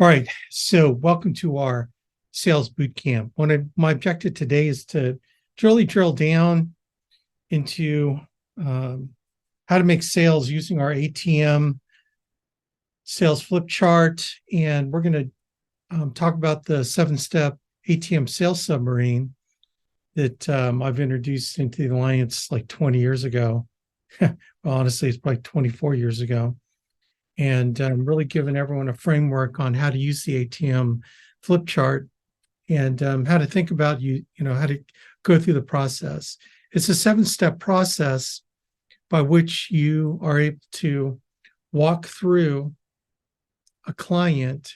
All right, so welcome to our sales boot camp. My objective today is to really drill down into how to make sales using our ATM sales flip chart, and we're going to talk about the 7-step ATM sales submarine that I've introduced into the alliance like 20 years ago. Well, honestly, it's probably 24 years ago. And really giving everyone a framework on how to use the ATM flip chart and how to think about how to go through the process. It's a 7-step process by which you are able to walk through a client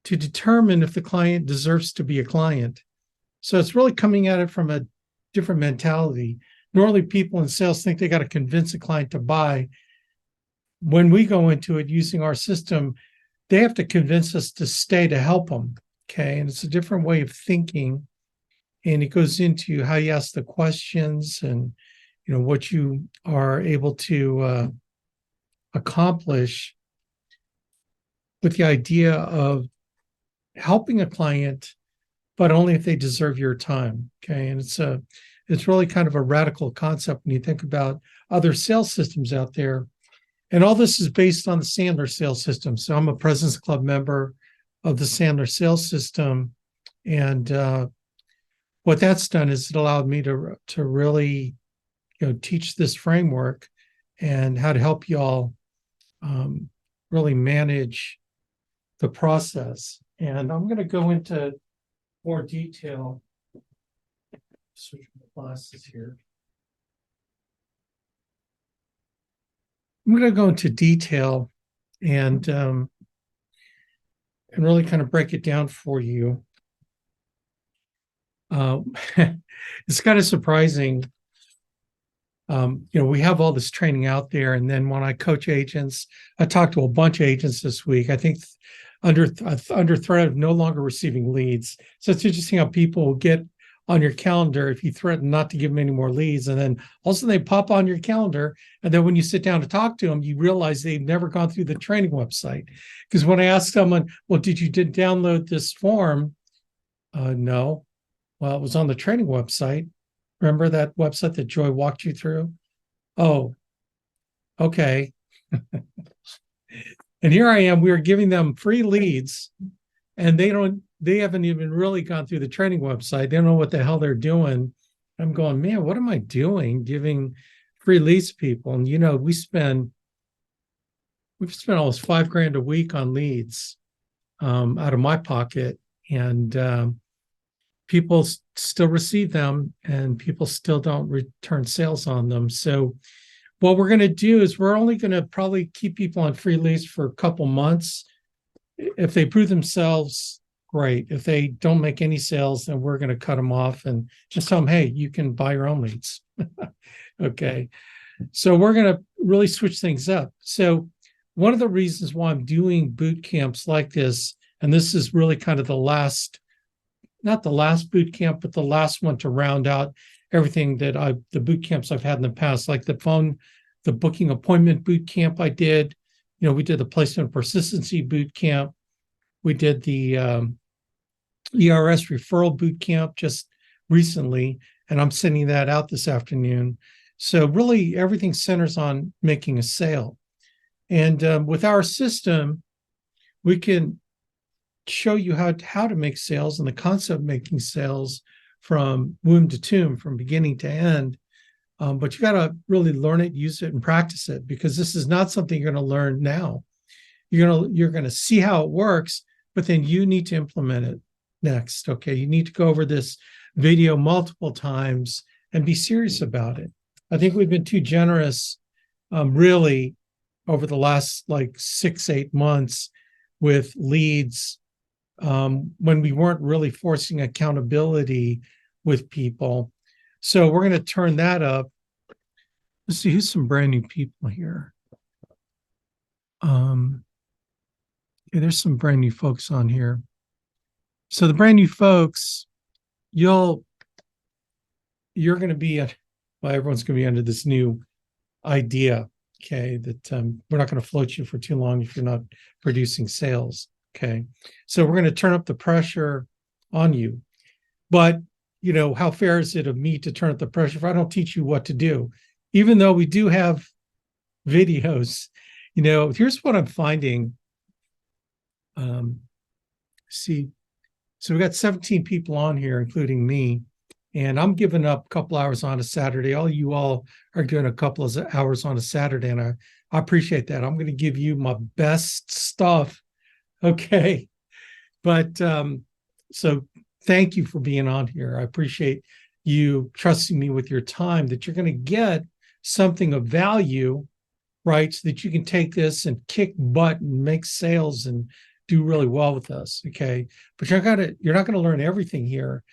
to determine if the client deserves to be a client. So it's really coming at it from a different mentality. Normally, people in sales think they got to convince a client to buy. When we go into it using our system, they have to convince us to stay to help them. Okay. And it's a different way of thinking. And it goes into how you ask the questions and, what you are able to accomplish with the idea of helping a client, but only if they deserve your time. Okay. And it's really kind of a radical concept when you think about other sales systems out there. And all this is based on the Sandler sales system. So I'm a President's Club member of the Sandler sales system. And what that's done is it allowed me to really, teach this framework and how to help y'all really manage the process. And I'm going to go into more detail. Switch my glasses here. I'm going to go into detail and really kind of break it down for you. It's kind of surprising. We have all this training out there, and then when I coach agents, I talked to a bunch of agents this week. I think under threat of no longer receiving leads. So it's interesting how people will get on your calendar if you threaten not to give them any more leads, and then also they pop on your calendar, and then when you sit down to talk to them, you realize they've never gone through the training website. Because when I ask someone, well, did you download this form? No. Well, it was on the training website. Remember that website that Joy walked you through? Oh, okay. And here I am, we are giving them free leads, and they haven't even really gone through the training website. They don't know what the hell they're doing. I'm going, man, what am I doing giving free leads to people? And we've spent almost $5,000 a week on leads out of my pocket, and people still receive them, and people still don't return sales on them. So what we're going to do is we're only going to probably keep people on free leads for a couple months. If they prove themselves, great. If they don't make any sales, then we're going to cut them off and just tell them, hey, you can buy your own leads. Okay. So we're going to really switch things up. So one of the reasons why I'm doing boot camps like this, and this is really kind of not the last boot camp, but the last one to round out everything that the boot camps I've had in the past, like the booking appointment boot camp I did. We did the placement persistency boot camp. We did the ERS referral boot camp just recently, and I'm sending that out this afternoon. So really everything centers on making a sale. And with our system, we can show you how to make sales and the concept of making sales from womb to tomb, from beginning to end. But you got to really learn it, use it, and practice it, because this is not something you're going to learn now. You're going to see how it works, but then you need to implement it next. Okay, you need to go over this video multiple times and be serious about it. I think we've been too generous, really, over the last 6-8 months with leads, when we weren't really forcing accountability with people. So we're going to turn that up. Let's see, who's some brand new people here? There's some brand new folks on here. So the brand new folks, you're going to be everyone's going to be under this new idea, okay, that we're not going to float you for too long if you're not producing sales. Okay. So we're going to turn up the pressure on you. But, how fair is it of me to turn up the pressure if I don't teach you what to do? Even though we do have videos, here's what I'm finding. See, so we got 17 people on here, including me, and I'm giving up a couple hours on a Saturday. All you all are doing a couple of hours on a Saturday, and I appreciate that. I'm going to give you my best stuff. Okay. But so thank you for being on here. I appreciate you trusting me with your time, that you're going to get something of value, right? So that you can take this and kick butt and make sales and do really well with us. Okay. But you're not going to learn everything here.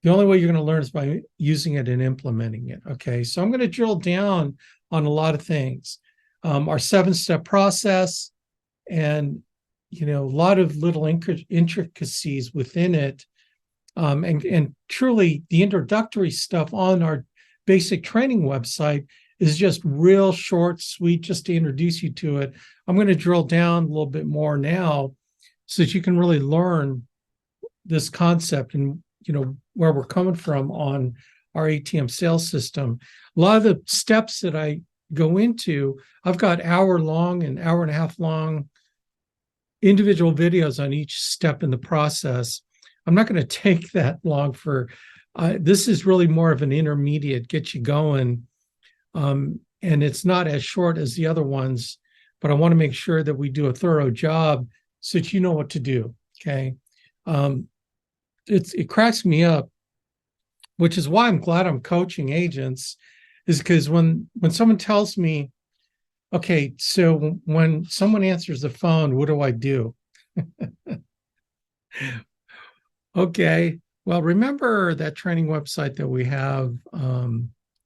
The only way you're going to learn is by using it and implementing it. Okay. So I'm going to drill down on a lot of things. Our 7-step process, and a lot of little intricacies within it. And truly the introductory stuff on our basic training website is just real short, sweet, just to introduce you to it. I'm going to drill down a little bit more now so that you can really learn this concept and, where we're coming from on our ATM sales system. A lot of the steps that I go into, I've got hour-long and hour-and-a-half long individual videos on each step in the process. I'm not going to take that long for, this is really more of an intermediate, get you going. And it's not as short as the other ones, but I want to make sure that we do a thorough job so that you know what to do. Okay. It cracks me up, which is why I'm glad I'm coaching agents, is because when someone tells me, okay, so when someone answers the phone, what do I do? Okay, well, remember that training website that we have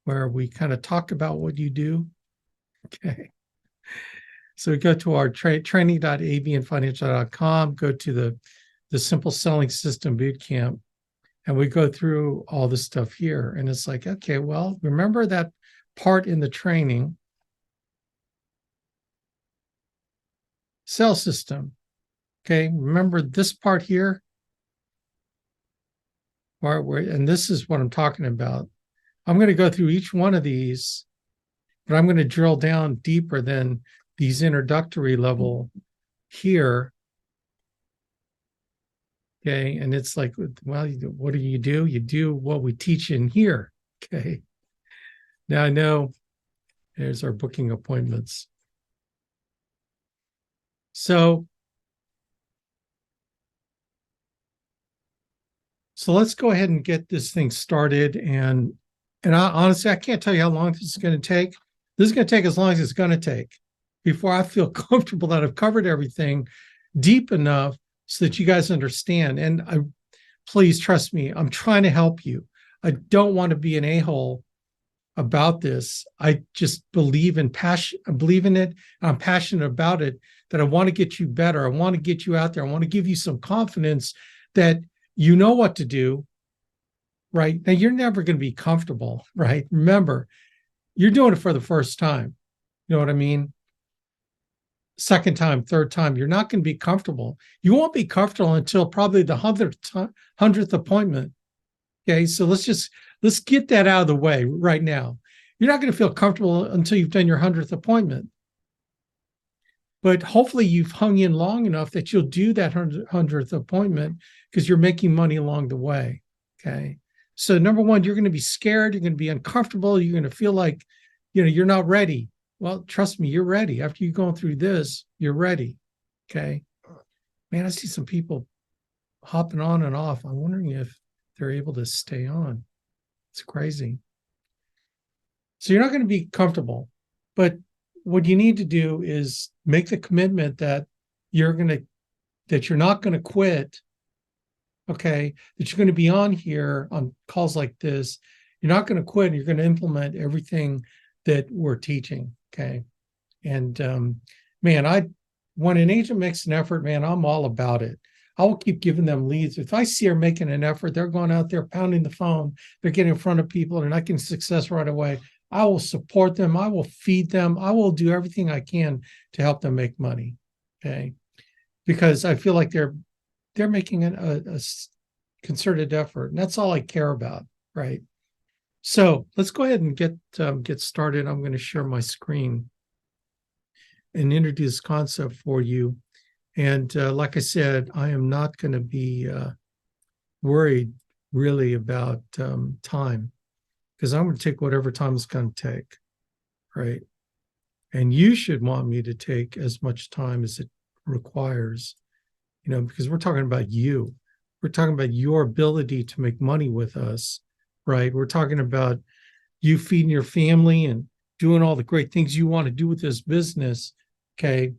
where we kind of talk about what you do? Okay. So we go to our training.abuyuanfinancial.com, go to the Simple Selling System Bootcamp, and we go through all the stuff here. And it's like, okay, well, remember that part in the training, sales system. Okay, remember this part here? And this is what I'm talking about. I'm going to go through each one of these, but I'm going to drill down deeper than these introductory level here. Okay, and it's like, well, what do? You do what we teach in here. Okay, now I know there's our booking appointments. So let's go ahead and get this thing started. And honestly, I can't tell you how long this is going to take. This is going to take as long as it's going to take before I feel comfortable that I've covered everything deep enough so that you guys understand. And please trust me, I'm trying to help you. I don't want to be an a-hole about this. I just believe in passion. I believe in it. I'm passionate about it, that I want to get you better. I want to get you out there. I want to give you some confidence that you know what to do, right? Now, you're never going to be comfortable, right? Remember, you're doing it for the first time. You know what I mean? Second time, third time, you're not going to be comfortable. You won't be comfortable until probably the 100th appointment. Okay, so let's get that out of the way right now. You're not going to feel comfortable until you've done your 100th appointment. But hopefully you've hung in long enough that you'll do that 100th appointment because you're making money along the way. Okay. So number one, you're going to be scared. You're going to be uncomfortable. You're going to feel like, you're not ready. Well, trust me, you're ready. After you've gone through this, you're ready. Okay. Man, I see some people hopping on and off. I'm wondering if they're able to stay on. It's crazy. So you're not going to be comfortable, but what you need to do is make the commitment that you're not going to quit. Okay. That you're going to be on here on calls like this. You're not going to quit. You're going to implement everything that we're teaching. Okay. And man, when an agent makes an effort, man, I'm all about it. I will keep giving them leads. If I see her making an effort, they're going out there pounding the phone, they're getting in front of people, they're not getting success right away, I will support them. I will feed them. I will do everything I can to help them make money. Okay. because I feel like they're making a concerted effort, and that's all I care about, right? So let's go ahead and get started. I'm going to share my screen and introduce this concept for you. And like I said, I am not going to be worried really about time, because I'm going to take whatever time it's going to take, right? And you should want me to take as much time as it requires, because we're talking about you. We're talking about your ability to make money with us, right? We're talking about you feeding your family and doing all the great things you want to do with this business. Okay.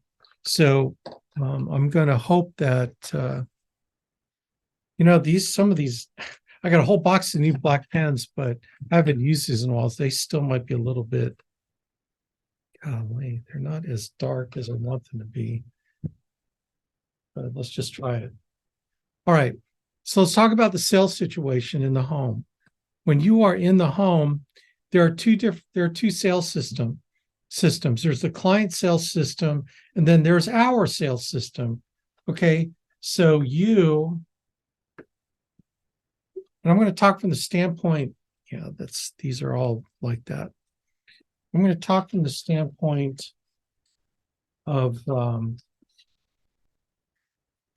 So I'm going to hope that, some of these, I got a whole box of new black pens, but I haven't used these in a while. So they still might be a little bit, golly, they're not as dark as I want them to be. But let's just try it. All right. So let's talk about the sales situation in the home. When you are in the home, there are two sales systems. There's the client sales system, and then there's our sales system. Okay. So and I'm going to talk from the standpoint, these are all like that. I'm going to talk from the standpoint of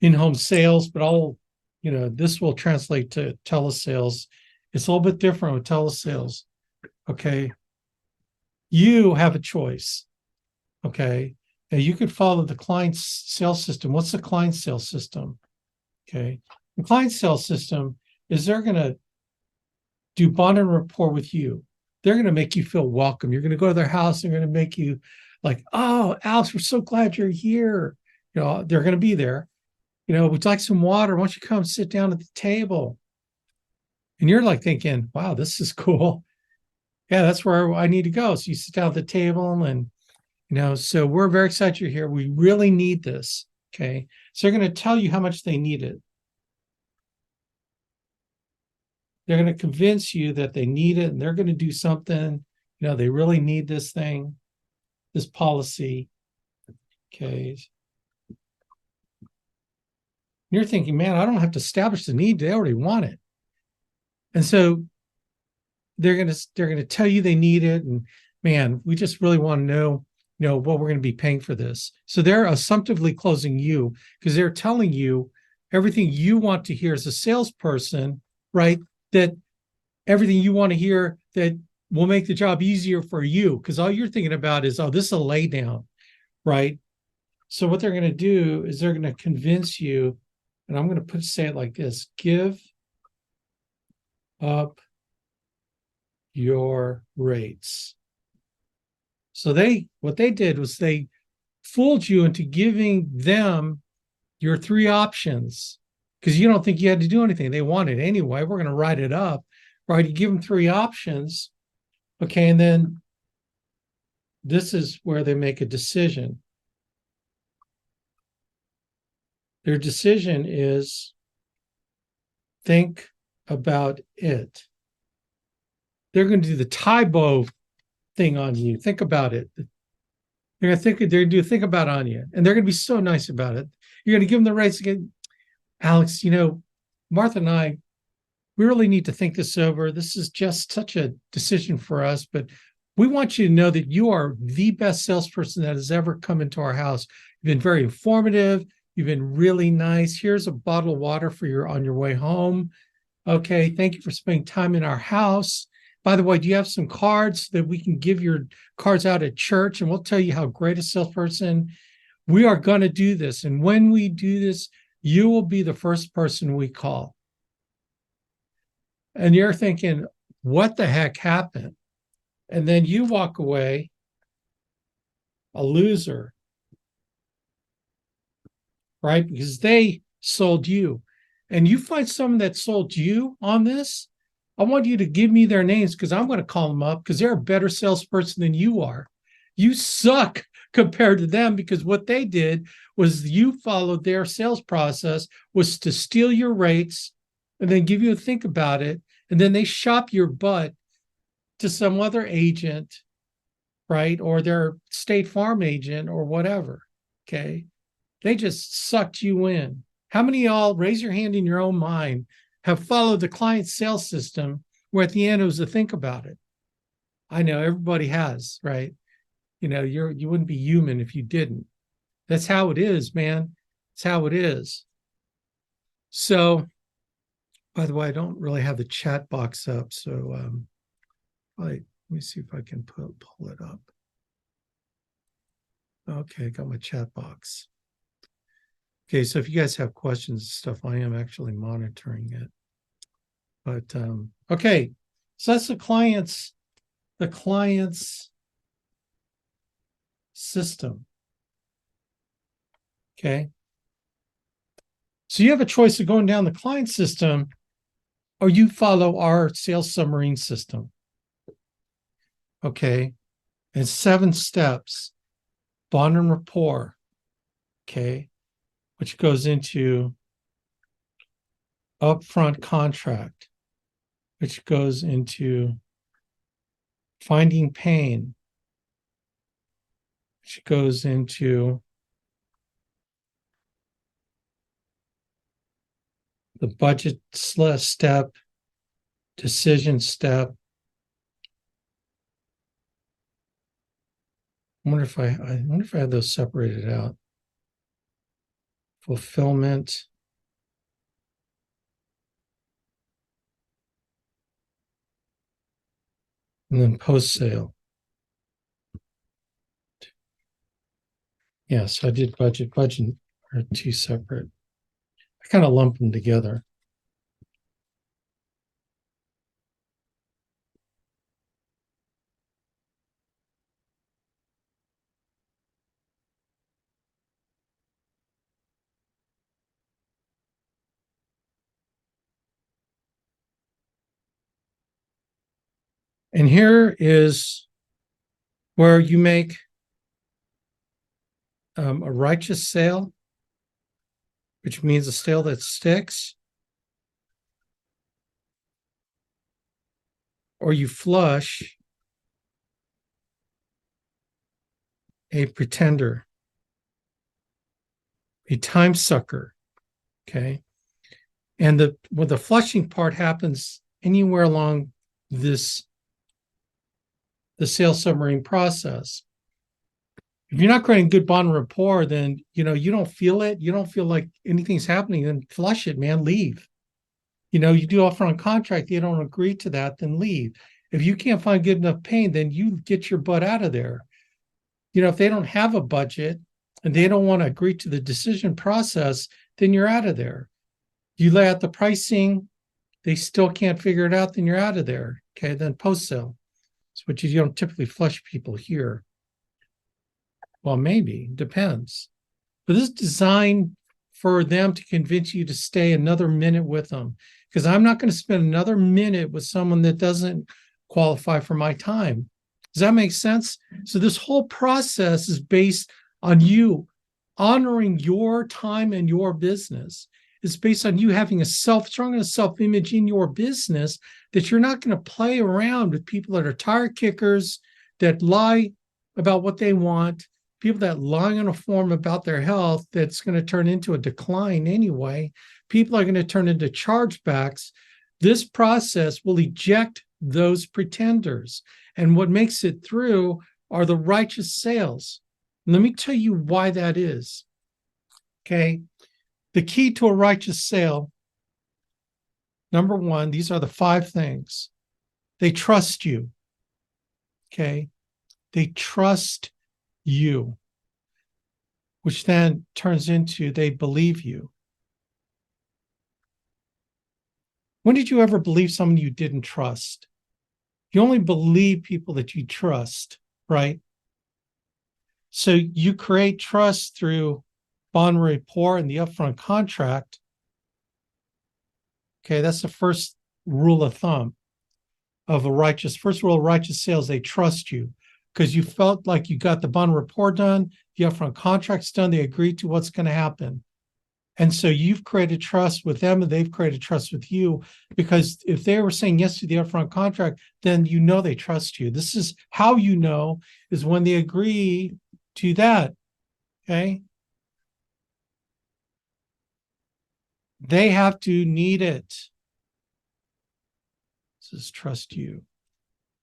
in-home sales, but this will translate to telesales. It's a little bit different with telesales. Okay. You have a choice. Okay. Now you could follow the client sales system. What's the client sales system? Okay. The client sales system is they're going to do bond and rapport with you. They're going to make you feel welcome. You're going to go to their house. They're going to make you like, oh, Alex, we're so glad you're here. They're going to be there. Would you like some water? Why don't you come sit down at the table? And you're like thinking, wow, this is cool. Yeah, that's where I need to go. So you sit down at the table and, so we're very excited you're here. We really need this. Okay. So they're going to tell you how much they need it. They're going to convince you that they need it and they're going to do something. They really need this thing, this policy. Okay. You're thinking, man, I don't have to establish the need. They already want it. And so they're going to tell you they need it. And man, we just really want to know, what we're going to be paying for this. So they're assumptively closing you because they're telling you everything you want to hear as a salesperson, right? That everything you want to hear that will make the job easier for you. Because all you're thinking about is, oh, this is a lay down, right? So what they're going to do is they're going to convince you, and I'm going to say it like this: give up your rates. So what they did was they fooled you into giving them your three options because you don't think you had to do anything. They want it anyway. We're going to write it up, right? You give them three options. Okay. And then this is where they make a decision. Their decision is think about it. They're going to do the Tybo thing on you. Think about it. They're going to think about it on you. And they're going to be so nice about it. You're going to give them the rights again. Alex, Martha and I, we really need to think this over. This is just such a decision for us, but we want you to know that you are the best salesperson that has ever come into our house. You've been very informative. You've been really nice. Here's a bottle of water on your way home. Okay. Thank you for spending time in our house. By the way, do you have some cards that we can give your cards out at church? And we'll tell you how great a salesperson. We are going to do this. And when we do this, you will be the first person we call. And you're thinking, what the heck happened? And then you walk away a loser, right? Because they sold you. And you find someone that sold you on this, I want you to give me their names because I'm going to call them up because they're a better salesperson than you are. You suck compared to them because what they did was you followed their sales process was to steal your rates and then give you a think about it. And then they shop your butt to some other agent, right? Or their State Farm agent or whatever. Okay. They just sucked you in. How many of y'all, raise your hand in your own mind, have followed the client sales system where at the end it was a think about it? I know everybody has, right? You wouldn't be human if you didn't. That's how it is, man. It's how it is. So, by the way, I don't really have the chat box up. So let me see if I can pull it up. Okay, got my chat box. Okay, so if you guys have questions and stuff, I am actually monitoring it. But okay, so that's the client's system. Okay. So you have a choice of going down the client system, or you follow our sales submarine system. Okay. And 7 steps, bond and rapport. Okay. Which goes into upfront contract, which goes into finding pain, which goes into the budget step, decision step. I wonder if I had those separated out. Fulfillment. And then post-sale. Yes, I did budget are 2 separate. I kind of lump them together. And here is where you make a righteous sale, which means a sale that sticks, or you flush a pretender, a time sucker. Okay. And the flushing part happens anywhere along the sales submarine process. If you're not creating good bond rapport, then you don't feel it. You don't feel like anything's happening. Then flush it, man. Leave. You do upfront contract. You don't agree to that, then leave. If you can't find good enough pain, then you get your butt out of there. If they don't have a budget and they don't want to agree to the decision process, then you're out of there. You lay out the pricing, they still can't figure it out, then you're out of there. Okay, then post-sale. Which you don't typically flush people here. Well, maybe, depends. But this is designed for them to convince you to stay another minute with them, because I'm not going to spend another minute with someone that doesn't qualify for my time. Does that make sense? So this whole process is based on you honoring your time and your business. It's based on you having a strong enough self-image in your business that you're not going to play around with people that are tire kickers, that lie about what they want, people that lie on a form about their health that's going to turn into a decline anyway. People are going to turn into chargebacks. This process will eject those pretenders. And what makes it through are the righteous sales. And let me tell you why that is. Okay. The key to a righteous sale, number 1, these are the 5 things. They trust you. Okay. They trust you, which then turns into they believe you. When did you ever believe someone you didn't trust? You only believe people that you trust, right? So you create trust through bond rapport and the upfront contract. Okay, that's the first rule of thumb of first rule of righteous sales. They trust you because you felt like you got the bond rapport done, the upfront contract's done, they agreed to what's going to happen. And so you've created trust with them and they've created trust with you, because if they were saying yes to the upfront contract, then they trust you. This is how is when they agree to that. Okay. They have to need it. This is trust you.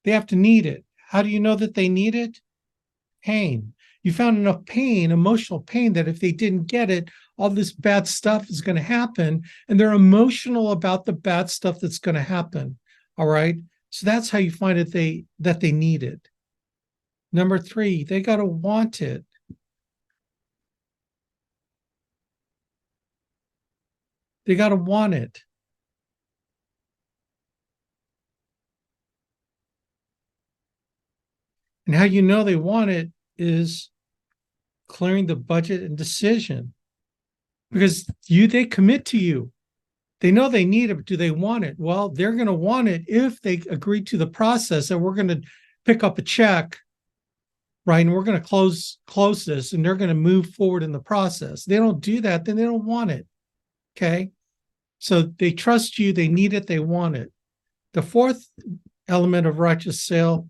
They have to need it. How do you know that they need it? Pain. You found enough pain, emotional pain, that if they didn't get it, all this bad stuff is going to happen. And they're emotional about the bad stuff that's going to happen. All right. So that's how you find it that they need it. Number 3, they got to want it. They got to want it. And how you know they want it is clearing the budget and decision. Because they commit to you. They know they need it, but do they want it? Well, they're going to want it if they agree to the process that we're going to pick up a check, right? And we're going to close this, and they're going to move forward in the process. They don't do that, then they don't want it. Okay. So they trust you, they need it, they want it. The 4th element of righteous sale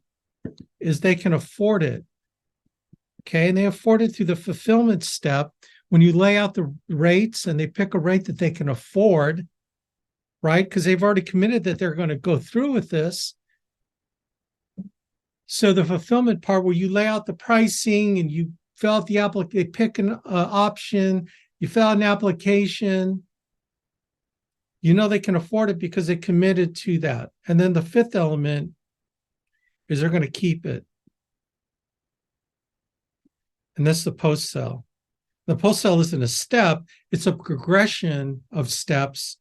is they can afford it. Okay. And they afford it through the fulfillment step. When you lay out the rates and they pick a rate that they can afford, right? Because they've already committed that they're going to go through with this. So the fulfillment part, where you lay out the pricing and you fill out the application, they pick an option, you fill out an application, you know they can afford it because they committed to that. And then the 5th element is they're going to keep it. And that's the post-sale. The post-sale isn't a step, it's a progression of steps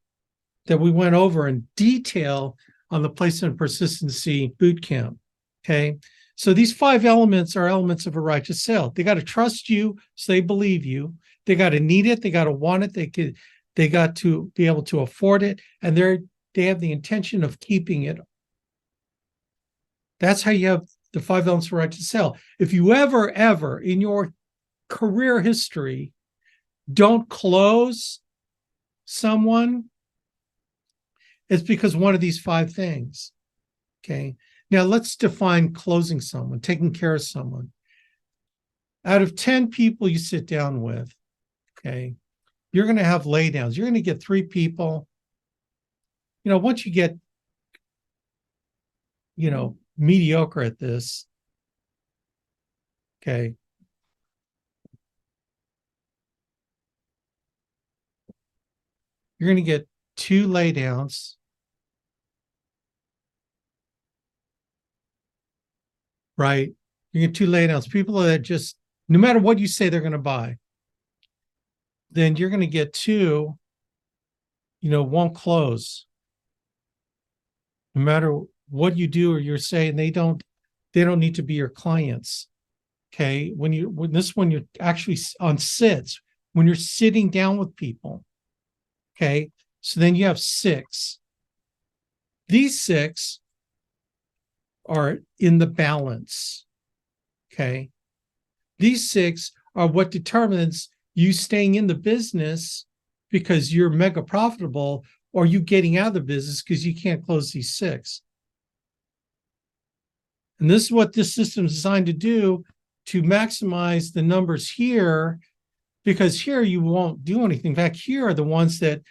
that we went over in detail on the placement persistency bootcamp. Okay. So these 5 elements are elements of a righteous sale. They got to trust you so they believe you. They got to need it. They got to want it. They got to be able to afford it. And they have the intention of keeping it. That's how you have the 5 elements of a righteous sale. If you ever in your career history don't close someone, it's because one of these 5 things. Okay. Now let's define closing someone, taking care of someone. Out of 10 people you sit down with, okay, you're going to have laydowns. You're going to get 3 people. Once you get, mediocre at this, okay, you're going to get 2 laydowns. Right? You get 2 laydowns, people that just, no matter what you say they're going to buy, then you're going to get 2, won't close. No matter what you do or you're saying, they don't need to be your clients. Okay. When you're actually on sits, when you're sitting down with people. Okay. So then you have 6. These 6 are in the balance. Okay. These 6 are what determines you staying in the business because you're mega profitable, or you getting out of the business because you can't close these 6. And this is what this system is designed to do, to maximize the numbers here, because here you won't do anything. In fact, here are the ones that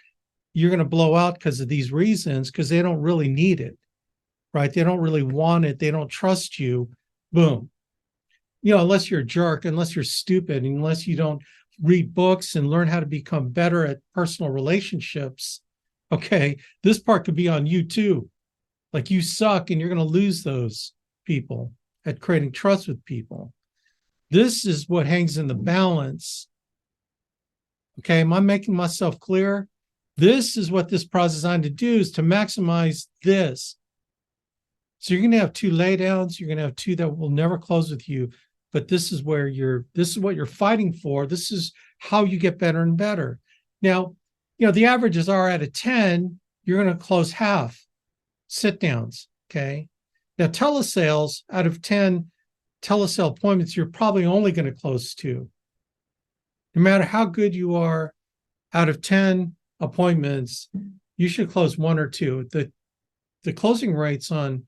you're going to blow out because of these reasons, because they don't really need it, right? They don't really want it. They don't trust you. Boom. Unless you're a jerk, unless you're stupid, unless you don't read books and learn how to become better at personal relationships. Okay, this part could be on you too. Like, you suck and you're going to lose those people at creating trust with people. This is what hangs in the balance. Okay, am I making myself clear? This is what this process is designed to do, is to maximize this. So you're going to have 2 laydowns. You're going to have 2 that will never close with you. But this is what you're fighting for. This is how you get better and better. Now, the averages are out of 10, you're going to close half sit downs. Okay. Now, telesales, out of 10 telesale appointments, you're probably only going to close 2. No matter how good you are, out of 10 appointments, you should close 1 or 2. The closing rates on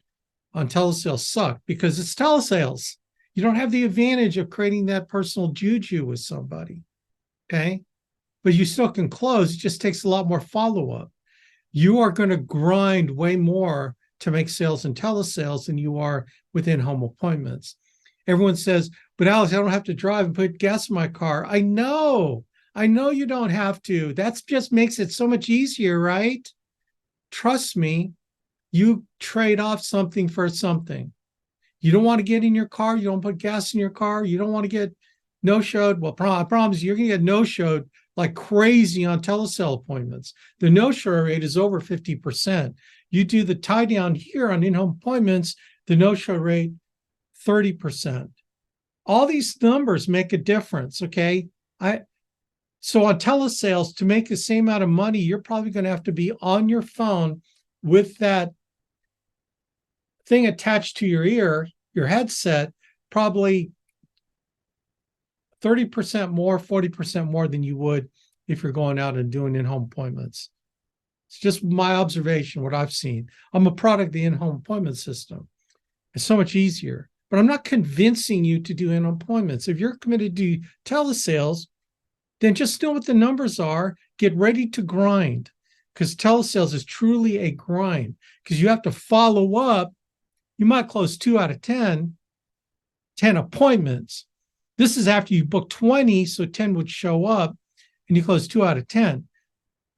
telesales suck because it's telesales. You don't have the advantage of creating that personal juju with somebody. Okay. but you still can close. It just takes a lot more follow-up. You are going to grind way more to make sales in telesales than you are with in-home appointments. Everyone says, but Alex, I don't have to drive and put gas in my car. I know you don't have to. That just makes it so much easier, right? Trust me, you trade off something for something. You don't want to get in your car. You don't put gas in your car. You don't want to get no-showed. Well, I promise you, you're going to get no-showed like crazy on telesale appointments. The no-show rate is over 50%. You do the tie down here on in-home appointments, the no-show rate, 30%. All these numbers make a difference, okay? So on telesales, to make the same amount of money, you're probably going to have to be on your phone with that thing attached to your ear, your headset, probably 30% more, 40% more than you would if you're going out and doing in-home appointments. It's just my observation, what I've seen. I'm a product of the in-home appointment system. It's so much easier. But I'm not convincing you to do in-home appointments. If you're committed to telesales, then just know what the numbers are. Get ready to grind, because telesales is truly a grind, because you have to follow up. You might close 2 out of 10 appointments. This is after you book 20, so 10 would show up, and you close 2 out of 10.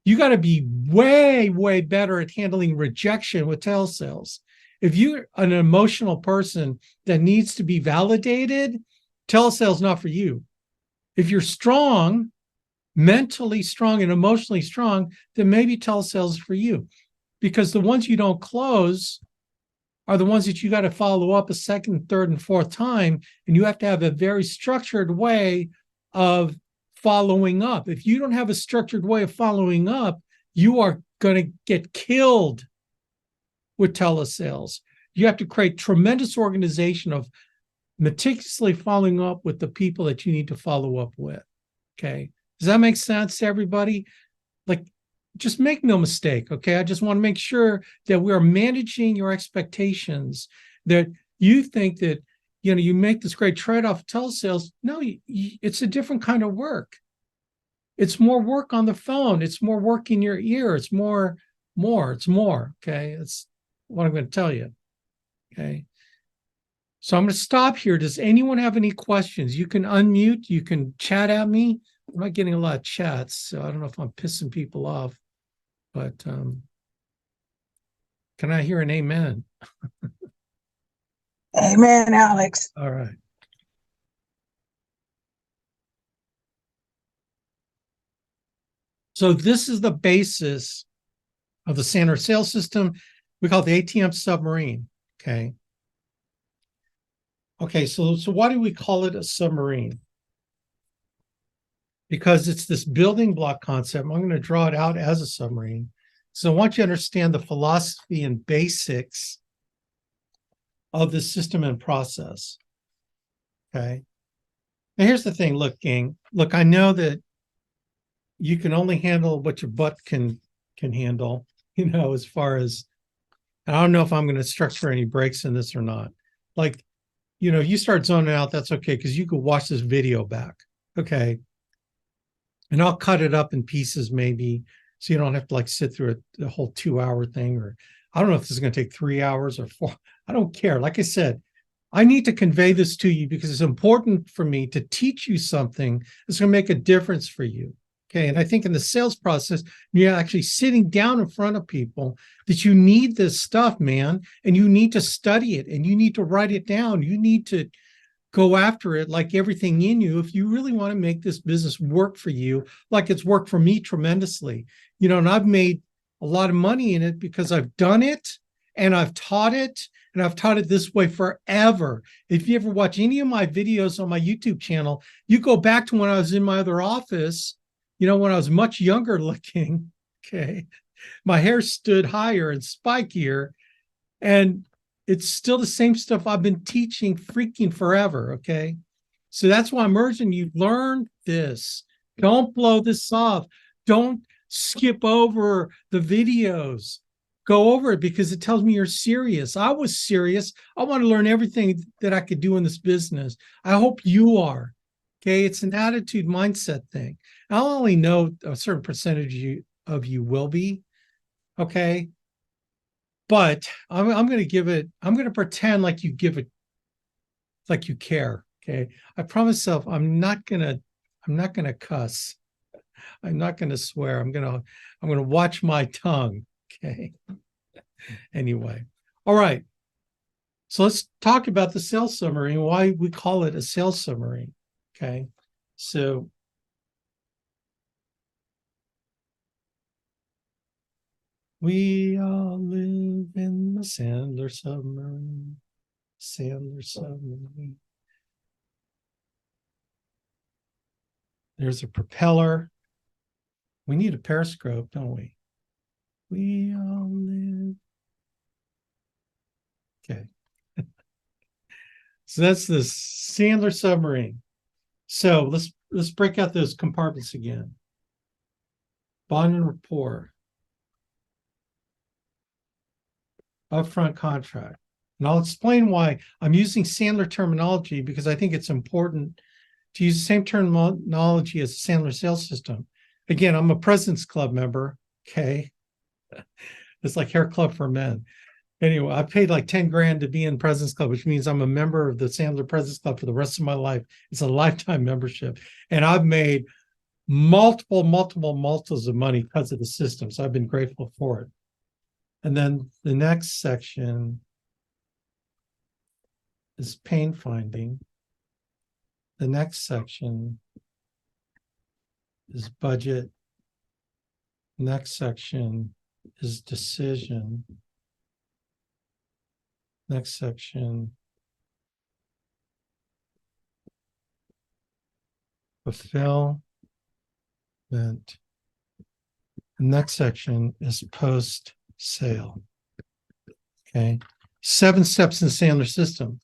You got to be way, way better at handling rejection with telesales. If you're an emotional person that needs to be validated, telesales is not for you. If you're strong, mentally strong and emotionally strong, then maybe telesales is for you. Because the ones you don't close are the ones that you got to follow up a second, third, and fourth time. And you have to have a very structured way of following up. If you don't have a structured way of following up, you are going to get killed with telesales. You have to create tremendous organization of meticulously following up with the people that you need to follow up with. Okay. Does that make sense to everybody? Like, just make no mistake. Okay. I just want to make sure that we are managing your expectations, that you think that, you make this great trade-off of telesales. No, it's a different kind of work. It's more work on the phone. It's more work in your ear. It's more. Okay. It's what I'm going to tell you. Okay. So I'm going to stop here. Does anyone have any questions? You can unmute. You can chat at me. I'm not getting a lot of chats, so I don't know if I'm pissing people off, but can I hear an amen? Amen, Alex. All right. So this is the basis of the standard sales system. We call it the ATM submarine. Okay. Okay, so why do we call it a submarine? Because it's this building block concept. I'm going to draw it out as a submarine. So I want you to understand the philosophy and basics of the system and process. Okay. Now here's the thing. Look, gang. Look, I know that you can only handle what your butt can handle, as far as, and I don't know if I'm going to structure any breaks in this or not. Like, if you start zoning out, that's okay, because you could watch this video back. Okay. And I'll cut it up in pieces maybe, so you don't have to sit through the whole 2-hour thing, or I don't know if this is going to take 3 hours or 4. I don't care. Like I said, I need to convey this to you because it's important for me to teach you something that's going to make a difference for you. Okay. And I think in the sales process, you're actually sitting down in front of people, that you need this stuff, man, and you need to study it, and you need to write it down. You need to go after it like everything in you if you really want to make this business work for you, like it's worked for me tremendously. And I've made a lot of money in it because I've done it and I've taught it, and I've taught it this way forever. If you ever watch any of my videos on my YouTube channel, you go back to when I was in my other office, when I was much younger looking, okay, my hair stood higher and spikier, and it's still the same stuff I've been teaching freaking forever, okay? So that's why I'm urging you, learn this. Don't blow this off. Don't skip over the videos. Go over it because it tells me you're serious. I was serious. I want to learn everything that I could do in this business. I hope you are, Okay, it's an attitude mindset thing. I'll only know a certain percentage of you will be, okay? But I'm going to give it, I'm going to pretend like you give it, like you care, okay? I promise myself I'm not going to cuss. I'm not going to swear. I'm going to watch my tongue, okay? Anyway. All right. So let's talk about the sales summary and why we call it a sales summary, okay? So we all live in the Sandler submarine. Sandler submarine. There's a propeller. We need a periscope, don't we? We all live. Okay. So that's the Sandler submarine. So let's break out those compartments again. Bond and rapport. Upfront contract. And I'll explain why I'm using Sandler terminology because I think it's important to use the same terminology as the Sandler sales system. Again, I'm a President's Club member. Okay. It's like hair club for men. Anyway, I paid like 10 grand to be in President's Club, which means I'm a member of the Sandler President's Club for the rest of my life. It's a lifetime membership. And I've made multiples of money because of the system. So I've been grateful for it. And then the next section is pain finding. The next section is budget. Next section is decision. Next section, fulfillment. The next section is post-sale. Okay. 7 steps in the Sandler system.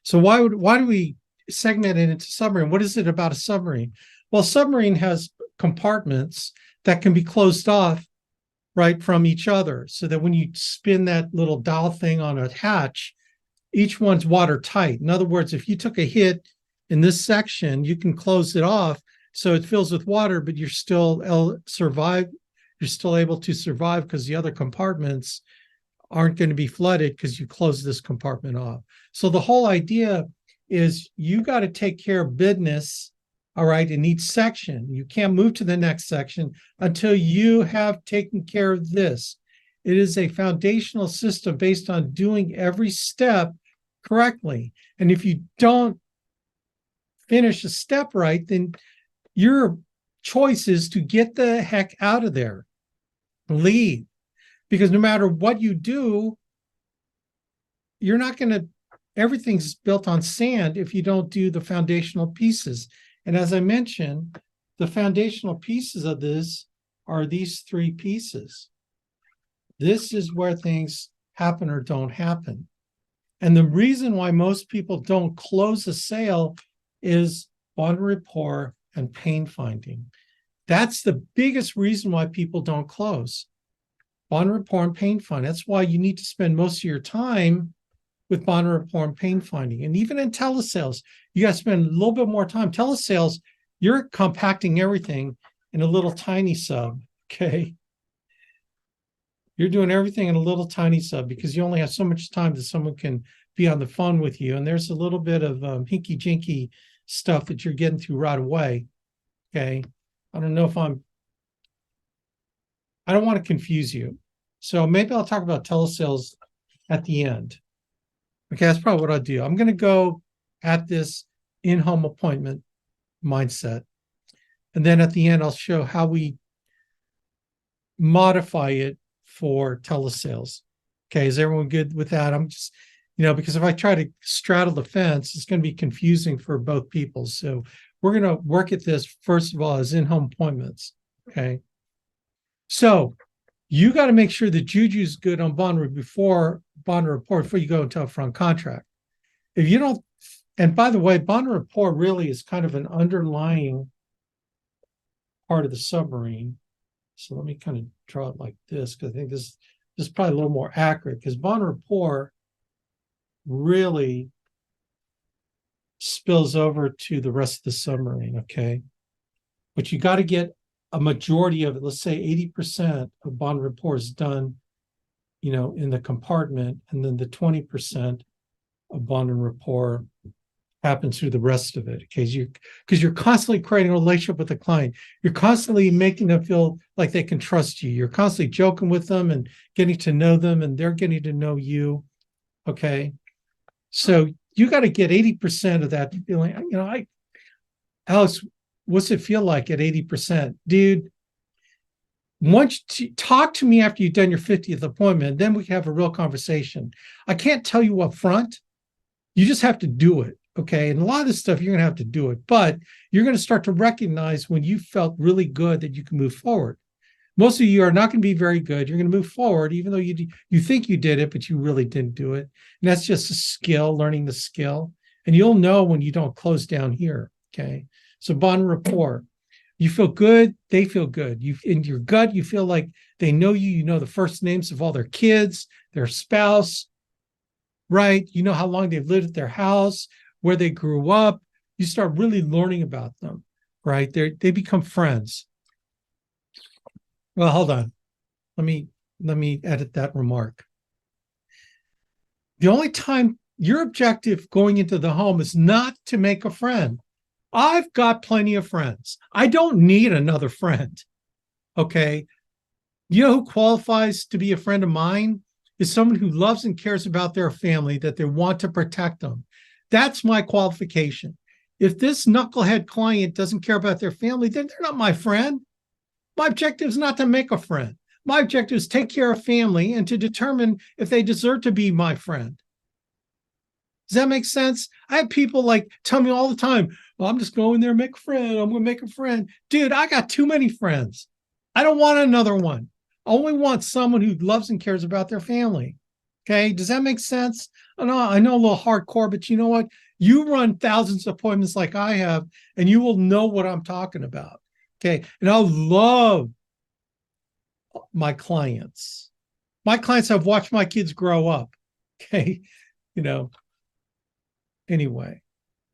So why do we segment it into submarine? What is it about a submarine? Well, submarine has compartments that can be closed off right from each other so that when you spin that little dial thing on a hatch, each one's watertight. In other words, if you took a hit in this section, you can close it off so it fills with water, but you're still you're still able to survive because the other compartments aren't going to be flooded because you close this compartment off. So the whole idea is you got to take care of business, all right, in each section. You can't move to the next section until you have taken care of this. It is a foundational system based on doing every step correctly. And if you don't finish a step right, then your choice is to get the heck out of there, leave. Because no matter what you do, you're not going to, everything's built on sand if you don't do the foundational pieces. And as I mentioned, the foundational pieces of this are these 3 pieces. This is where things happen or don't happen. And the reason why most people don't close a sale is bond rapport and pain finding. That's the biggest reason why people don't close. Bond rapport and pain finding. That's why you need to spend most of your time with bond rapport and pain finding. And even in telesales, you got to spend a little bit more time. Telesales, you're compacting everything in a little tiny sub, okay? You're doing everything in a little tiny sub because you only have so much time that someone can be on the phone with you. And there's a little bit of hinky-jinky stuff that you're getting through right away, okay? I don't know if I don't want to confuse you. So maybe I'll talk about telesales at the end. Okay, that's probably what I'll do. I'm going to go at this in-home appointment mindset. And then at the end, I'll show how we modify it for telesales. Okay, is everyone good with that? I'm just, because if I try to straddle the fence, it's going to be confusing for both people. So we're going to work at this, first of all, as in-home appointments. Okay. So you got to make sure that Juju's good on bond rapport before you go into a upfront contract. If you don't, and by the way, bond rapport really is kind of an underlying part of the submarine. So let me kind of draw it like this because I think this is probably a little more accurate because bond rapport really spills over to the rest of the submarine, okay? But you got to get a majority of it, let's say 80% of bond rapport is done, in the compartment, and then the 20% of bond and rapport happens through the rest of it. Okay, because you're constantly creating a relationship with the client. You're constantly making them feel like they can trust you. You're constantly joking with them and getting to know them, and they're getting to know you. Okay, so you got to get 80% of that feeling. Alex, what's it feel like at 80%, dude? Once talk to me after you've done your 50th appointment, then we can have a real conversation. I can't tell you up front. You just have to do it. Okay. And a lot of this stuff, you're going to have to do it, but you're going to start to recognize when you felt really good that you can move forward. Most of you are not going to be very good. You're going to move forward, even though you think you did it, but you really didn't do it. And that's just a skill, learning the skill. And you'll know when you don't close down here. Okay. So bond rapport. You feel good, they feel good. You in your gut, you feel like they know you. You know the first names of all their kids, their spouse, right? You know how long they've lived at their house, where they grew up. You start really learning about them, right? They become friends. Well, hold on. Let me edit that remark. The only time your objective going into the home is not to make a friend. I've got plenty of friends. I don't need another friend. Okay. You know who qualifies to be a friend of mine? Is someone who loves and cares about their family, that they want to protect them. That's my qualification. If this knucklehead client doesn't care about their family, then they're not my friend. My objective is not to make a friend. My objective is to take care of family and to determine if they deserve to be my friend. Does that make sense? I have people like tell me all the time, well, I'm just going there, make a friend. I'm going to make a friend. Dude, I got too many friends. I don't want another one. I only want someone who loves and cares about their family. Okay. Does that make sense? I know a little hardcore, but you know what? You run thousands of appointments like I have, and you will know what I'm talking about. Okay. And I love my clients. My clients have watched my kids grow up. Okay. Anyway,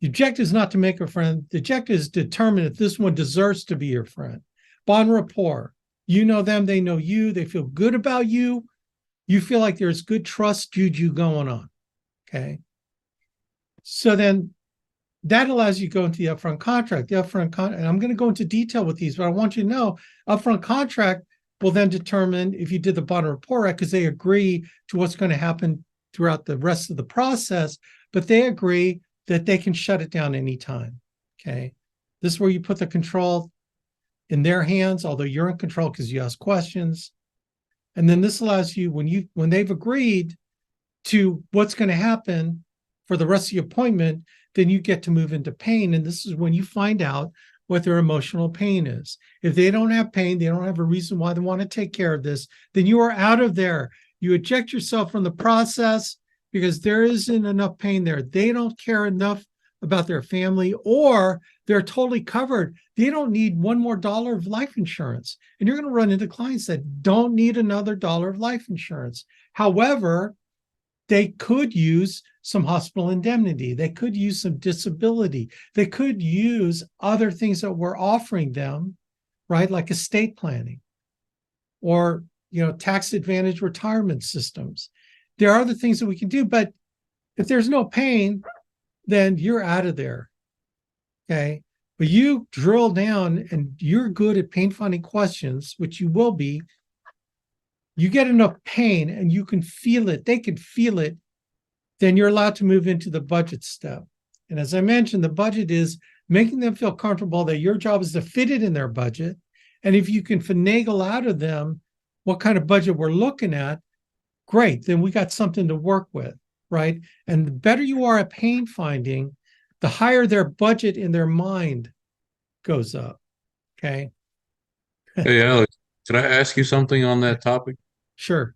the objective is not to make a friend. The objective is to determine if this one deserves to be your friend. Bond rapport. You know them, they know you, they feel good about you. You feel like there's good trust juju going on. Okay. So then that allows you to go into the upfront contract. And I'm going to go into detail with these, but I want you to know upfront contract will then determine if you did the bond rapport right, because they agree to what's going to happen throughout the rest of the process, but they agree that they can shut it down anytime. Okay. This is where you put the control in their hands, although you're in control because you ask questions. And then this allows you, when they've agreed to what's going to happen for the rest of your appointment, then you get to move into pain. And this is when you find out what their emotional pain is. If they don't have pain, they don't have a reason why they want to take care of this, then you are out of there. You eject yourself from the process because there isn't enough pain there. They don't care enough about their family, or they're totally covered. They don't need one more dollar of life insurance. And you're going to run into clients that don't need another dollar of life insurance. However, they could use some hospital indemnity. They could use some disability. They could use other things that we're offering them, right? Like estate planning or, tax advantage retirement systems. There are other things that we can do, but if there's no pain, then you're out of there. Okay. But you drill down and you're good at pain finding questions, which you will be. You get enough pain and you can feel it, they can feel it, then you're allowed to move into the budget step. And as I mentioned, the budget is making them feel comfortable that your job is to fit it in their budget. And if you can finagle out of them what kind of budget we're looking at, great, then we got something to work with, right? And the better you are at pain finding, the higher their budget in their mind goes up. Okay. Hey, Alex, could I ask you something on that topic? Sure.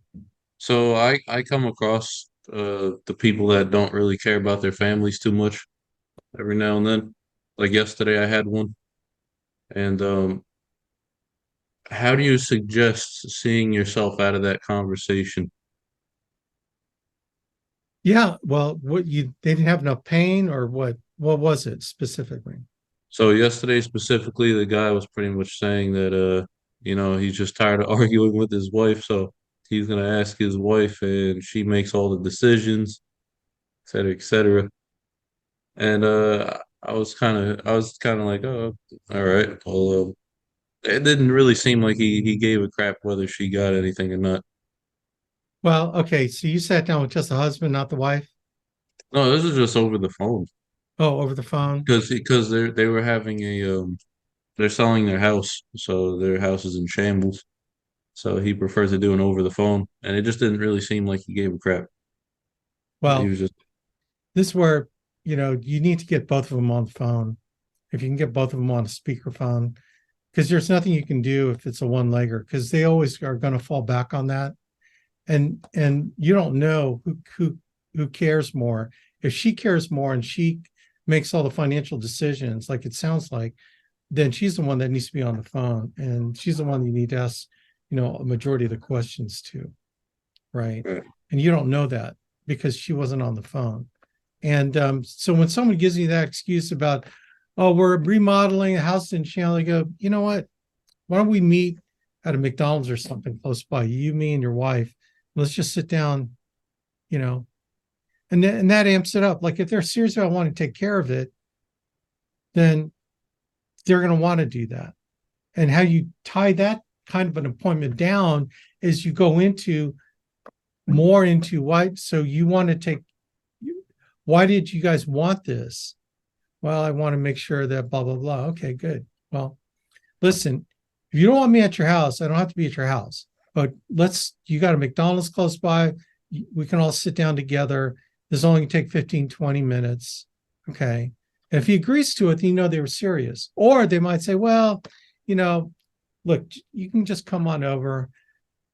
So I come across the people that don't really care about their families too much every now and then. Like yesterday, I had one. And how do you suggest seeing yourself out of that conversation? Yeah. Well, they didn't have enough pain or what? What was it specifically? So yesterday specifically, the guy was pretty much saying that he's just tired of arguing with his wife, so he's gonna ask his wife, and she makes all the decisions, et cetera, et cetera. And I was kind of like, oh, all right. Well, it didn't really seem like he gave a crap whether she got anything or not. Well, okay, so you sat down with just the husband, not the wife? No, this is just over the phone Oh, over the phone. because they were having they're selling their house, so their house is in shambles. So he prefers to do it over the phone, and it just didn't really seem like he gave a crap. He Well, was just this is where, you need to get both of them on the phone. If you can get both of them on a speakerphone, because there's nothing you can do if it's a one-legger, because they always are going to fall back on that. And you don't know who cares more. If she cares more and she makes all the financial decisions, like it sounds like, then she's the one that needs to be on the phone, and she's the one you need to ask, a majority of the questions to, right? right. And you don't know that because she wasn't on the phone. And so when someone gives you that excuse about, oh, we're remodeling a house in Chandler, you go, you know what? Why don't we meet at a McDonald's or something close by? You, me, and your wife. Let's just sit down, you know, and that amps it up. Like if they're serious about wanting to take care of it, then they're going to want to do that. And how you tie that kind of an appointment down is you go into more into why. So you want to take, why did you guys want this? Well, I want to make sure that blah, blah, blah. Okay, good. Well, listen, if you don't want me at your house, I don't have to be at your house. But you got a McDonald's close by. We can all sit down together. This only can take 15, 20 minutes. Okay. And if he agrees to it, then they were serious. Or they might say, well, look, you can just come on over.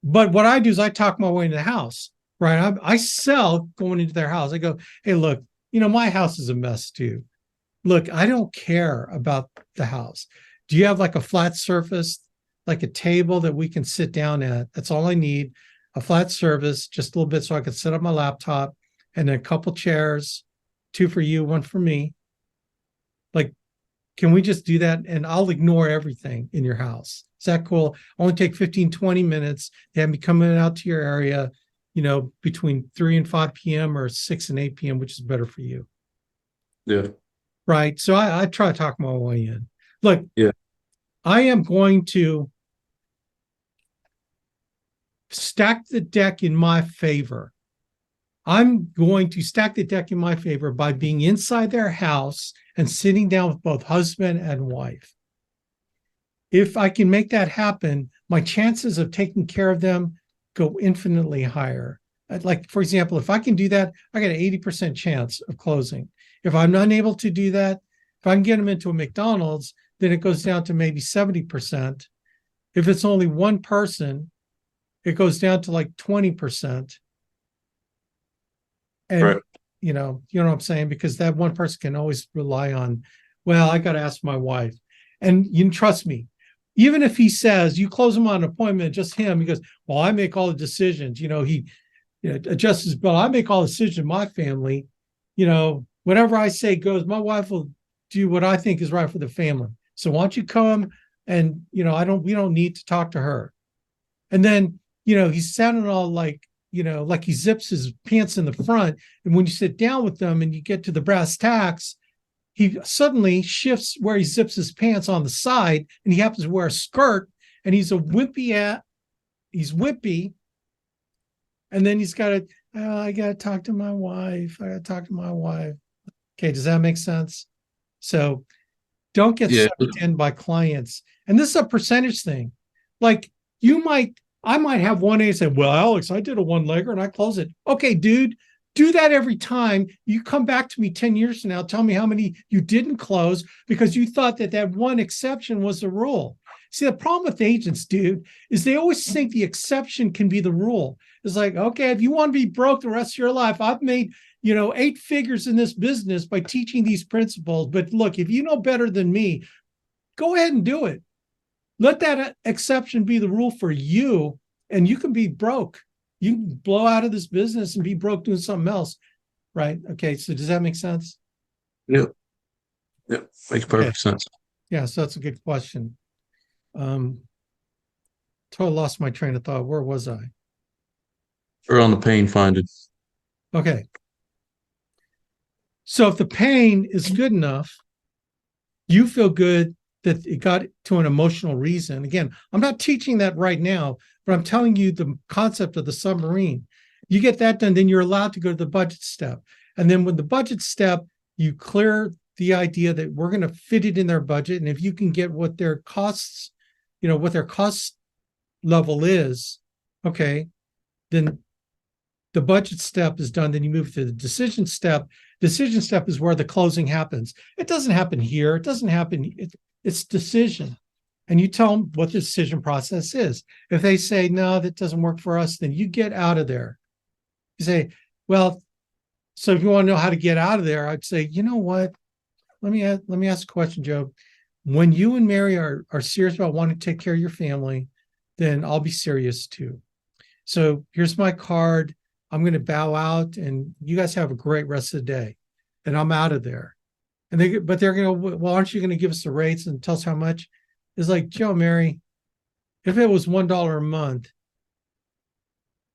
But what I do is I talk my way into the house, right? I sell going into their house. I go, hey, look, my house is a mess too. Look, I don't care about the house. Do you have like a flat surface, like a table that we can sit down at? That's all I need. A flat surface, just a little bit so I can set up my laptop, and then a couple chairs, two for you, one for me. Like, can we just do that? And I'll ignore everything in your house. Is that cool? Only take 15, 20 minutes. They have me coming out to your area, between 3 and 5 p.m. or 6 and 8 p.m., which is better for you. Yeah. Right. So I try to talk my way in. Look, Yeah. I am going to stack the deck in my favor. I'm going to stack the deck in my favor by being inside their house and sitting down with both husband and wife. If I can make that happen, my chances of taking care of them go infinitely higher. Like, for example, if I can do that, I got an 80% chance of closing. If I'm not able to do that, if I can get them into a McDonald's, then it goes down to maybe 70%. If it's only one person, it goes down to like 20%. And Right. you know what I'm saying? Because that one person can always rely on, well, I got to ask my wife. And you can trust me, even if he says you close him on an appointment, just him, he goes, well, I make all the decisions. He adjusts his bill. I make all the decisions in my family. Whatever I say goes. My wife will do what I think is right for the family. So why don't you come? And we don't need to talk to her. And then he's sounding all like like he zips his pants in the front. And when you sit down with them and you get to the brass tacks, he suddenly shifts where he zips his pants on the side, and he happens to wear a skirt, and he's wimpy. And then he's got to, I got to talk to my wife. Okay, does that make sense? So don't get Yeah. sucked in by clients. And this is a percentage thing. Like I might have one A say, well, Alex, I did a one-legger and I close it. Okay, dude, do that every time. You come back to me 10 years from now, tell me how many you didn't close because you thought that one exception was the rule. See, the problem with agents, dude, is they always think the exception can be the rule. It's like, okay, if you want to be broke the rest of your life, I've made 8 figures in this business by teaching these principles. But look, if you know better than me, go ahead and do it. Let that exception be the rule for you, and you can be broke. You can blow out of this business and be broke doing something else, right? Okay, so does that make sense? Yeah. Yeah, makes Okay. perfect sense. Yeah, so that's a good question. Um, Totally lost my train of thought. Where was I? Or on the pain finding. Okay. So if the pain is good enough, you feel good that it got to an emotional reason. Again, I'm not teaching that right now, but I'm telling you the concept of the submarine. You get that done, then you're allowed to go to the budget step. And then with the budget step, you clear the idea that we're going to fit it in their budget. And if you can get what their costs, what their cost level is, okay, then the budget step is done. Then you move to the decision step. Decision step is where the closing happens. It doesn't happen here. It doesn't happen. It's decision. And you tell them what the decision process is. If they say, no, that doesn't work for us, then you get out of there. You say, well, so if you want to know how to get out of there, I'd say, you know what? Let me ask a question, Joe. When you and Mary are serious about wanting to take care of your family, then I'll be serious too. So here's my card. I'm going to bow out, and you guys have a great rest of the day. And I'm out of there. But they're going to, well, aren't you going to give us the rates and tell us how much? It's like, Joe, Mary, if it was $1 a month,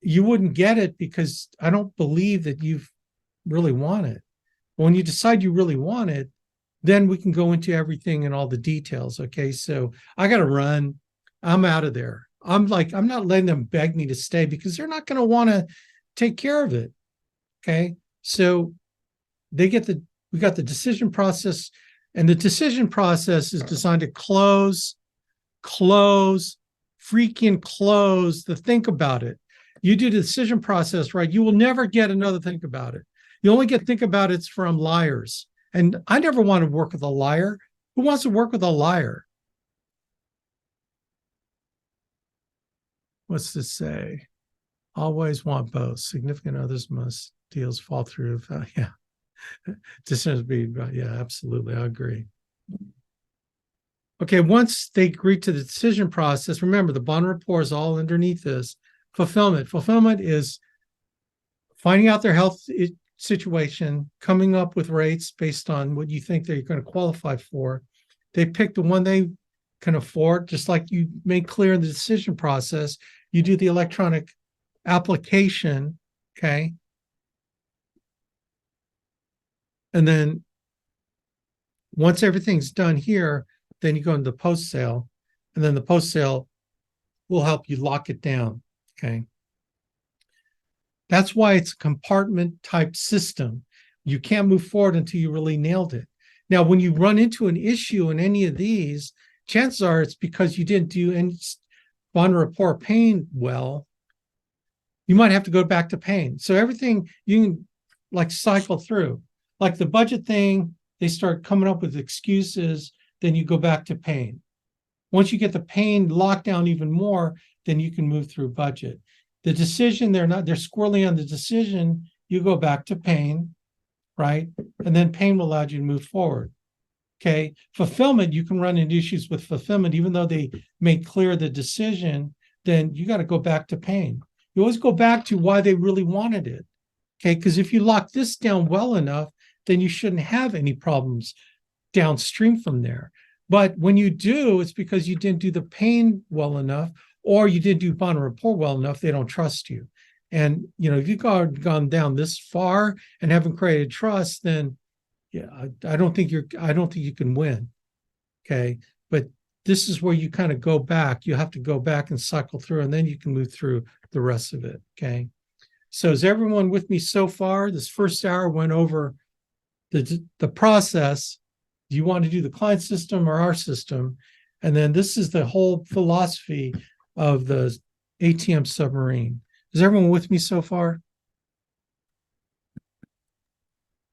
you wouldn't get it because I don't believe that you really want it. When you decide you really want it, then we can go into everything and all the details. Okay. So I got to run. I'm out of there. I'm not letting them beg me to stay because they're not going to want to take care of it. Okay. So we got the decision process, and the decision process is designed to freaking close the think about it. You do the decision process right, you will never get another think about it. You only get think about it's from liars. And I never want to work with a liar. Who wants to work with a liar? What's this say? Always want both. Significant others must deals fall through. Yeah. Decisions be, yeah, absolutely. I agree. Okay, once they agree to the decision process, remember the bond rapport is all underneath this. Fulfillment. Fulfillment is finding out their health situation, coming up with rates based on what you think they're going to qualify for. They pick the one they can afford, just like you made clear in the decision process. You do the electronic application, okay? And then once everything's done here, then you go into the post sale, and then the post sale will help you lock it down, okay? That's why it's a compartment type system. You can't move forward until you really nailed it. Now, when you run into an issue in any of these, chances are it's because you didn't do any bond rapport pain well. You might have to go back to pain. So everything you can like cycle through. Like the budget thing, they start coming up with excuses, then you go back to pain. Once you get the pain locked down even more, then you can move through budget. The decision, they're squirrely on the decision, you go back to pain, right? And then pain will allow you to move forward. Okay. Fulfillment, you can run into issues with fulfillment, even though they make clear the decision, then you got to go back to pain. You always go back to why they really wanted it. Okay. Because if you lock this down well enough, then you shouldn't have any problems downstream from there. But when you do, it's because you didn't do the pain well enough, or you didn't do bond rapport well enough. They don't trust you. And if you've gone down this far and haven't created trust, then yeah, I don't think you can win. Okay. But this is where you kind of go back. You have to go back and cycle through, and then you can move through the rest of it. Okay. So is everyone with me so far? This first hour went over the process. Do you want to do the client system or our system? And then this is the whole philosophy of the ATM submarine. Is everyone with me so far?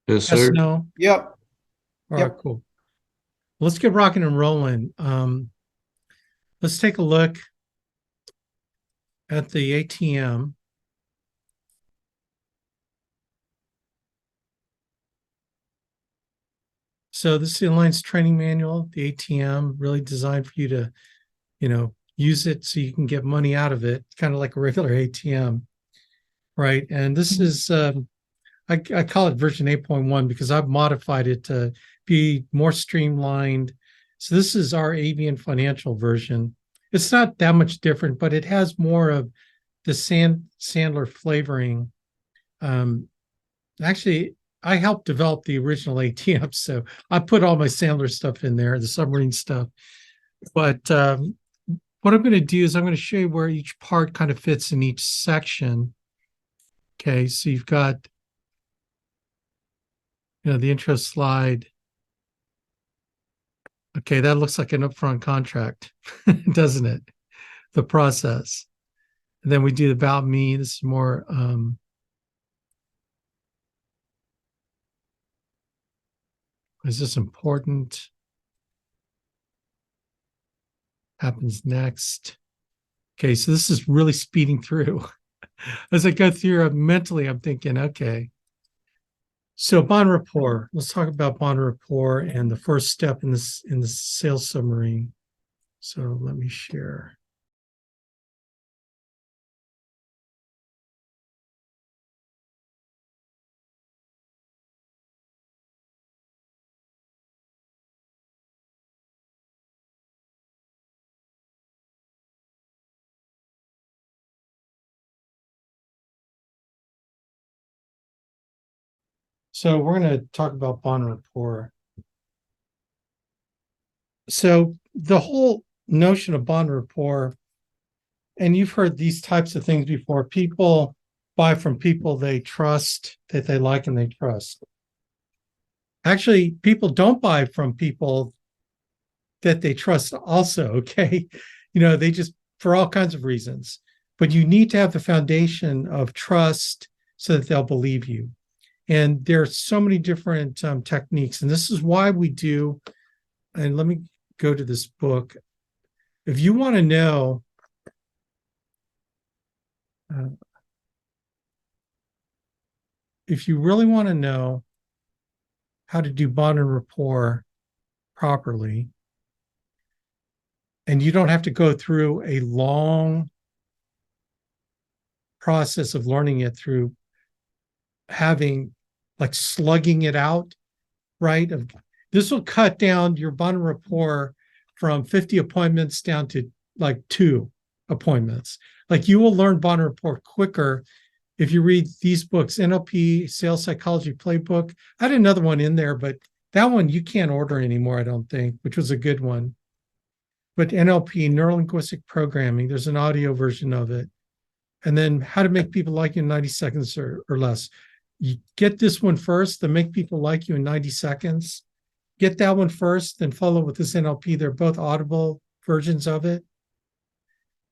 Yes, Yes, sir. no? Yep. All right, cool. Let's get rocking and rolling. Let's take a look at the ATM. So this is the Alliance training manual, the ATM, really designed for you to, use it so you can get money out of it, kind of like a regular ATM, right? And this is, I I call it version 8.1 because I've modified it to be more streamlined. So this is our avian financial version. It's not that much different, but it has more of the Sandler flavoring. Um, Actually, I helped develop the original ATM, so I put all my Sandler stuff in there, the submarine stuff. But what I'm going to do is I'm going to show you where each part kind of fits in each section. Okay, so you've got, the intro slide. Okay, that looks like an upfront contract, doesn't it? The process. And then we do about me. This is more is this important? Happens next. Okay, so this is really speeding through. As I go through, mentally, I'm thinking, okay. So bond rapport. Let's talk about bond rapport and the first step in the sales summary. So let me share. So we're going to talk about bond rapport. So the whole notion of bond rapport, and you've heard these types of things before. People buy from people they trust, that they like and they trust. Actually, people don't buy from people that they trust also, okay? They just, for all kinds of reasons. But you need to have the foundation of trust so that they'll believe you. And there are so many different techniques. And this is why we do, and let me go to this book. If you want to know, if you really want to know how to do bond and rapport properly, and you don't have to go through a long process of learning it through having like slugging it out, right? This will cut down your bond and rapport from 50 appointments down to like 2 appointments. Like you will learn bond and rapport quicker if you read these books, NLP, Sales Psychology Playbook. I had another one in there, but that one you can't order anymore, I don't think, which was a good one. But NLP, Neuro Linguistic Programming, there's an audio version of it. And then How to Make People Like You in 90 Seconds or less. You get this one first, to Make People Like You in 90 Seconds. Get that one first, then follow with this NLP. They're both audible versions of it.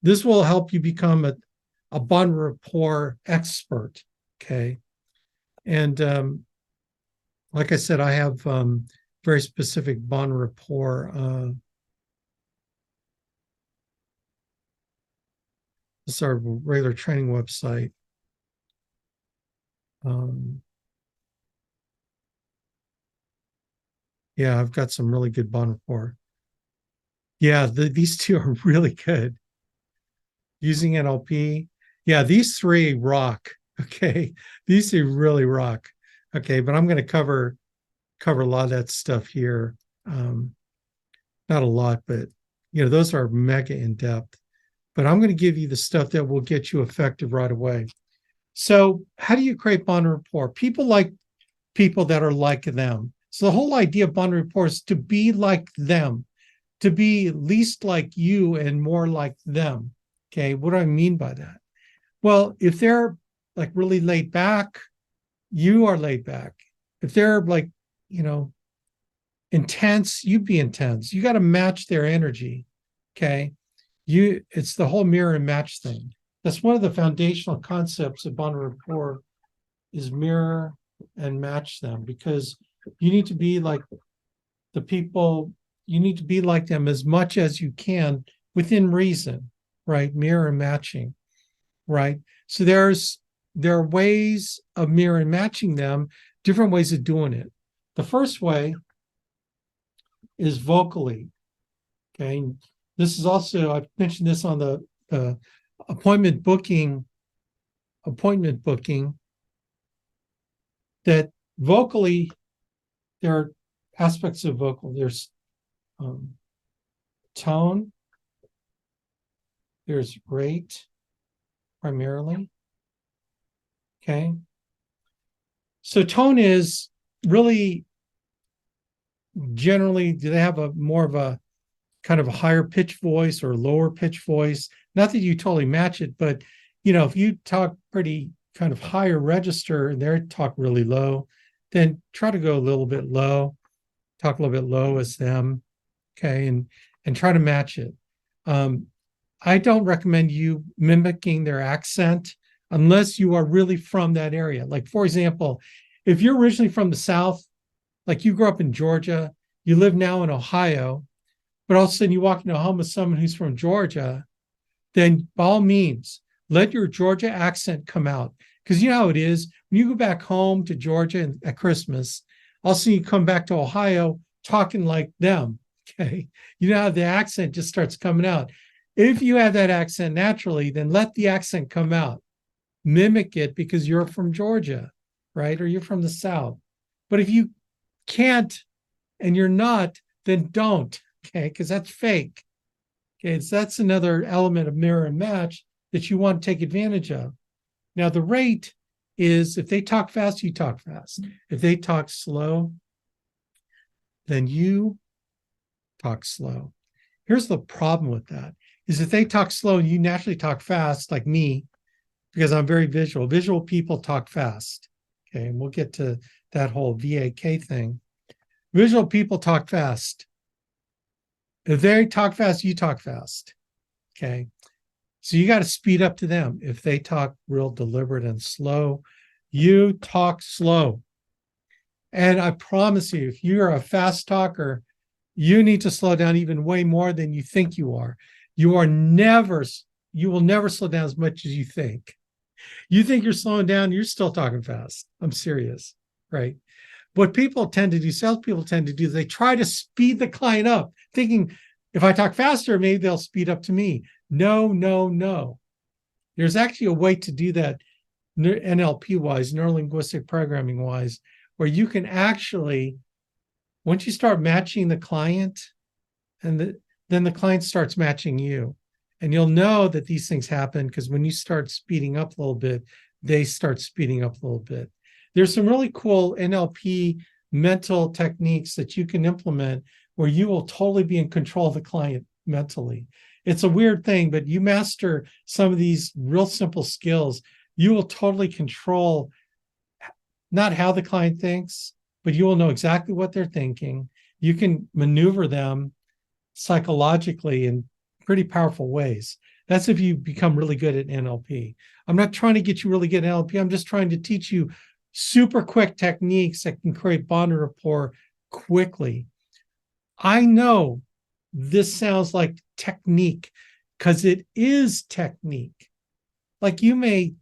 This will help you become a bond rapport expert, okay? And like I said, I have very specific bond rapport. This is our regular training website. Yeah, I've got some really good bond rapport. Yeah, these two are really good. Using NLP. Yeah, these 3 rock. Okay, these 2 really rock. Okay, but I'm going to cover a lot of that stuff here. Not a lot, but those are mega in depth. But I'm going to give you the stuff that will get you effective right away. So, how do you create bond rapport? People like people that are like them. So the whole idea of bond rapport is to be like them, to be least like you and more like them. Okay, what do I mean by that? Well, if they're like really laid back, you are laid back. If they're like, intense, you be intense. You got to match their energy. Okay. It's the whole mirror and match thing. That's one of the foundational concepts of bond rapport is mirror and match them, because you need to be like the people, you need to be like them as much as you can within reason, right? Mirror and matching, right? So there are ways of mirror and matching them, different ways of doing it. The first way is vocally. Okay. This is also, I've mentioned this on the appointment booking. that vocally, there are aspects of vocal. There's tone, there's rate, primarily. Okay. So tone is really generally, do they have a more of a kind of a higher pitch voice or lower pitch voice? Not that you totally match it, but if you talk pretty kind of higher register and they talk really low, then try to go a little bit low, talk a little bit low as them. Okay. And try to match it. I don't recommend you mimicking their accent unless you are really from that area. Like, for example, if you're originally from the South, like you grew up in Georgia, you live now in Ohio, but all of a sudden you walk into a home with someone who's from Georgia, then by all means, let your Georgia accent come out. Because you know how it is, when you go back home to Georgia at Christmas, all of a sudden you come back to Ohio talking like them, okay? You know how the accent just starts coming out. If you have that accent naturally, then let the accent come out. Mimic it because you're from Georgia, right? Or you're from the South. But if you can't and you're not, then don't, okay? Because that's fake. Okay, so that's another element of mirror and match that you want to take advantage of. Now, the rate is if they talk fast, you talk fast. If they talk slow, then you talk slow. Here's the problem with that, is if they talk slow and you naturally talk fast, like me, because I'm very visual. Visual people talk fast. Okay, and we'll get to that whole VAK thing. Visual people talk fast. If they talk fast, you talk fast. Okay. So you got to speed up to them. If they talk real deliberate and slow, you talk slow. And I promise you, if you're a fast talker, you need to slow down even way more than you think you are. You will never slow down as much as you think. You think you're slowing down, you're still talking fast. I'm serious, right? What people tend to do, salespeople tend to do, they try to speed the client up, thinking if I talk faster, maybe they'll speed up to me. No, no, no. There's actually a way to do that NLP wise, neuro linguistic programming wise, where you can actually, once you start matching the client, and then the client starts matching you. And you'll know that these things happen because when you start speeding up a little bit, they start speeding up a little bit. There's some really cool NLP mental techniques that you can implement where you will totally be in control of the client mentally. It's a weird thing, but you master some of these real simple skills, you will totally control not how the client thinks, but you will know exactly what they're thinking. You can maneuver them psychologically in pretty powerful ways. That's if you become really good at NLP. I'm not trying to get you really good at NLP. I'm just trying to teach you super quick techniques that can create bond and rapport quickly. I know this sounds like technique because it is technique. Like you may,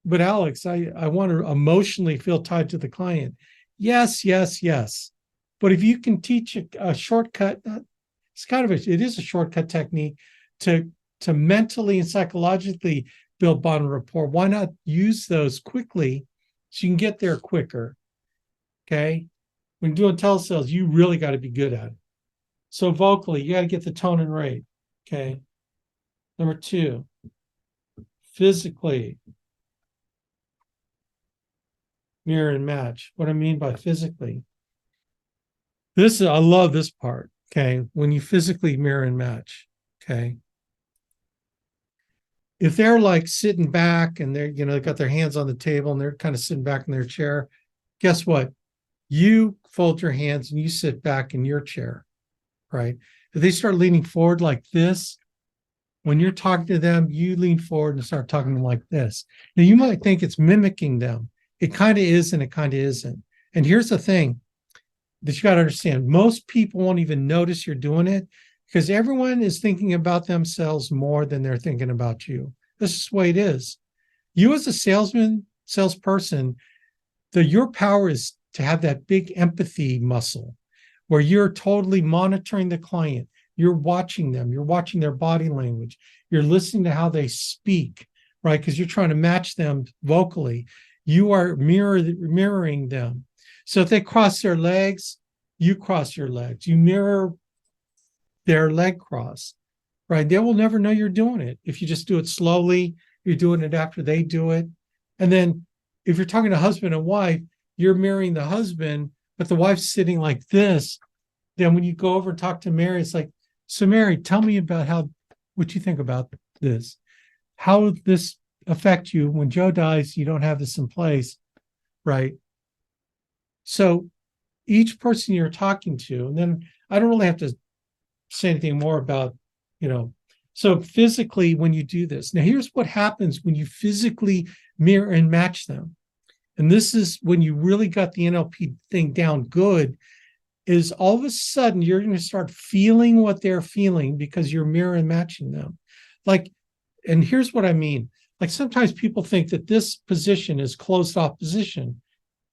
but Alex, I want to emotionally feel tied to the client. Yes, yes, yes. But if you can teach a shortcut, it is a shortcut technique to mentally and psychologically build bond and rapport. Why not use those quickly so you can get there quicker? Okay. When doing telesales, you really got to be good at it. So vocally, you got to get the tone and rate. Okay. Number 2, physically, mirror and match. What I mean by physically, I love this part. Okay. When you physically mirror and match. Okay. If they're like sitting back and they're, they got their hands on the table and they're kind of sitting back in their chair, guess what? You fold your hands and you sit back in your chair, right? If they start leaning forward like this, when you're talking to them, you lean forward and start talking to them like this. Now, you might think it's mimicking them. It kind of is and it kind of isn't. And here's the thing that you got to understand. Most people won't even notice you're doing it because everyone is thinking about themselves more than they're thinking about you. This is the way it is. You as a salesperson, your power is to have that big empathy muscle where you're totally monitoring the client. You're watching them. You're watching their body language. You're listening to how they speak, right? Because you're trying to match them vocally. You are mirroring them. So if they cross their legs, you cross your legs. You mirror their leg cross, right? They will never know you're doing it. If you just do it slowly, you're doing it after they do it. And then if you're talking to husband and wife, you're mirroring the husband, but the wife's sitting like this. Then when you go over and talk to Mary, it's like, so Mary, tell me about what you think about this. How would this affect you when Joe dies? You don't have this in place, right? So each person you're talking to, and then I don't really have to say anything more about, so physically when you do this. Now, here's what happens when you physically mirror and match them. And this is when you really got the NLP thing down good, is all of a sudden you're going to start feeling what they're feeling because you're mirror and matching them. Like, and here's what I mean. Like sometimes people think that this position is closed off position,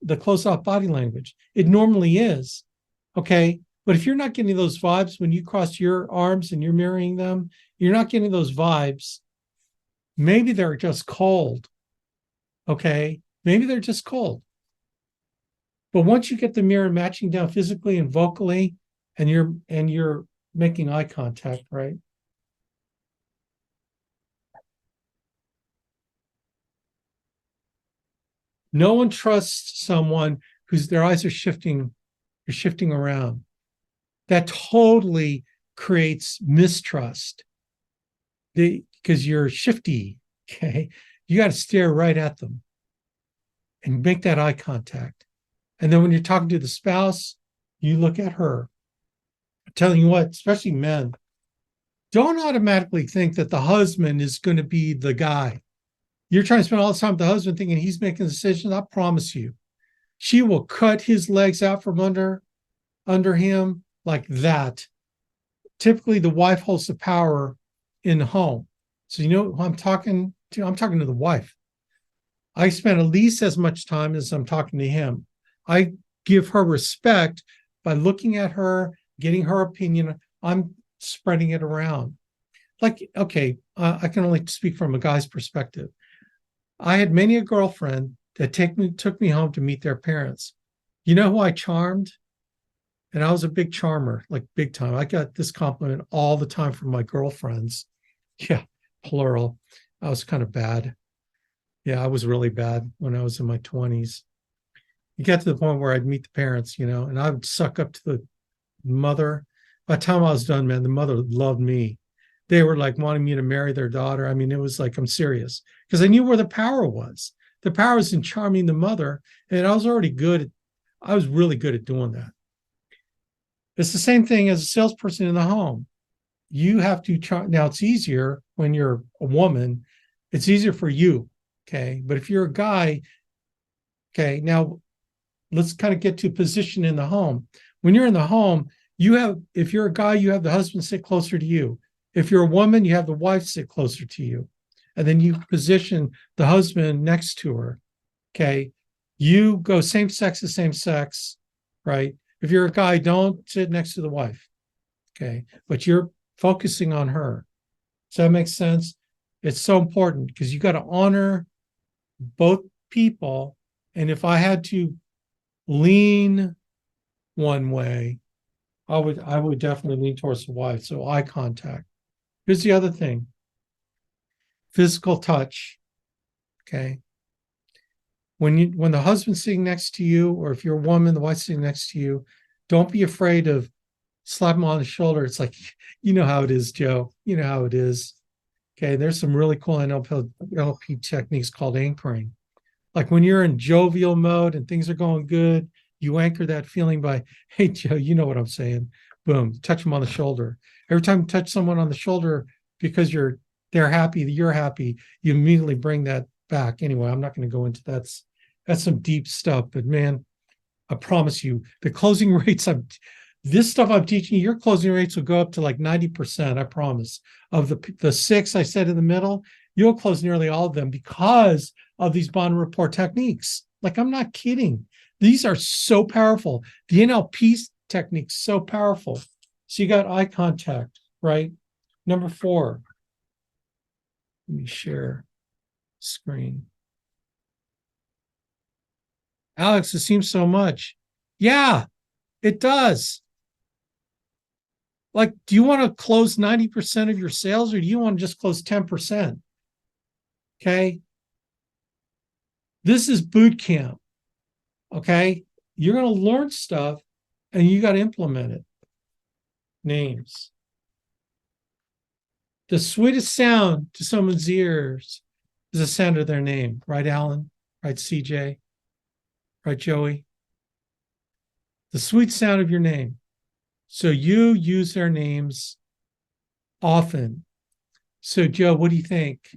the closed off body language. It normally is. Okay. But if you're not getting those vibes when you cross your arms and you're mirroring them, you're not getting those vibes. Maybe they're just cold. Okay. Maybe they're just cold. But once you get the mirror matching down physically and vocally, and you're making eye contact, right? No one trusts someone whose their eyes are shifting around. That totally creates mistrust. Because you're shifty, okay? You got to stare right at them and make that eye contact. And then when you're talking to the spouse, you look at her. I'm telling you what, especially men, don't automatically think that the husband is going to be the guy. You're trying to spend all the time with the husband thinking he's making decisions. I promise you, she will cut his legs out from under him like that. Typically, the wife holds the power in the home. So you know who I'm talking to? I'm talking to the wife. I spend at least as much time as I'm talking to him. I give her respect by looking at her, getting her opinion. I'm spreading it around. Like, okay, I can only speak from a guy's perspective. I had many a girlfriend that took me home to meet their parents. You know who I charmed? And I was a big charmer, like big time. I got this compliment all the time from my girlfriends. Yeah, plural. I was kind of bad. Yeah, I was really bad when I was in my 20s. You get to the point where I'd meet the parents, and I would suck up to the mother. By the time I was done, man, the mother loved me. They were like wanting me to marry their daughter. I mean, it was like, I'm serious, because I knew where the power was. The power was in charming the mother, and I was already I was really good at doing that. It's the same thing as a salesperson in the home. You have to now it's easier when you're a woman. It's easier for you. Okay. But if you're a guy, okay, now let's kind of get to position in the home. When you're in the home, if you're a guy, you have the husband sit closer to you. If you're a woman, you have the wife sit closer to you. And then you position the husband next to her. Okay. You go same sex to same sex, right? If you're a guy, don't sit next to the wife. Okay. But you're focusing on her. Does that make sense? It's so important because you got to honor both people. And if I had to lean one way, I would definitely lean towards the wife. So eye contact. Here's the other thing. Physical touch. Okay. When the husband's sitting next to you, or if you're a woman, the wife's sitting next to you, don't be afraid of slap him on the shoulder. It's like, you know how it is, Joe. You know how it is. Okay. There's some really cool NLP techniques called anchoring. Like when you're in jovial mode and things are going good, you anchor that feeling by, hey, Joe, you know what I'm saying. Boom, touch them on the shoulder. Every time you touch someone on the shoulder because they're happy, you're happy, you immediately bring that back. Anyway, I'm not going to go into that. That's some deep stuff. But man, I promise you, the closing rates this stuff I'm teaching you, your closing rates will go up to like 90%, I promise. Of the 6 I said in the middle, you'll close nearly all of them because of these bond rapport techniques. Like, I'm not kidding. These are so powerful. The NLP technique's so powerful. So you got eye contact, right? Number 4. Let me share screen. Alex, it seems so much. Yeah, it does. Like, do you want to close 90% of your sales or do you want to just close 10%? Okay. This is boot camp. Okay. You're going to learn stuff and you got to implement it. Names. The sweetest sound to someone's ears is the sound of their name. Right, Alan? Right, CJ? Right, Joey? The sweet sound of your name. So you use their names often. So, Joe, what do you think?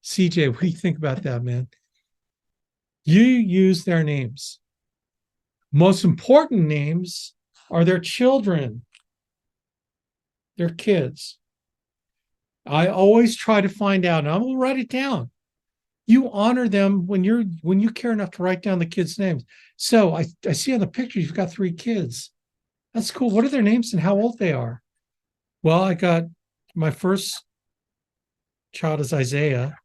CJ, what do you think about that, man? You use their names. Most important names are their children, their kids. I always try to find out, and I will write it down. You honor them when you care enough to write down the kids' names. So I see on the picture you've got 3 kids. That's cool. What are their names and how old they are? Well, I got my first child is Isaiah.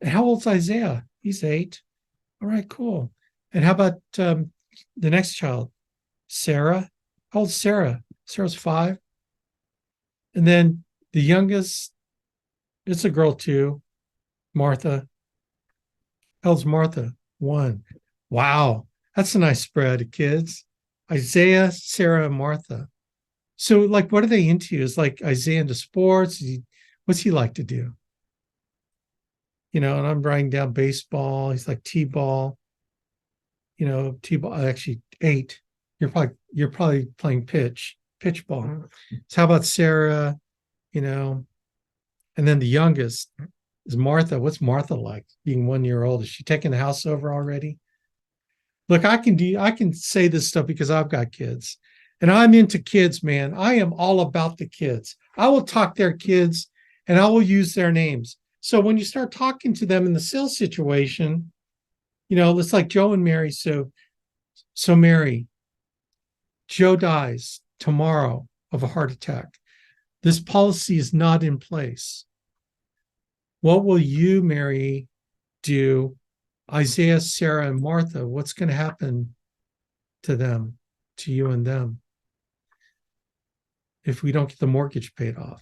And how old's Isaiah? He's 8. All right, cool. And how about the next child, Sarah? How old's Sarah? Sarah's 5. And then the youngest, it's a girl too, Martha. How old's Martha? 1. Wow, that's a nice spread of kids. Isaiah, Sarah, and Martha. So, like, what are they into? Is like Isaiah into sports? What's he like to do? And I'm writing down baseball. He's like T-ball. T-ball. Actually, 8. You're probably playing pitch ball. So how about Sarah? And then the youngest is Martha. What's Martha like being 1 year old? Is she taking the house over already? Look, I can say this stuff because I've got kids and I'm into kids, man. I am all about the kids. I will talk their kids and I will use their names. So when you start talking to them in the sales situation, it's like Joe and Mary. So Mary, Joe dies tomorrow of a heart attack. This policy is not in place. What will you, Mary, do? Isaiah, Sarah, and Martha, what's going to happen to them, to you and them, if we don't get the mortgage paid off?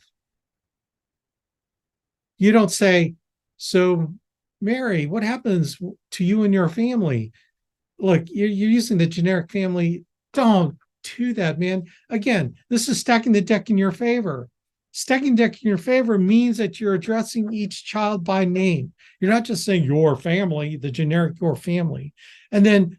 You don't say, so, Mary, what happens to you and your family? Look, you're using the generic family. Don't do that, man. Again, this is stacking the deck in your favor. Stacking the deck in your favor means that you're addressing each child by name. You're not just saying your family, the generic your family. And then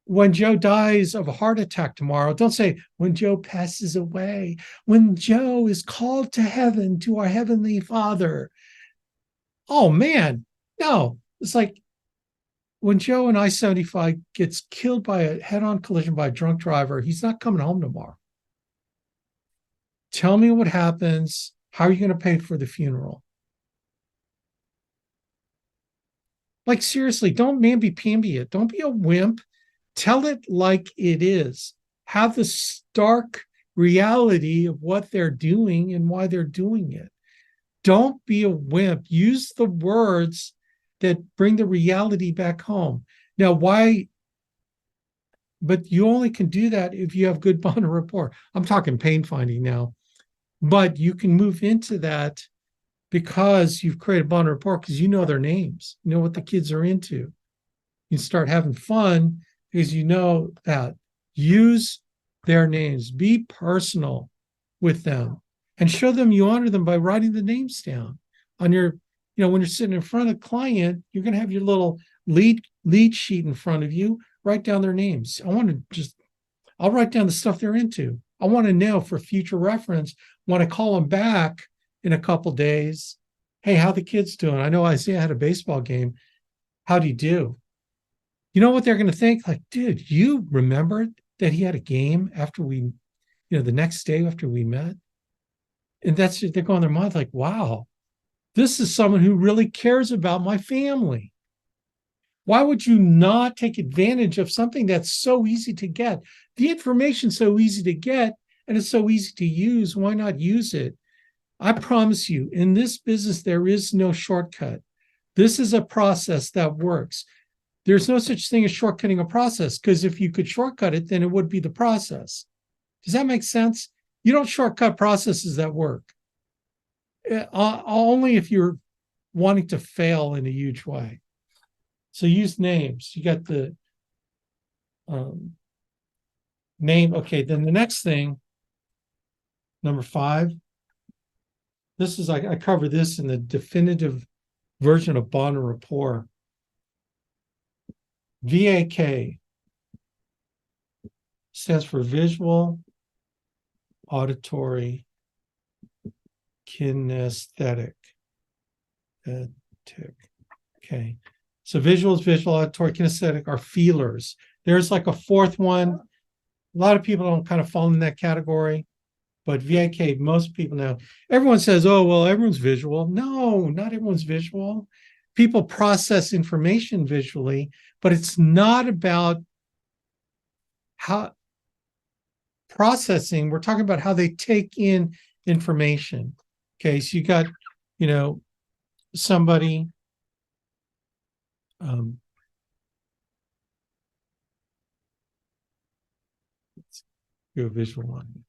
when Joe dies of a heart attack tomorrow, don't say when Joe passes away, when Joe is called to heaven to our heavenly Father. Oh, man. No, it's like when Joe in I-75 gets killed by a head-on collision by a drunk driver, he's not coming home tomorrow. Tell me what happens. How are you going to pay for the funeral? Like, seriously, don't mamby-pamby it. Don't be a wimp. Tell it like it is. Have the stark reality of what they're doing and why they're doing it. Don't be a wimp. Use the words that bring the reality back home. Now, why? But you only can do that if you have good bond and rapport. I'm talking pain finding now. But you can move into that because you've created bond and rapport because you know their names. You know what the kids are into. You start having fun because you know that. Use their names. Be personal with them and show them you honor them by writing the names down on your, when you're sitting in front of a client, you're going to have your little lead sheet in front of you. Write down their names. I'll write down the stuff they're into. I want to know for future reference when I call them back in a couple days. Hey, how the kids doing? I know Isaiah had a baseball game. How'd he do? You know what they're going to think? Like, dude, you remembered that he had a game after we, the next day after we met? And they're going in their mind like, wow, this is someone who really cares about my family. Why would you not take advantage of something that's so easy to get? The information's so easy to get and it's so easy to use. Why not use it? I promise you, in this business, there is no shortcut. This is a process that works. there's no such thing as shortcutting a process, because if you could shortcut it, then it would be the process. Does that make sense? You don't shortcut processes that work. Only if you're wanting to fail in a huge way. So use names. You got the name. Okay, then the next thing, number 5. This is, I cover this in the definitive version of Bond and Rapport. VAK stands for visual, auditory, kinesthetic. Okay. So visuals, visual, auditory, kinesthetic are feelers. There's like a fourth one. A lot of people don't kind of fall in that category, but VAK, most people know. Everyone says, oh, well, everyone's visual. No, not everyone's visual. People process information visually, but it's not about how processing. We're talking about how they take in information. Okay, so you got, somebody let's do a visual one.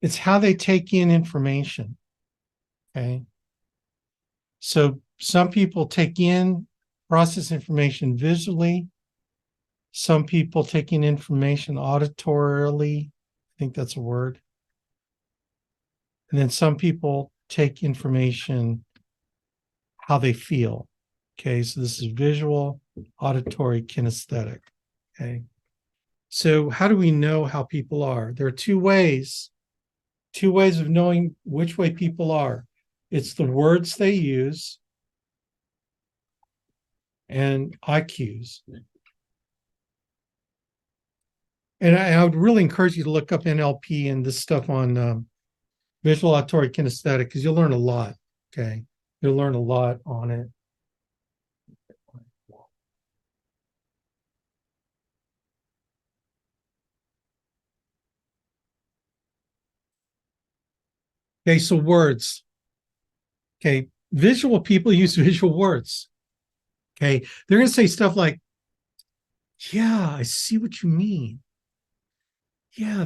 It's how they take in information. Okay. So some people process information visually. Some people take in information auditorily. I think that's a word. And then some people take information how they feel. Okay. So this is visual, auditory, kinesthetic. Okay. So how do we know how people are? There are two ways of knowing which way people are. It's the words they use and IQs. And I would really encourage you to look up NLP and this stuff on visual, auditory, kinesthetic, because you'll learn a lot. Okay. You'll learn a lot on it. Okay, so words. Okay, visual people use visual words. Okay, they're going to say stuff like, yeah, I see what you mean. Yeah,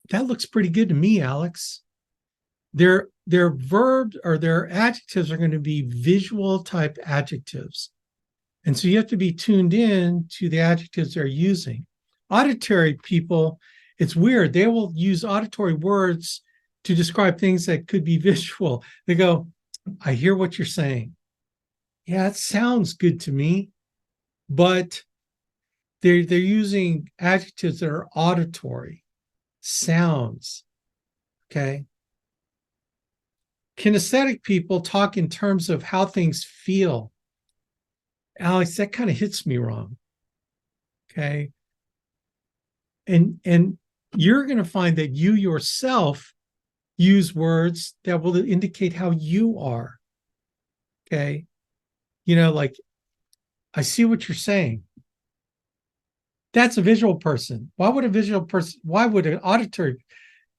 that looks pretty good to me, Alex. Their verbs or their adjectives are going to be visual type adjectives. And so you have to be tuned in to the adjectives they're using. Auditory people, it's weird. They will use auditory words to describe things that could be visual. They go, I hear what you're saying. Yeah, it sounds good to me. But they're using adjectives that are auditory, sounds. Okay. Kinesthetic people talk in terms of how things feel. Alex, that kind of hits me wrong. Okay. And you're going to find that you yourself use words that will indicate how you are. Okay. Like, I see what you're saying. That's a visual person. Why would an auditory?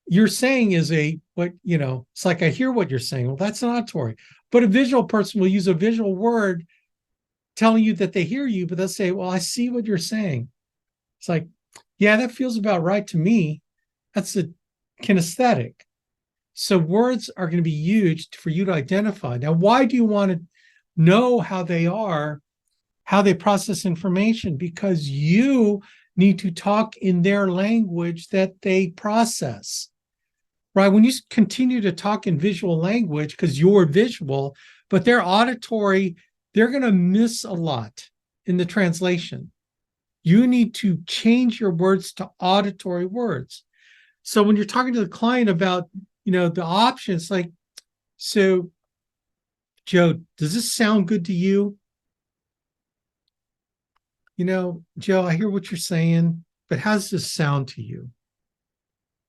You're saying is it's like, I hear what you're saying. Well, that's an auditory. But a visual person will use a visual word telling you that they hear you, but they'll say, well, I see what you're saying. It's like, yeah, that feels about right to me. That's a kinesthetic. So words are going to be used for you to identify. Now, why do you want to know how they are, how they process information? Because you need to talk in their language that they process, right? When you continue to talk in visual language, because you're visual, but they're auditory, they're going to miss a lot in the translation. You need to change your words to auditory words. So when you're talking to the client about, the options, like, so Joe, does this sound good to you? Joe, I hear what you're saying, but how does this sound to you?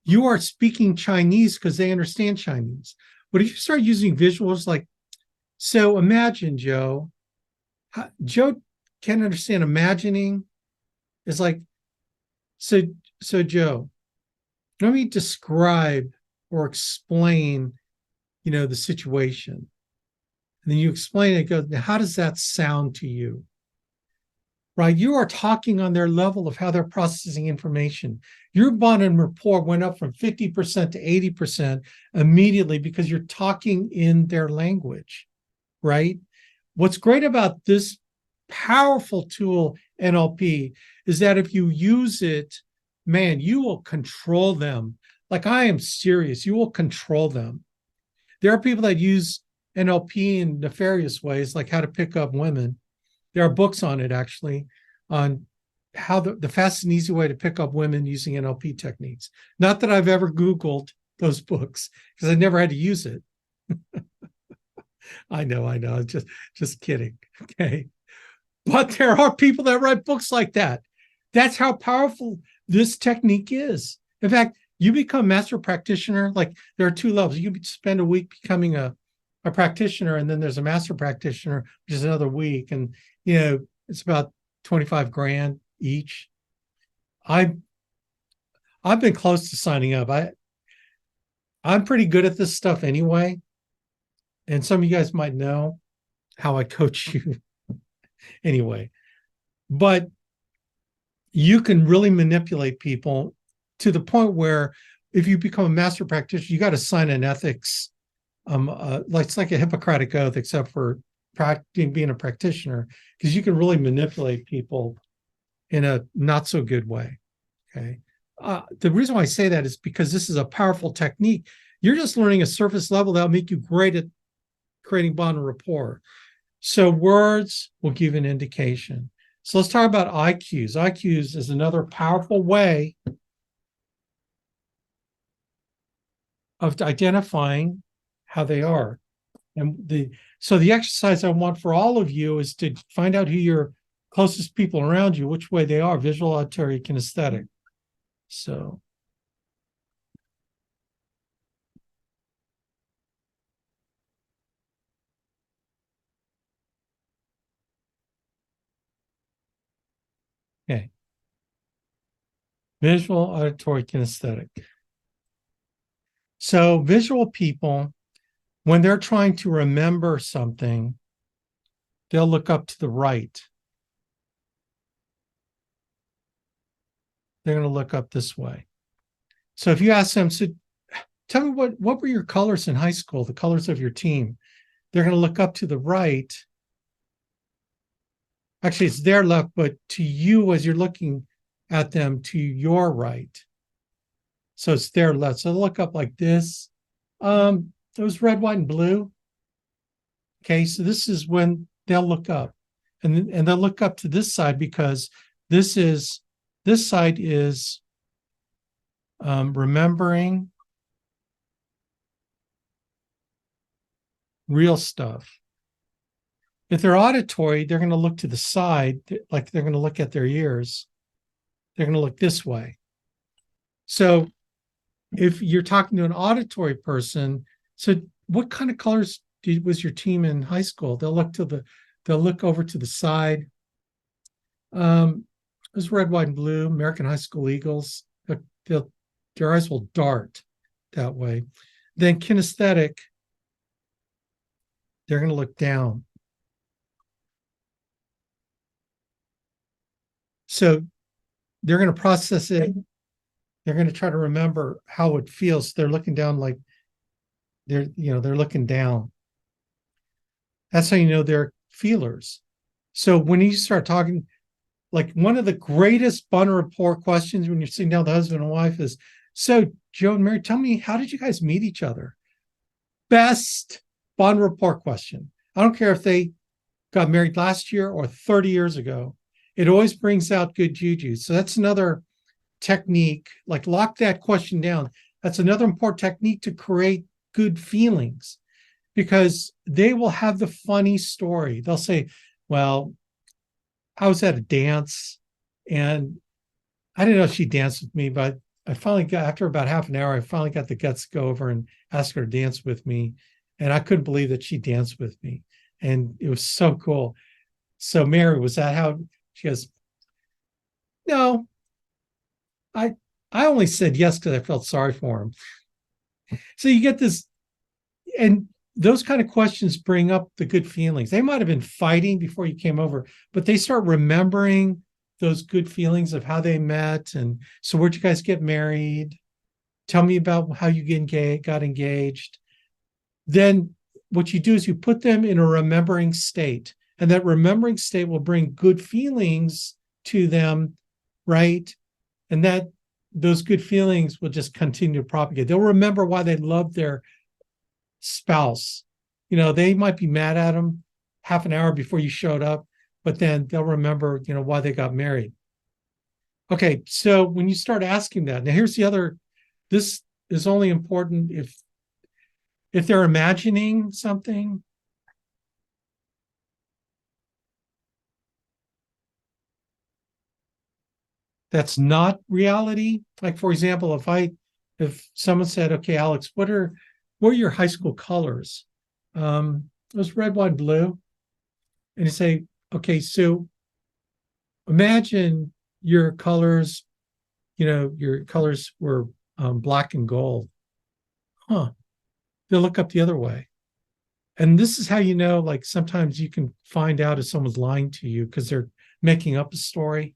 You are speaking Chinese because they understand Chinese. But if you start using visuals like, So imagine, Joe. Joe can understand imagining is like so. So Joe, let me describe or explain, the situation. And then you explain it. Go, how does that sound to you? Right? You are talking on their level of how they're processing information. Your bond and rapport went up from 50% to 80% immediately because you're talking in their language, right? What's great about this powerful tool, NLP, is that if you use it, man, you will control them. Like, I am serious, you will control them. There are people that use NLP in nefarious ways, like how to pick up women. There are books on it, actually, on how the fast and easy way to pick up women using NLP techniques. Not that I've ever Googled those books, because I never had to use it. I know. Just kidding. Okay. But there are people that write books like that. That's how powerful this technique is. In fact, you become master practitioner. Like, there are two levels. You can spend a week becoming a practitioner, and then there's a master practitioner, which is another week. And, it's about 25 grand each. I've been close to signing up. I'm pretty good at this stuff anyway. And some of you guys might know how I coach you anyway. But you can really manipulate people to the point where if you become a master practitioner, you got to sign an ethics, like it's like a Hippocratic oath, except for being a practitioner, because you can really manipulate people in a not so good way. Okay. The reason why I say that is because this is a powerful technique. You're just learning a surface level that'll make you great at creating bond and rapport. So words will give an indication. So let's talk about IQs. IQs is another powerful way of identifying how they are. And the exercise I want for all of you is to find out who your closest people around you, which way they are, visual, auditory, kinesthetic. So okay. Visual, auditory, kinesthetic. So visual people, when they're trying to remember something, they'll look up to the right. They're going to look up this way. So if you ask them, so tell me what were your colors in high school, the colors of your team? They're going to look up to the right. Actually, it's their left, but to you as you're looking at them, to your right. So it's their left. So they'll look up like this. It was red, white, and blue. Okay, so this is when they'll look up. And they'll look up to this side because this side is remembering real stuff. If they're auditory, they're going to look to the side, like they're going to look at their ears. They're going to look this way. So if you're talking to an auditory person, so what kind of colors was your team in high school? They'll look over to the side. It was red, white, and blue, American High School Eagles. Their eyes will dart that way. Then kinesthetic, they're going to look down. So they're going to process it. They're going to try to remember how it feels. They're looking down, like they're looking down. That's how you know they're feelers. So when you start talking, like one of the greatest bond rapport questions when you're sitting down with the husband and wife is, so Joe and Mary, tell me, how did you guys meet each other? Best bond rapport question. I don't care if they got married last year or 30 years ago. It always brings out good juju. So that's another technique, like lock that question down. That's another important technique to create good feelings, because they will have the funny story. They'll say, well, I was at a dance and I didn't know she danced with me, but I finally got, after about half an hour, I finally got the guts to go over and ask her to dance with me. And I couldn't believe that she danced with me. And it was so cool. So, Mary, was that how? She goes, no, I I only said yes because I felt sorry for him. So you get this, and those kind of questions bring up the good feelings. They might have been fighting before you came over, but they start remembering those good feelings of how they met. And so, where'd you guys get married? Tell me about how you got engaged. Then what you do is you put them in a remembering state, and that remembering state will bring good feelings to them, right? And that those good feelings will just continue to propagate. They'll remember why they love their spouse. They might be mad at them half an hour before you showed up, but then they'll remember, why they got married. Okay, so when you start asking that, now here's the other, this is only important if they're imagining something. That's not reality. Like, for example, if someone said, okay, Alex, what are your high school colors? It was red, white, blue. And you say, okay, so imagine your colors, your colors were black and gold. Huh. They'll look up the other way. And this is how like sometimes you can find out if someone's lying to you because they're making up a story,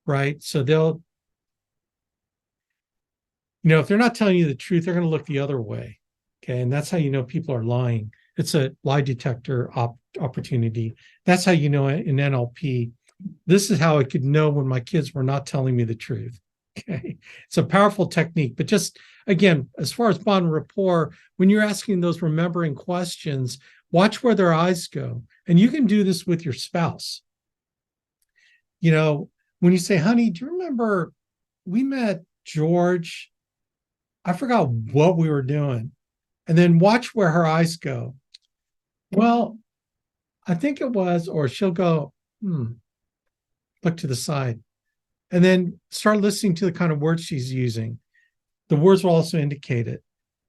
right? So they'll, if they're not telling you the truth, they're going to look the other way. Okay. And that's how people are lying. It's a lie detector opportunity. That's how in NLP. This is how I could know when my kids were not telling me the truth. Okay. It's a powerful technique. But just again, as far as bond rapport, when you're asking those remembering questions, watch where their eyes go. And you can do this with your spouse. When you say, honey, do you remember we met George? I forgot what we were doing. And then watch where her eyes go. Well, I think it was, or she'll go, look to the side. And then start listening to the kind of words she's using. The words will also indicate it.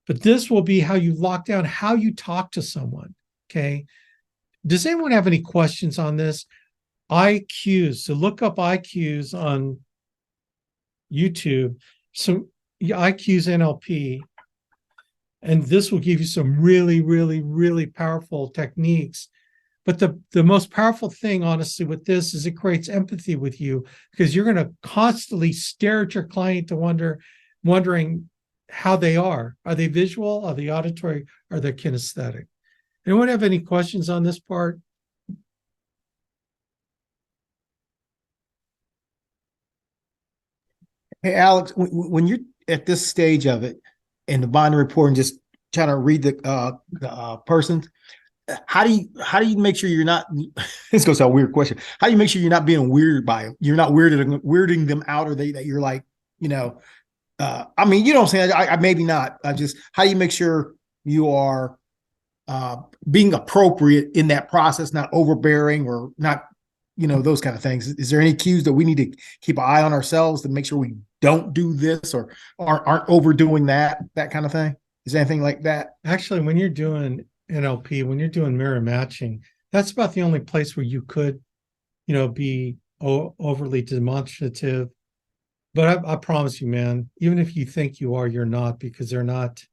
But this will be how you lock down how you talk to someone. Okay. Does anyone have any questions on this? IQs. So look up IQs on YouTube. So IQs NLP. And this will give you some really, really, really powerful techniques. But the most powerful thing, honestly, with this is it creates empathy with you because you're going to constantly stare at your client to wondering how they are. Are they visual? Are they auditory? Are they kinesthetic? Anyone have any questions on this part? Hey, Alex, when you're at this stage of it and the bond report and just trying to read the person, how do you make sure you're not? This goes to a weird question. How do you make sure you're not being weirded by them? You're not weirding them out, or that you're like, I mean, you know what I'm saying? I maybe not. I just, how do you make sure you are being appropriate in that process, not overbearing or not, those kind of things? Is there any cues that we need to keep an eye on ourselves to make sure we don't do this or aren't overdoing that kind of thing? Is there anything like that? Actually, when you're doing NLP, when you're doing mirror matching, that's about the only place where you could, be overly demonstrative. But I promise you, man, even if you think you are, you're not, because you're not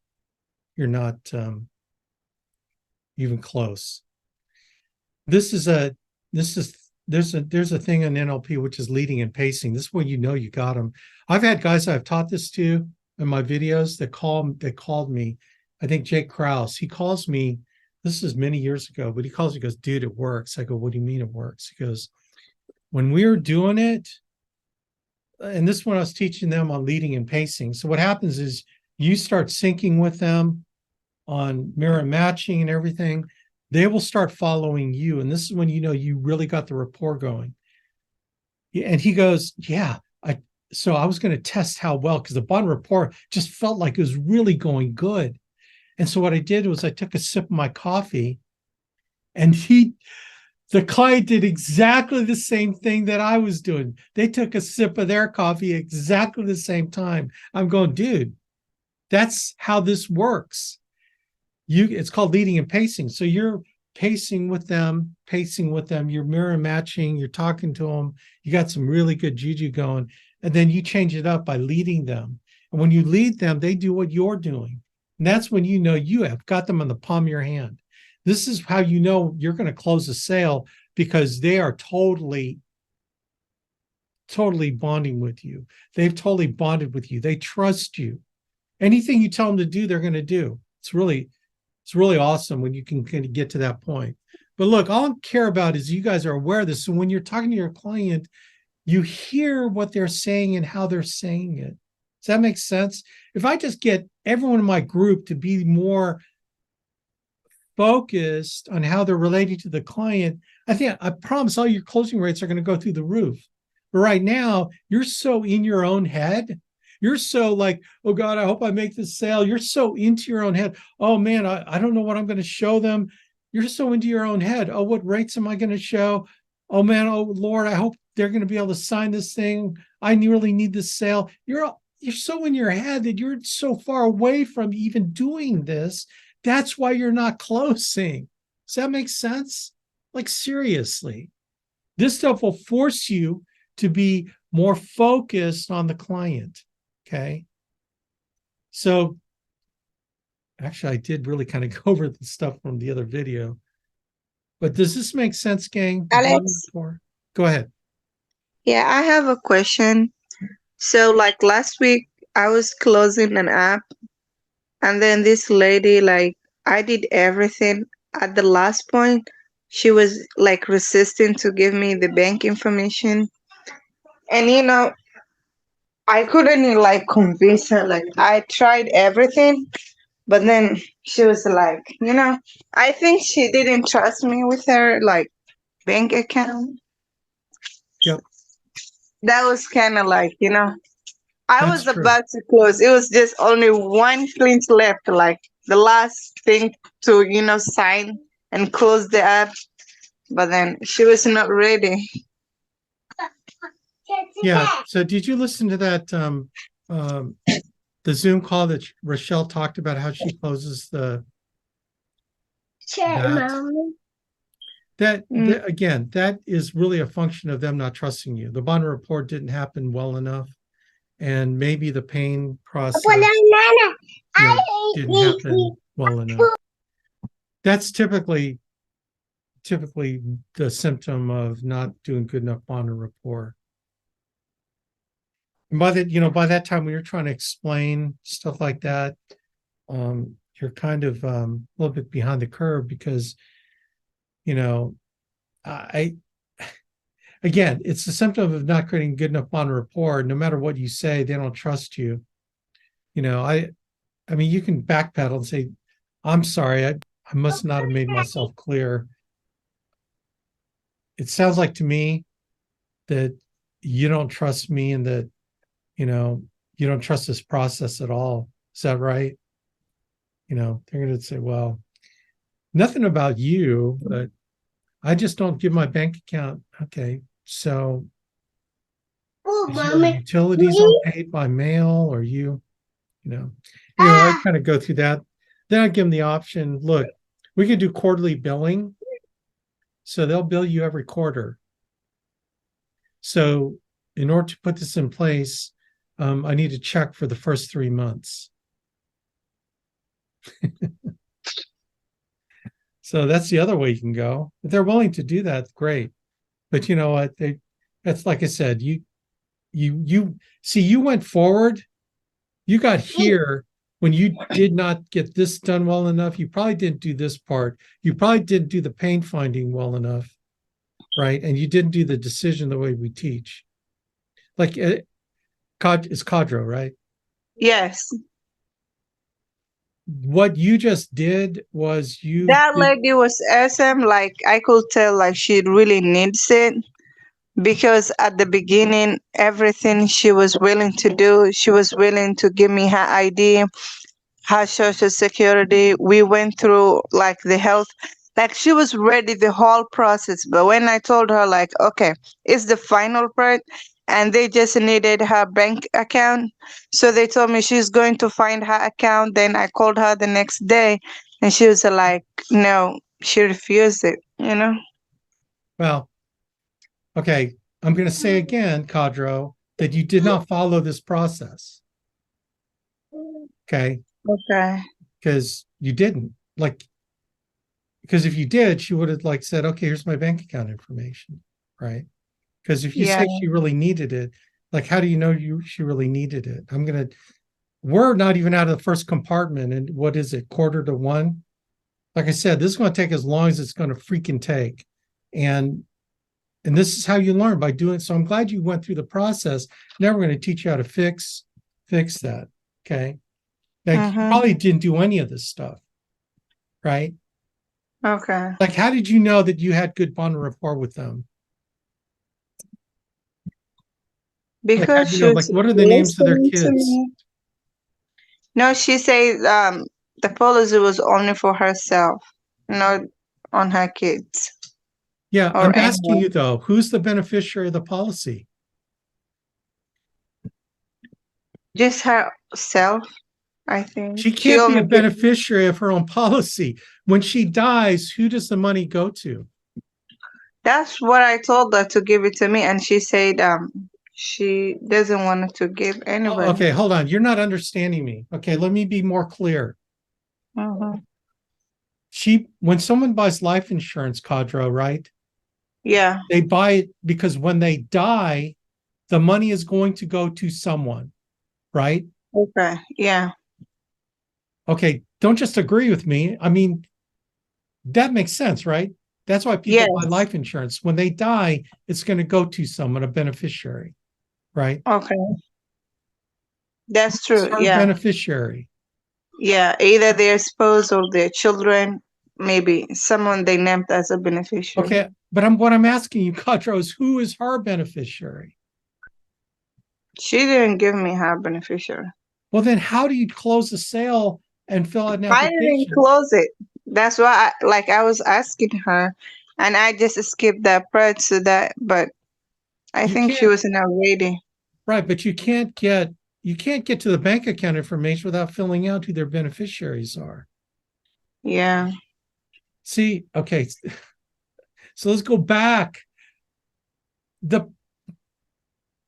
even close. There's a thing in NLP which is leading and pacing. This is where you got them. I've had guys I've taught this to in my videos that called me. I think Jake Krause, he calls me, this is many years ago, but he calls me, goes, dude, it works. I go, what do you mean it works? He goes, when we were doing it, and this is when I was teaching them on leading and pacing. So what happens is you start syncing with them on mirror matching and everything. They will start following you. And this is when you really got the rapport going. And he goes, yeah, so I was going to test how well, because the bond rapport just felt like it was really going good. And so what I did was I took a sip of my coffee, and the client did exactly the same thing that I was doing. They took a sip of their coffee exactly the same time. I'm going, dude, that's how this works. it's called leading and pacing. So you're pacing with them, you're mirror matching, you're talking to them, you got some really good juju going, and then you change it up by leading them. And when you lead them, they do what you're doing. And that's when you know you have got them on the palm of your hand. This is how you know you're going to close a sale, because they are totally bonding with you. They've totally bonded with you. They trust you. Anything you tell them to do, they're going to do. It's really awesome when you can kind of get to that point. But look, all I care about is you guys are aware of this. So when you're talking to your client, you hear what they're saying and how they're saying it. Does that make sense? If I just get everyone in my group to be more focused on how they're relating to the client, I promise all your closing rates are going to go through the roof. But right now, you're so in your own head. You're so like, oh God, I hope I make this sale. You're so into your own head. Oh man, I don't know what I'm going to show them. You're so into your own head. Oh, what rates am I going to show? Oh man, oh Lord, I hope they're going to be able to sign this thing. I really need this sale. You're so in your head that you're so far away from even doing this. That's why you're not closing. Does that make sense? Like seriously, this stuff will force you to be more focused on the client. Okay. So actually, I did really kind of go over the stuff from the other video. But does this make sense, gang? Alex? Go ahead. Yeah, I have a question. So, like last week, I was closing an app, and then this lady, like, I did everything. At the last point, she was like resisting to give me the bank information. And I couldn't like convince her. Like, I tried everything, but then she was like, I think she didn't trust me with her like bank account. Yep. That was kind of like, I That's was true. about to close. It was just only one clinch left, like the last thing to, sign and close the app. But then she was not ready. Yeah. So did you listen to that the Zoom call that Rochelle talked about how she closes that? Again, that is really a function of them not trusting you. The bond report didn't happen well enough, and maybe the pain process didn't happen well enough. That's typically the symptom of not doing good enough bond rapport. And by that time when you're trying to explain stuff like that, you're kind of a little bit behind the curve, because again, it's a symptom of not creating good enough bond rapport. No matter what you say, they don't trust you. I mean, you can backpedal and say, I'm sorry, I must not have made myself clear. It sounds like to me that you don't trust me, and that, you don't trust this process at all. Is that right? They're going to say, well, nothing about you, but I just don't give my bank account. Okay. So is your utilities all paid by mail, or I kind of go through that. Then I give them the option, look, we can do quarterly billing. So they'll bill you every quarter. So in order to put this in place, I need to check for the first 3 months. So that's the other way you can go. If they're willing to do that, great. But you know what? That's like I said, you see, you went forward, you got here when you did not get this done well enough. You probably didn't do this part. You probably didn't do the pain finding well enough, right? And you didn't do the decision the way we teach. Like it's Cadro, right? Yes. What you just did was That lady was awesome. Like, I could tell like she really needs it, because at the beginning, everything she was willing to do, she was willing to give me her ID, her social security. We went through like the health, like she was ready the whole process. But when I told her like, okay, it's the final part, and they just needed her bank account, so they told me she's going to find her account. Then I called her the next day And she was like, no, she refused it, Well, okay. I'm going to say again, Cadro, that you did not follow this process. Okay. Okay. Because you didn't. Like, because if you did, she would have like said, okay, here's my bank account information. Right. Because if you Yeah. say she really needed it, like, how do you know she really needed it? We're not even out of the first compartment. And what is it, 1:45? Like I said, this is going to take as long as it's going to freaking take. And this is how you learn, by doing. So I'm glad you went through the process. Now we're going to teach you how to fix that. Okay. Now, you Mm-hmm. probably didn't do any of this stuff, right? Okay. Like, how did you know that you had good bond rapport with them? Like, how Because do you she know? was Like, what are the names of their listening to kids? me. No, she said the policy was only for herself, not on her kids Yeah, or I'm asking you anyone. though, who's the beneficiary of the policy? Just herself, I think. She She can't be only a gave, beneficiary of her own policy. When she dies, who does the money go to? that's what I told her to give it to me, and she said she doesn't want to give Oh, anybody. okay, hold on. You're not understanding me. Okay, let me be more clear. Mm-hmm. When someone buys life insurance, Cadro, right? Yeah. They buy it because when they die, the money is going to go to someone, right? Okay. Yeah. Okay, don't just agree with me. I mean, that makes sense, right? That's why people buy Yes. life insurance. When they die, it's going to go to someone, a beneficiary, right? Okay. That's It's true. her Yeah. beneficiary. Yeah. Either their spouse or their children, maybe someone they named as a beneficiary. Okay, but what I'm asking you, Cadro, is who is her beneficiary? She didn't give me her beneficiary. Well, then how do you close a sale and fill out an I didn't application? close it. That's why I was asking her, and I just skipped that part so that, but I You think she can't, was not ready. right, but you can't get to the bank account information without filling out who their beneficiaries are. Yeah. See, okay, so let's go back. The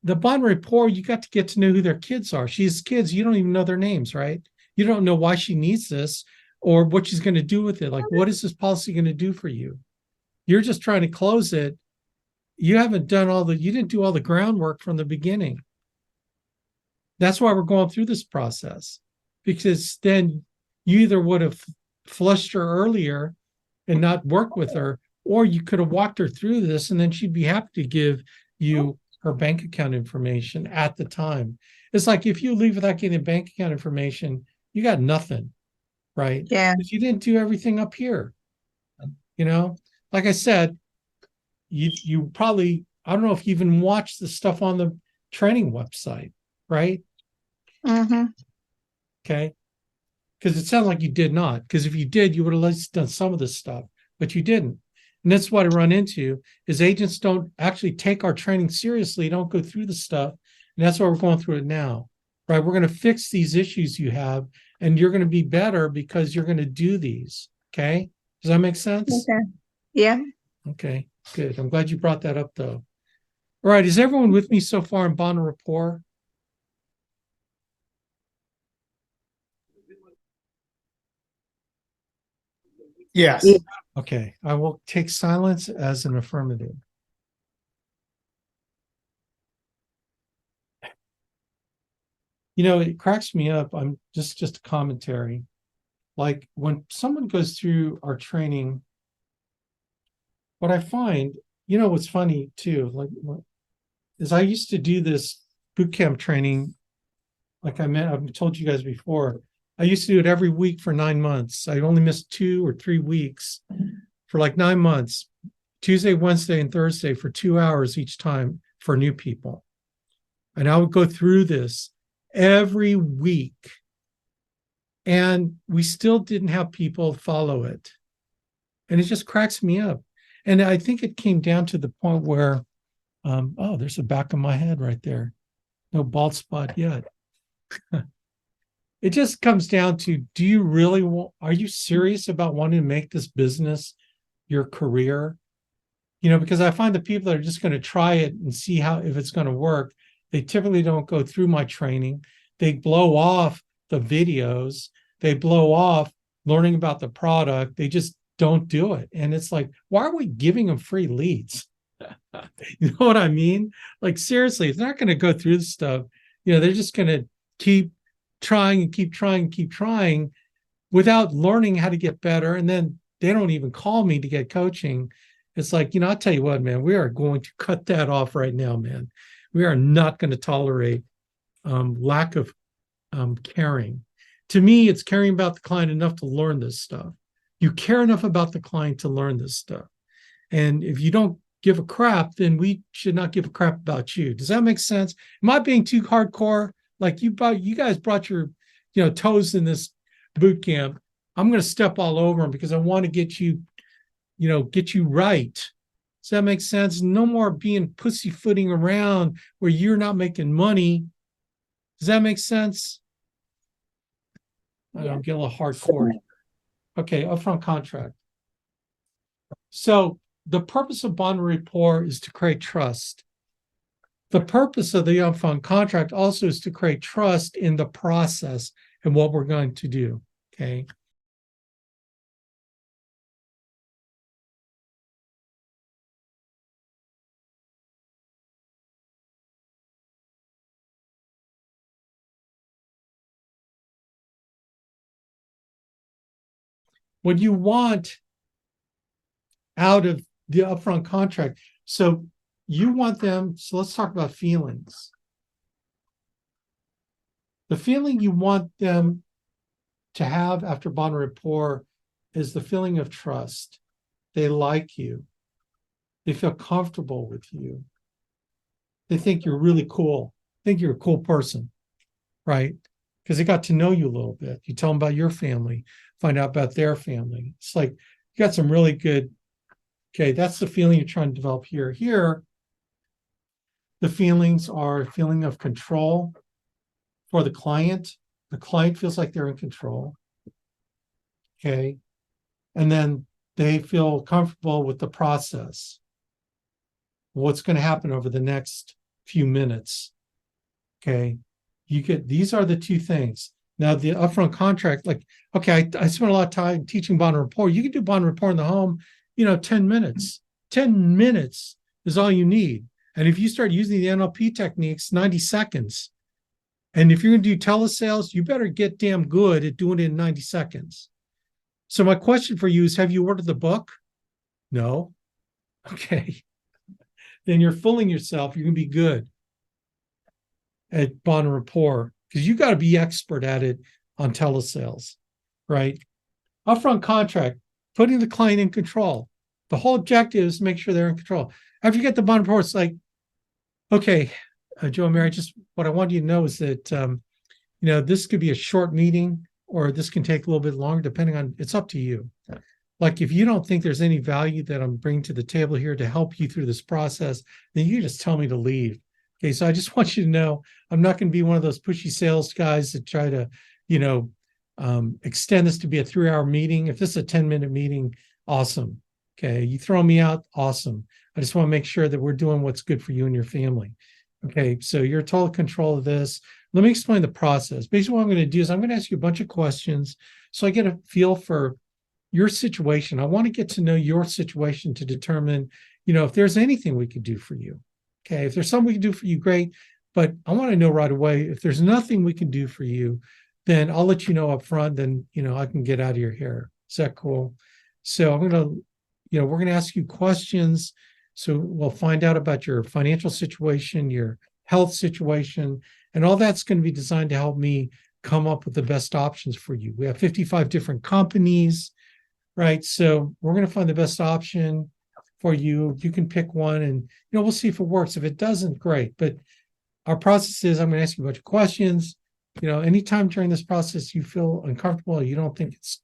bond report, you got to get to know who their kids are. She has kids, you don't even know their names, right? You don't know why she needs this or what she's going to do with it. Like, what is this policy going to do for you? You're just trying to close it. You didn't do all the groundwork from the beginning. That's why we're going through this process, because then you either would have flushed her earlier and not worked with her, or you could have walked her through this and then she'd be happy to give you her bank account information at the time. It's like if you leave without getting bank account information, you got nothing, right? Yeah. Because you didn't do everything up here. Like I said, you probably, I don't know if you even watched the stuff on the training website, right? Mm-hmm. Okay. Because it sounded like you did not. Because if you did, you would have at least done some of this stuff, but you didn't. And that's what I run into is agents don't actually take our training seriously, don't go through the stuff. And that's why we're going through it now, right? We're going to fix these issues you have, and you're going to be better because you're going to do these. Okay. Does that make sense? Okay. Yeah. Okay, good. I'm glad you brought that up though. All right. Is everyone with me so far in bond rapport? Yes. Yeah. Okay. I will take silence as an affirmative. It cracks me up. I'm just a commentary. Like when someone goes through our training, what I find, what's funny too, like is I used to do this boot camp training. Like I've told you guys before, I used to do it every week for 9 months. I only missed 2 or 3 weeks for like 9 months, Tuesday, Wednesday, and Thursday for 2 hours each time for new people. And I would go through this every week. And we still didn't have people follow it. And it just cracks me up. And I think it came down to the point where, there's the back of my head right there. No bald spot yet. it just comes down to, do you really want, are you serious about wanting to make this business your career? Because I find the people that are just going to try it and see if it's going to work, they typically don't go through my training. They blow off the videos. They blow off learning about the product. They just don't do it. And it's like, why are we giving them free leads? You know what I mean? Like, seriously, if they're not going to go through this stuff, they're just going to keep trying and keep trying and keep trying without learning how to get better. And then they don't even call me to get coaching. It's like, I'll tell you what, man, we are going to cut that off right now, man. We are not going to tolerate lack of caring. To me, it's caring about the client enough to learn this stuff. You care enough about the client to learn this stuff. And if you don't give a crap, then we should not give a crap about you. Does that make sense? Am I being too hardcore? Like you guys brought your, toes in this boot camp. I'm going to step all over them because I want to get you right. Does that make sense? No more being pussyfooting around where you're not making money. Does that make sense? I don't get a little hardcore. Okay, upfront contract. So the purpose of bond rapport is to create trust. The purpose of the upfront contract also is to create trust in the process and what we're going to do. Okay. What you want out of the upfront contract. So you want them, so let's talk about feelings. The feeling you want them to have after bond rapport is the feeling of trust. They like you. They feel comfortable with you. They think you're really cool. Think you're a cool person, right? Because they got to know you a little bit. You tell them about your family, find out about their family. It's like you got some really good, okay, that's the feeling you're trying to develop here. Here, the feelings are a feeling of control for the client. The client feels like they're in control. Okay. And then they feel comfortable with the process. What's going to happen over the next few minutes. Okay. These are the two things. Now, the upfront contract, like, okay, I spent a lot of time teaching bond rapport. You can do bond rapport in the home, 10 minutes. 10 minutes is all you need. And if you start using the NLP techniques, 90 seconds. And if you're going to do telesales, you better get damn good at doing it in 90 seconds. So my question for you is, have you ordered the book? No. Okay. Then you're fooling yourself. You're going to be good at bond rapport because you got to be expert at it on telesales, right? Upfront contract, putting the client in control. The whole objective is to make sure they're in control. After you get the bond rapport, it's like, okay, Joe and Mary, just what I want you to know is that, this could be a short meeting or this can take a little bit longer, depending on, it's up to you. Like if you don't think there's any value that I'm bringing to the table here to help you through this process, then you just tell me to leave. Okay, so I just want you to know I'm not going to be one of those pushy sales guys that try to, extend this to be a 3-hour meeting. If this is a 10-minute meeting, awesome. Okay, you throw me out, awesome. I just want to make sure that we're doing what's good for you and your family. Okay, so you're in total control of this. Let me explain the process. Basically, what I'm going to do is I'm going to ask you a bunch of questions so I get a feel for your situation. I want to get to know your situation to determine, if there's anything we could do for you. Okay, if there's something we can do for you, great. But I want to know right away, if there's nothing we can do for you, then I'll let you know up front, then, I can get out of your hair. Is that cool? So I'm going to, we're going to ask you questions. So we'll find out about your financial situation, your health situation, and all that's going to be designed to help me come up with the best options for you. We have 55 different companies, right? So we're going to find the best option for you. You can pick one and, we'll see if it works. If it doesn't, great. But our process is I'm going to ask you a bunch of questions. Anytime during this process you feel uncomfortable, or you don't think it's,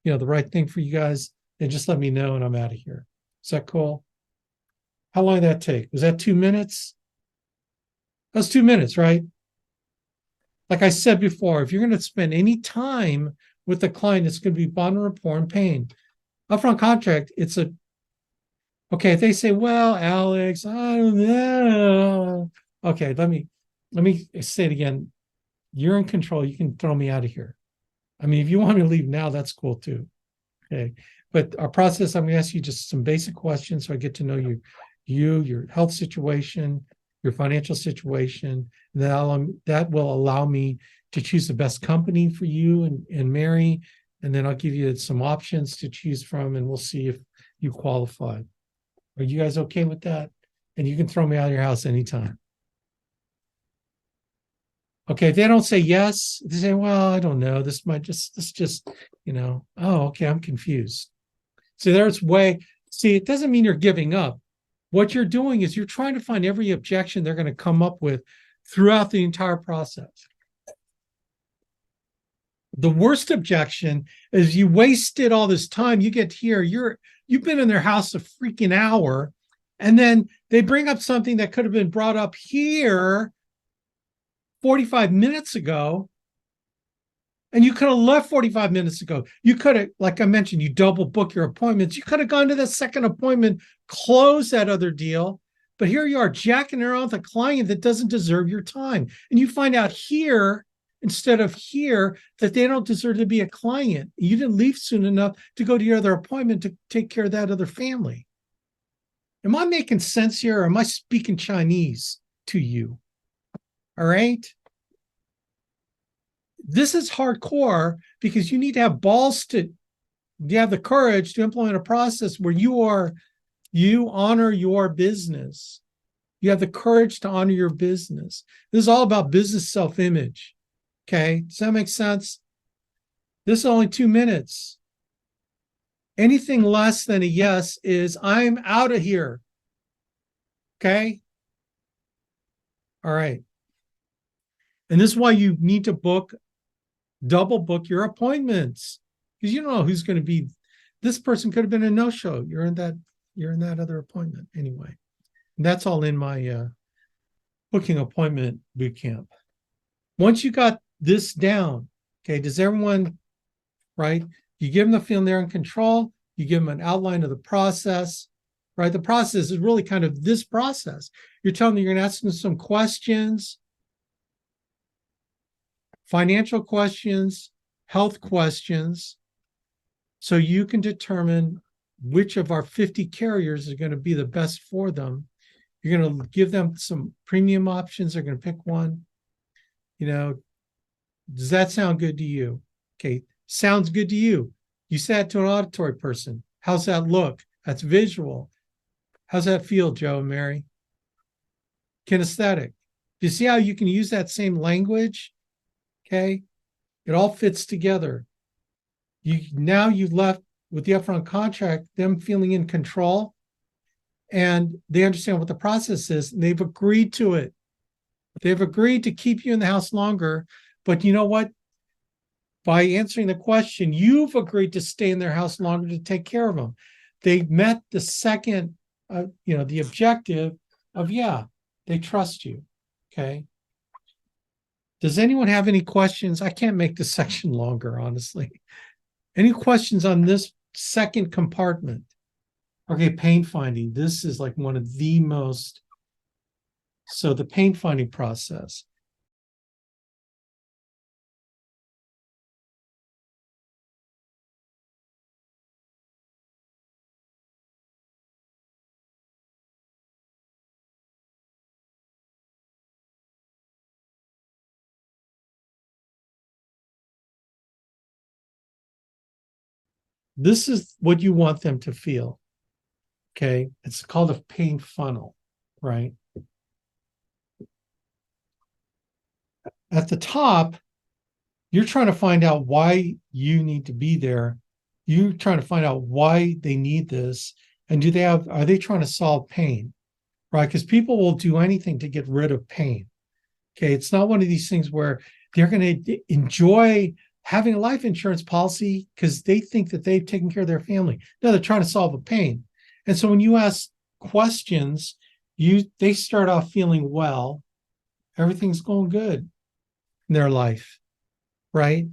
the right thing for you guys, then just let me know and I'm out of here. Is that cool? How long did that take? Was that 2 minutes? That was 2 minutes, right? like I said before, if you're going to spend any time with the client, it's going to be bond rapport and pain. Upfront contract, it's a okay. If they say, "Well, Alex, I don't know," okay, let me say it again. You're in control. You can throw me out of here. I mean, if you want me to leave now, that's cool too. Okay. But our process, I'm going to ask you just some basic questions so I get to know you, your health situation, your financial situation. And that will allow me to choose the best company for you and Mary. And then I'll give you some options to choose from, and we'll see if you qualify. Are you guys okay with that? And you can throw me out of your house anytime. Okay, if they don't say yes, they say, well, I don't know. This just, oh, okay, I'm confused. So it doesn't mean you're giving up. What you're doing is you're trying to find every objection they're going to come up with throughout the entire process. The worst objection is you wasted all this time. You get here, you've been in their house a freaking hour, and then they bring up something that could have been brought up here 45 minutes ago, and you could have left 45 minutes ago. You could have, like I mentioned, you double book your appointments. You could have gone to the second appointment, closed that other deal. But here you are jacking around with a client that doesn't deserve your time. And you find out here, instead of here, that they don't deserve to be a client. You didn't leave soon enough to go to your other appointment to take care of that other family. Am I making sense here, or am I speaking Chinese to you? All right. This is hardcore because you need to have you have the courage to implement a process where you honor your business. You have the courage to honor your business. This is all about business self-image. Okay. Does that make sense? This is only 2 minutes. Anything less than a yes is I'm out of here. Okay. All right. And this is why you need to double book your appointments, because you don't know who's going to be. This person could have been a no-show. You're in that other appointment anyway. And that's all in my booking appointment boot camp. Once you got this down, okay, does everyone, right? You give them the feeling they're in control. You give them an outline of the process, right? The process is really kind of this process. You're telling them you're going to ask them some questions, financial questions, health questions, so you can determine which of our 50 carriers are going to be the best for them. You're going to give them some premium options. They're going to pick one. Does that sound good to you? Okay, sounds good to you. You said it to an auditory person. How's that look? That's visual. How's that feel, Joe and Mary? Kinesthetic. Do you see how you can use that same language? Okay, it all fits together. You've left with the upfront contract, them feeling in control, and they understand what the process is, and they've agreed to it. They've agreed to keep you in the house longer, but you know what? By answering the question, you've agreed to stay in their house longer to take care of them. They met the second, the objective of, they trust you. Okay. Does anyone have any questions? I can't make this section longer, honestly. Any questions on this second compartment? Okay, pain finding. This is like one of the most. So the pain finding process. This is what you want them to feel. Okay. It's called a pain funnel, right? At the top, you're trying to find out why you need to be there. You're trying to find out why they need this. And are they trying to solve pain? Right? Because people will do anything to get rid of pain. Okay. It's not one of these things where they're going to enjoy having a life insurance policy because they think that they've taken care of their family. No, they're trying to solve a pain. And so when you ask questions, they start off feeling well, everything's going good. in their life, right?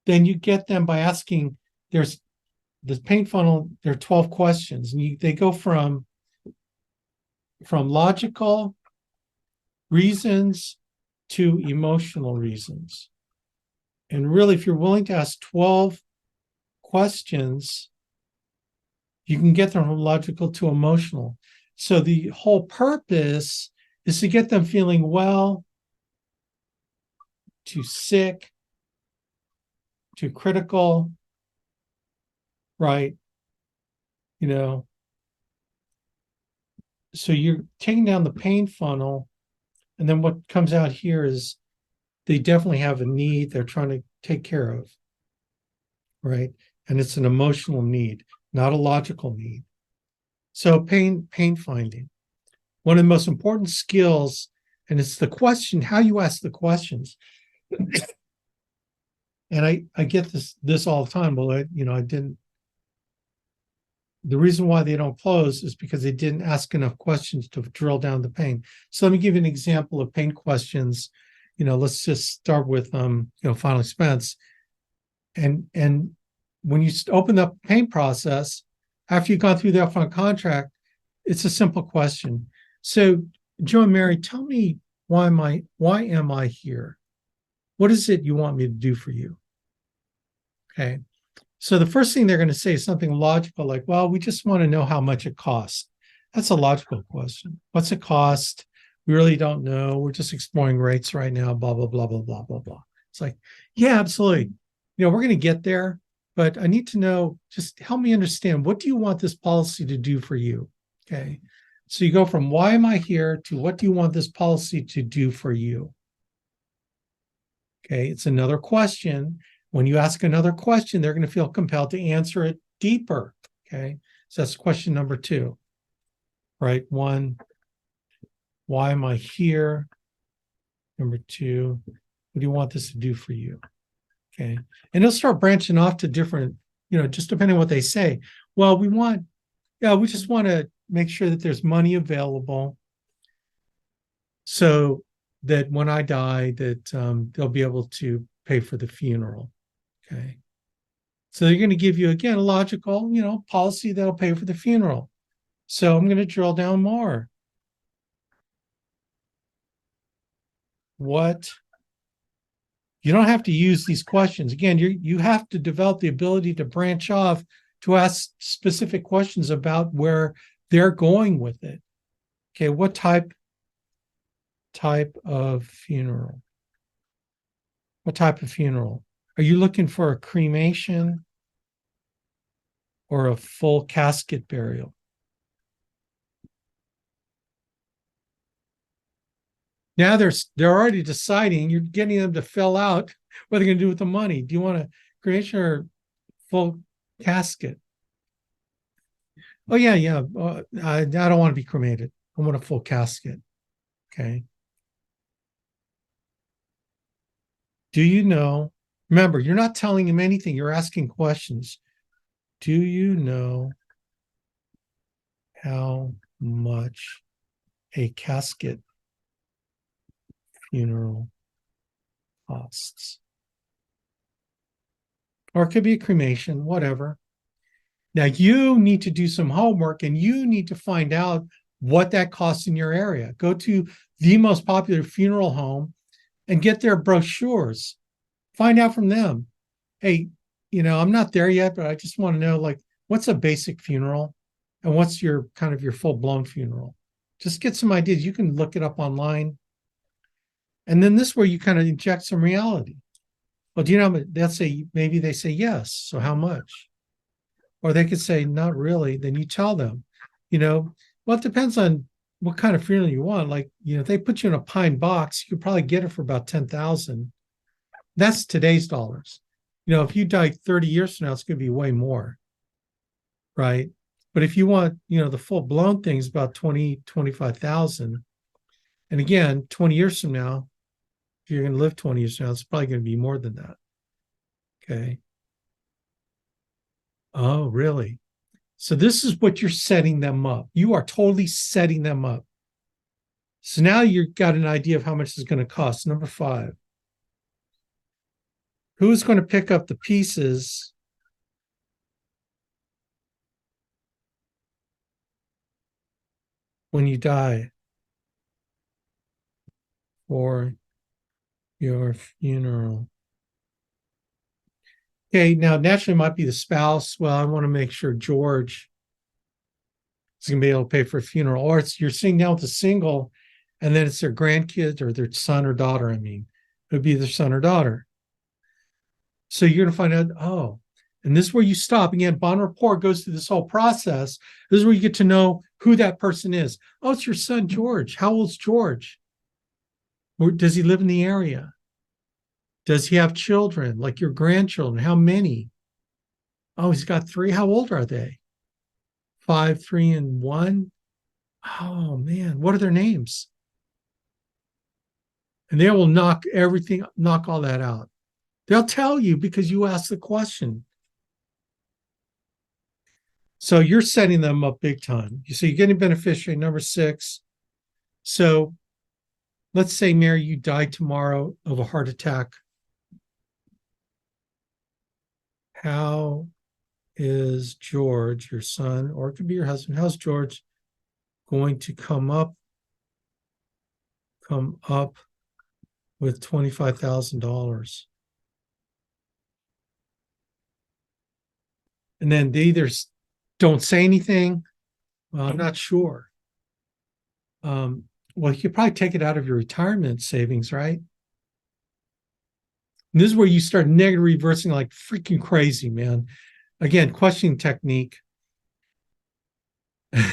Then you get them by asking, there's the pain funnel, there are 12 questions, and they go from logical reasons to emotional reasons. And really, if you're willing to ask 12 questions, you can get them from logical to emotional. So the whole purpose is to get them feeling well, to sick, to critical, right? You know, so you're taking down the pain funnel, and then what comes out here is they definitely have a need they're trying to take care of, right? And it's an emotional need, not a logical need. So pain finding, one of the most important skills, and it's the question, how you ask the questions. And I get this all the time. Well, I didn't. The reason why they don't close is because they didn't ask enough questions to drill down the pain. So let me give you an example of pain questions. Let's just start with final expense. And when you open up the pain process, after you've gone through the upfront contract, it's a simple question. So, Joe and Mary, tell me, why am I here? What is it you want me to do for you? Okay. So the first thing they're going to say is something logical, like, well, we just want to know how much it costs. That's a logical question. What's it cost? We really don't know. We're just exploring rates right now, blah, blah, blah, blah, blah, blah, blah. It's like, yeah, absolutely. We're going to get there, but I need to know, just help me understand, what do you want this policy to do for you? Okay. So you go from why am I here to what do you want this policy to do for you? Okay. It's another question. When you ask another question, they're going to feel compelled to answer it deeper. Okay. So that's question number 2, right? 1, why am I here? Number 2, what do you want this to do for you? Okay. And they'll start branching off to different, just depending on what they say. Well, we just want to make sure that there's money available so that when I die, that they'll be able to pay for the funeral. Okay. So they're going to give you, again, a logical, policy that'll pay for the funeral. So I'm going to drill down more. What? You don't have to use these questions. Again, you have to develop the ability to branch off to ask specific questions about where they're going with it. Okay, what type of funeral? What type of funeral? Are you looking for a cremation or a full casket burial? Now they're already deciding, you're getting them to fill out what they're going to do with the money. Do you want a cremation or full casket? Oh, yeah. I don't want to be cremated. I want a full casket. Okay. Do you know? Remember, you're not telling him anything. You're asking questions. Do you know how much a casket funeral costs? Or it could be a cremation, whatever. Now you need to do some homework and you need to find out what that costs in your area. Go to the most popular funeral home and get their brochures. Find out from them. Hey, I'm not there yet, but I just want to know, like, what's a basic funeral and what's your kind of your full-blown funeral? Just get some ideas. You can look it up online. And then this is where you kind of inject some reality. Well, do you know, maybe they say yes. So how much? Or they could say, not really. Then you tell them, well, it depends on what kind of funeral you want. Like, if they put you in a pine box, you could probably get it for about $10,000. That's today's dollars. If you die 30 years from now, it's going to be way more. Right. But if you want, the full blown thing is about 20, 25,000. And again, 20 years from now, if you're going to live 20 years from now, it's probably going to be more than that. Okay. Oh, really? So this is what you're setting them up. You are totally setting them up. So now you've got an idea of how much it's going to cost. Number 5. Who's going to pick up the pieces when you die for your funeral? Okay, now naturally it might be the spouse. Well, I want to make sure George is going to be able to pay for a funeral. Or you're sitting down with a single, and then it's their grandkids or their son or daughter. I mean, it would be their son or daughter. So you're going to find out, oh, and this is where you stop. Again, bond rapport goes through this whole process. This is where you get to know who that person is. Oh, it's your son, George. How old's George? Or does he live in the area? Does he have children, like your grandchildren? How many? Oh, he's got 3. How old are they? 5, 3, and 1. Oh, man. What are their names? And they will knock all that out. They'll tell you because you asked the question. So you're setting them up big time. So you're getting beneficiary number 6. So let's say, Mary, you die tomorrow of a heart attack. How is George, your son, or it could be your husband, how's George going to come up with $25,000? And then they either don't say anything. Well, I'm not sure. Well, you could probably take it out of your retirement savings, right? And this is where you start negative reversing like freaking crazy, man. Again, questioning technique.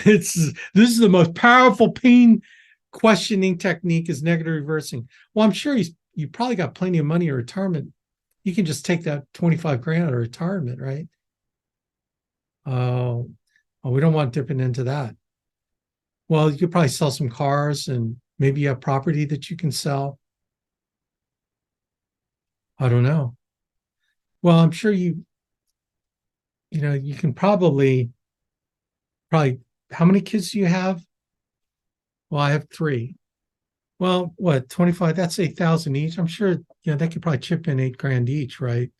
This is the most powerful pain questioning technique is negative reversing. Well, I'm sure you probably got plenty of money in retirement. You can just take that 25 grand out of retirement, right? Oh, we don't want dipping into that. Well, you could probably sell some cars and maybe you have property that you can sell. I don't know. Well, I'm sure you can probably, how many kids do you have? Well, I have 3. Well, what, 25, that's 8,000 each. I'm sure, they could probably chip in 8 grand each, right?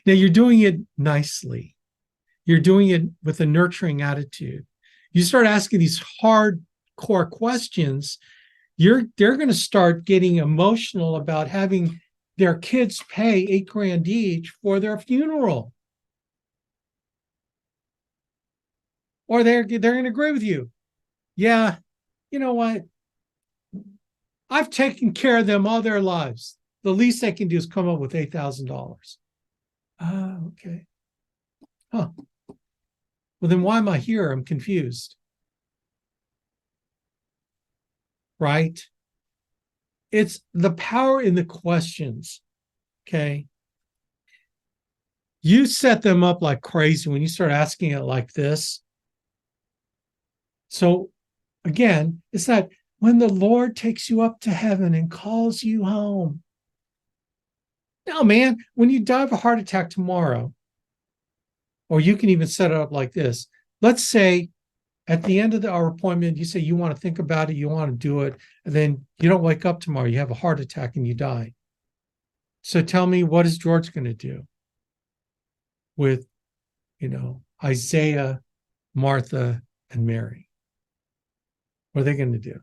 Now you're doing it nicely. You're doing it with a nurturing attitude. You start asking these hardcore questions, they're going to start getting emotional about having their kids pay 8 grand each for their funeral. Or they're going to agree with you. Yeah, you know what? I've taken care of them all their lives. The least they can do is come up with $8,000. Okay. Huh. Well, then why am I here? I'm confused. Right? It's the power in the questions. Okay. You set them up like crazy when you start asking it like this. So again, it's that when the Lord takes you up to heaven and calls you home. No, man, when you die of a heart attack tomorrow, or you can even set it up like this. Let's say at the end of our appointment, you say you want to think about it, you want to do it, and then you don't wake up tomorrow, you have a heart attack and you die. So tell me, what is George going to do with, Isaiah, Martha, and Mary? What are they going to do?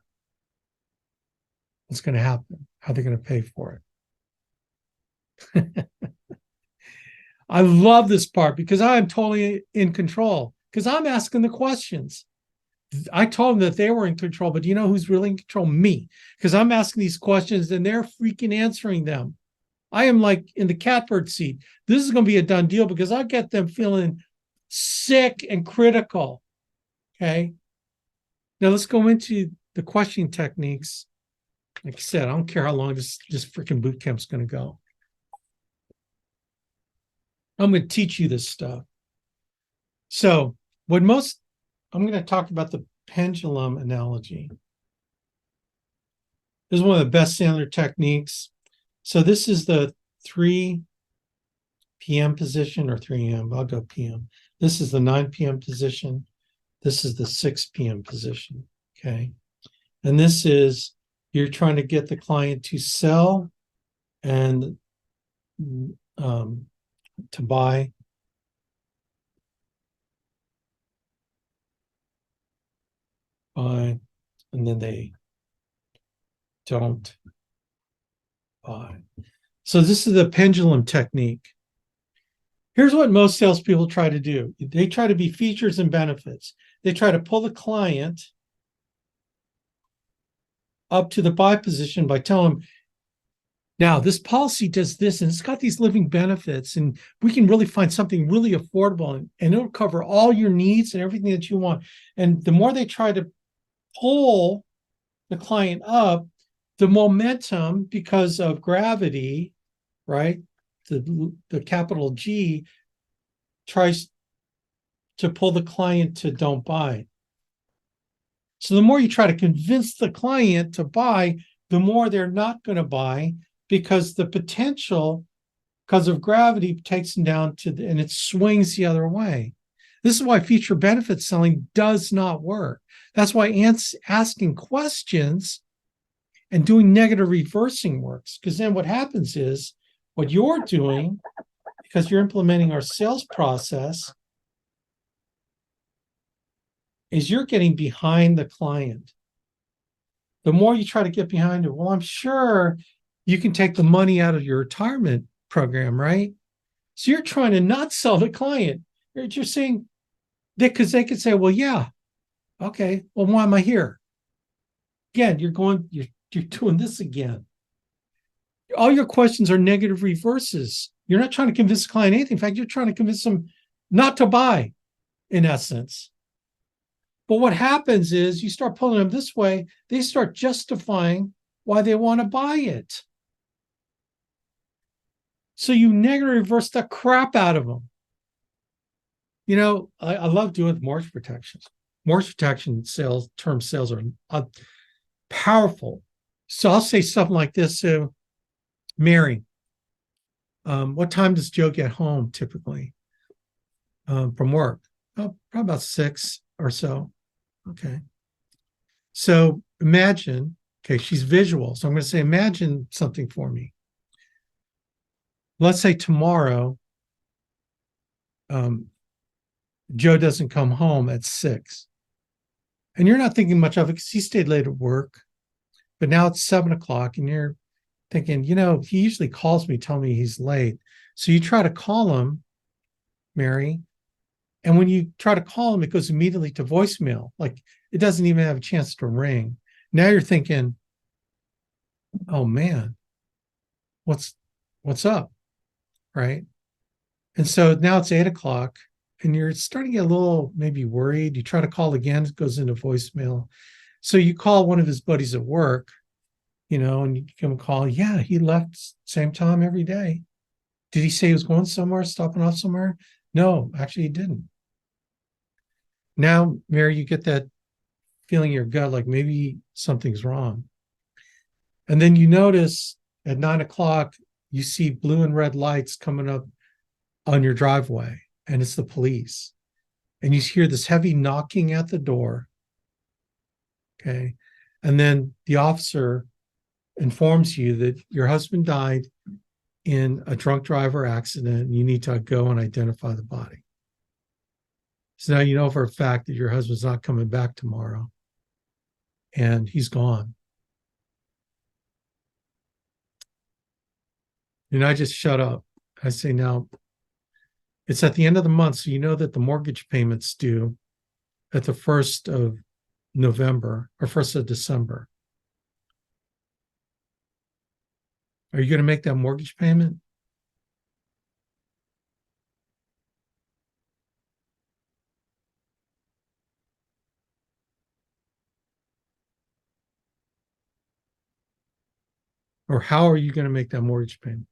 What's going to happen? How are they going to pay for it? I love this part because I am totally in control because I'm asking the questions. I told them that they were in control, but do you know who's really in control? Me, because I'm asking these questions and they're freaking answering them. I am like in the catbird seat. This is going to be a done deal because I get them feeling sick and critical. Okay. Now let's go into the questioning techniques. Like I said, I don't care how long this freaking boot camp's going to go. I'm going to teach you this stuff. So I'm going to talk about the pendulum analogy. This is one of the best standard techniques. So this is the 3 p.m. position or 3 a.m. I'll go p.m. This is the 9 p.m. position. This is the 6 p.m. position. Okay. And this is you're trying to get the client to sell and to buy. Buy, and then they don't buy. So this is the pendulum technique. Here's what most salespeople try to do. They try to be features and benefits. They try to pull the client up to the buy position by telling them, now this policy does this, and it's got these living benefits, and we can really find something really affordable, and it'll cover all your needs and everything that you want. And the more they try to pull the client up, the momentum, because of gravity, right? The capital G tries to pull the client to don't buy. So the more you try to convince the client to buy, the more they're not going to buy, because the potential, because of gravity, takes them down to and it swings the other way. This is why feature benefit selling does not work. That's why asking questions and doing negative reversing works. Because then what happens is what you're doing, because you're implementing our sales process, is you're getting behind the client. The more you try to get behind it, well, I'm sure you can take the money out of your retirement program, right? So you're trying to not sell the client. You're saying, because they could say, well, yeah, okay, well, why am I here? Again, you're doing this again. All your questions are negative reverses. You're not trying to convince the client anything. In fact, you're trying to convince them not to buy, in essence. But what happens is you start pulling them this way, they start justifying why they want to buy it. So you negative reverse the crap out of them. You know, I love doing mortgage protections. Mortgage protection sales, term sales are powerful. So I'll say something like this to Mary. What time does Joe get home typically from work? Oh, probably about 6 or so. Okay. So imagine, okay, she's visual. So I'm going to say, imagine something for me. Let's say tomorrow, Joe doesn't come home at 6. And you're not thinking much of it because he stayed late at work. But now it's 7 o'clock and you're thinking, you know, he usually calls me, telling me he's late. So you try to call him, Mary. And when you try to call him, it goes immediately to voicemail. Like it doesn't even have a chance to ring. Now you're thinking, oh man, what's up? Right. And so now it's 8 o'clock and you're starting to get a little maybe worried. You try to call again, it goes into voicemail. So you call one of his buddies at work, you know, and you give him a call. Yeah, he left same time every day. Did he say he was going somewhere, stopping off somewhere? No, actually he didn't. Now, Mary, you get that feeling in your gut like maybe something's wrong. And then you notice at 9 o'clock, you see blue and red lights coming up on your driveway, and it's the police. And you hear this heavy knocking at the door. Okay. And then the officer informs you that your husband died in a drunk driver accident and you need to go and identify the body. So now you know for a fact that your husband's not coming back tomorrow and he's gone. And I just shut up. I say, now it's at the end of the month, so you know that the mortgage payment's due at the 1st of November or 1st of December. Are you going to make that mortgage payment? Or how are you going to make that mortgage payment?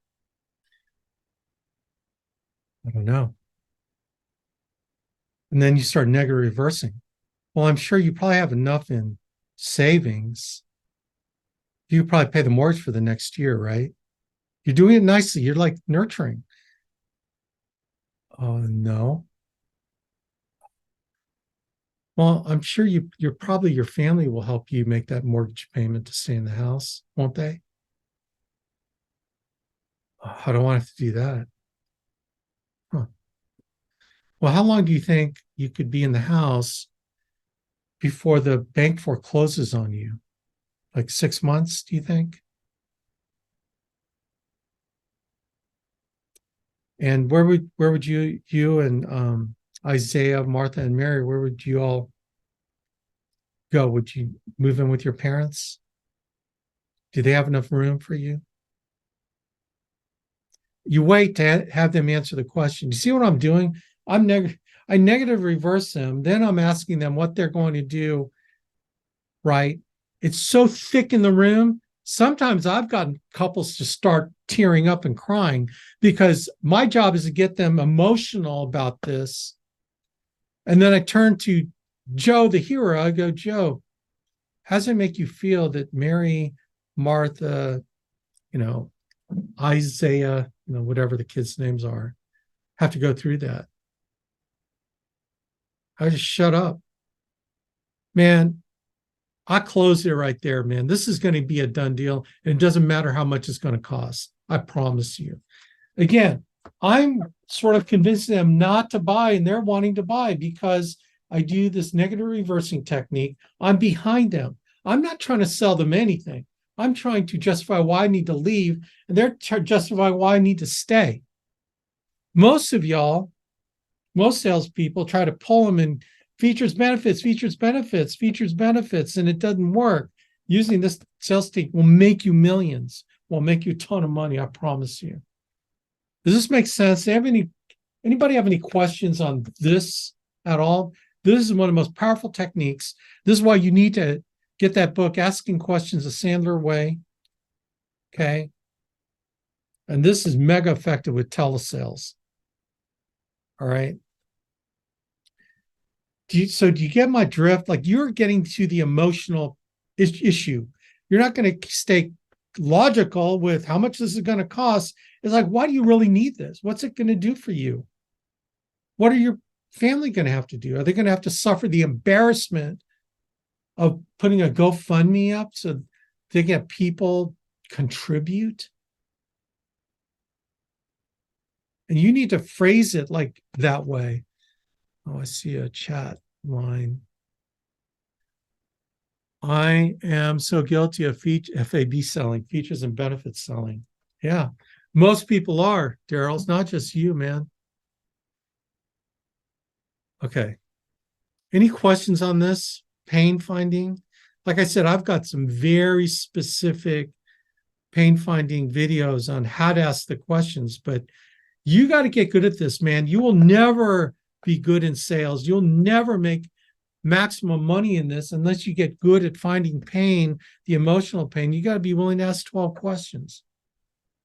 I don't know. And then you start negative reversing. Well, I'm sure you probably have enough in savings. You probably pay the mortgage for the next year, right? You're doing it nicely. You're like nurturing. Oh, no. Well, I'm sure you're probably your family will help you make that mortgage payment to stay in the house, won't they? I don't want to have to do that. Huh. Well, how long do you think you could be in the house before the bank forecloses on you? Like 6 months, do you think? And where would you and Isaiah, Martha, and Mary, where would you all go? Would you move in with your parents? Do they have enough room for you? You wait to have them answer the question. You see what I'm doing? I negative reverse them. Then I'm asking them what they're going to do. Right? It's so thick in the room. Sometimes I've gotten couples to start tearing up and crying because my job is to get them emotional about this. And then I turn to Joe, the hero. I go, Joe, how does it make you feel that Mary, Martha, Isaiah, whatever the kids' names are, have to go through that? I just shut up. Man, I closed it right there, man. This is going to be a done deal. And it doesn't matter how much it's going to cost. I promise you. Again, I'm sort of convincing them not to buy, and they're wanting to buy because I do this negative reversing technique. I'm behind them. I'm not trying to sell them anything. I'm trying to justify why I need to leave, and they're justifying why I need to stay. Most of y'all, most salespeople try to pull them in features, benefits, and it doesn't work. Using this sales technique will make you millions, will make you a ton of money, I promise you. Does this make sense? Anybody have any questions on this at all? This is one of the most powerful techniques. This is why you need to get that book, Asking Questions the Sandler Way. Okay. And this is mega effective with telesales. All right. Do you get my drift? Like, you're getting to the emotional issue. You're not going to stay logical with how much this is going to cost. It's like, why do you really need this? What's it going to do for you? What are your family going to have to do? Are they going to have to suffer the embarrassment of putting a GoFundMe up so they get people contribute? And you need to phrase it like that way. Oh, I see a chat line. I am so guilty of FAB selling, features and benefits selling. Yeah, most people are, Daryl. It's not just you, man. Okay. Any questions on this? Pain finding? Like I said, I've got some very specific pain finding videos on how to ask the questions, but you got to get good at this, man. You will never be good in sales. You'll never make maximum money in this unless you get good at finding pain, the emotional pain. You got to be willing to ask 12 questions.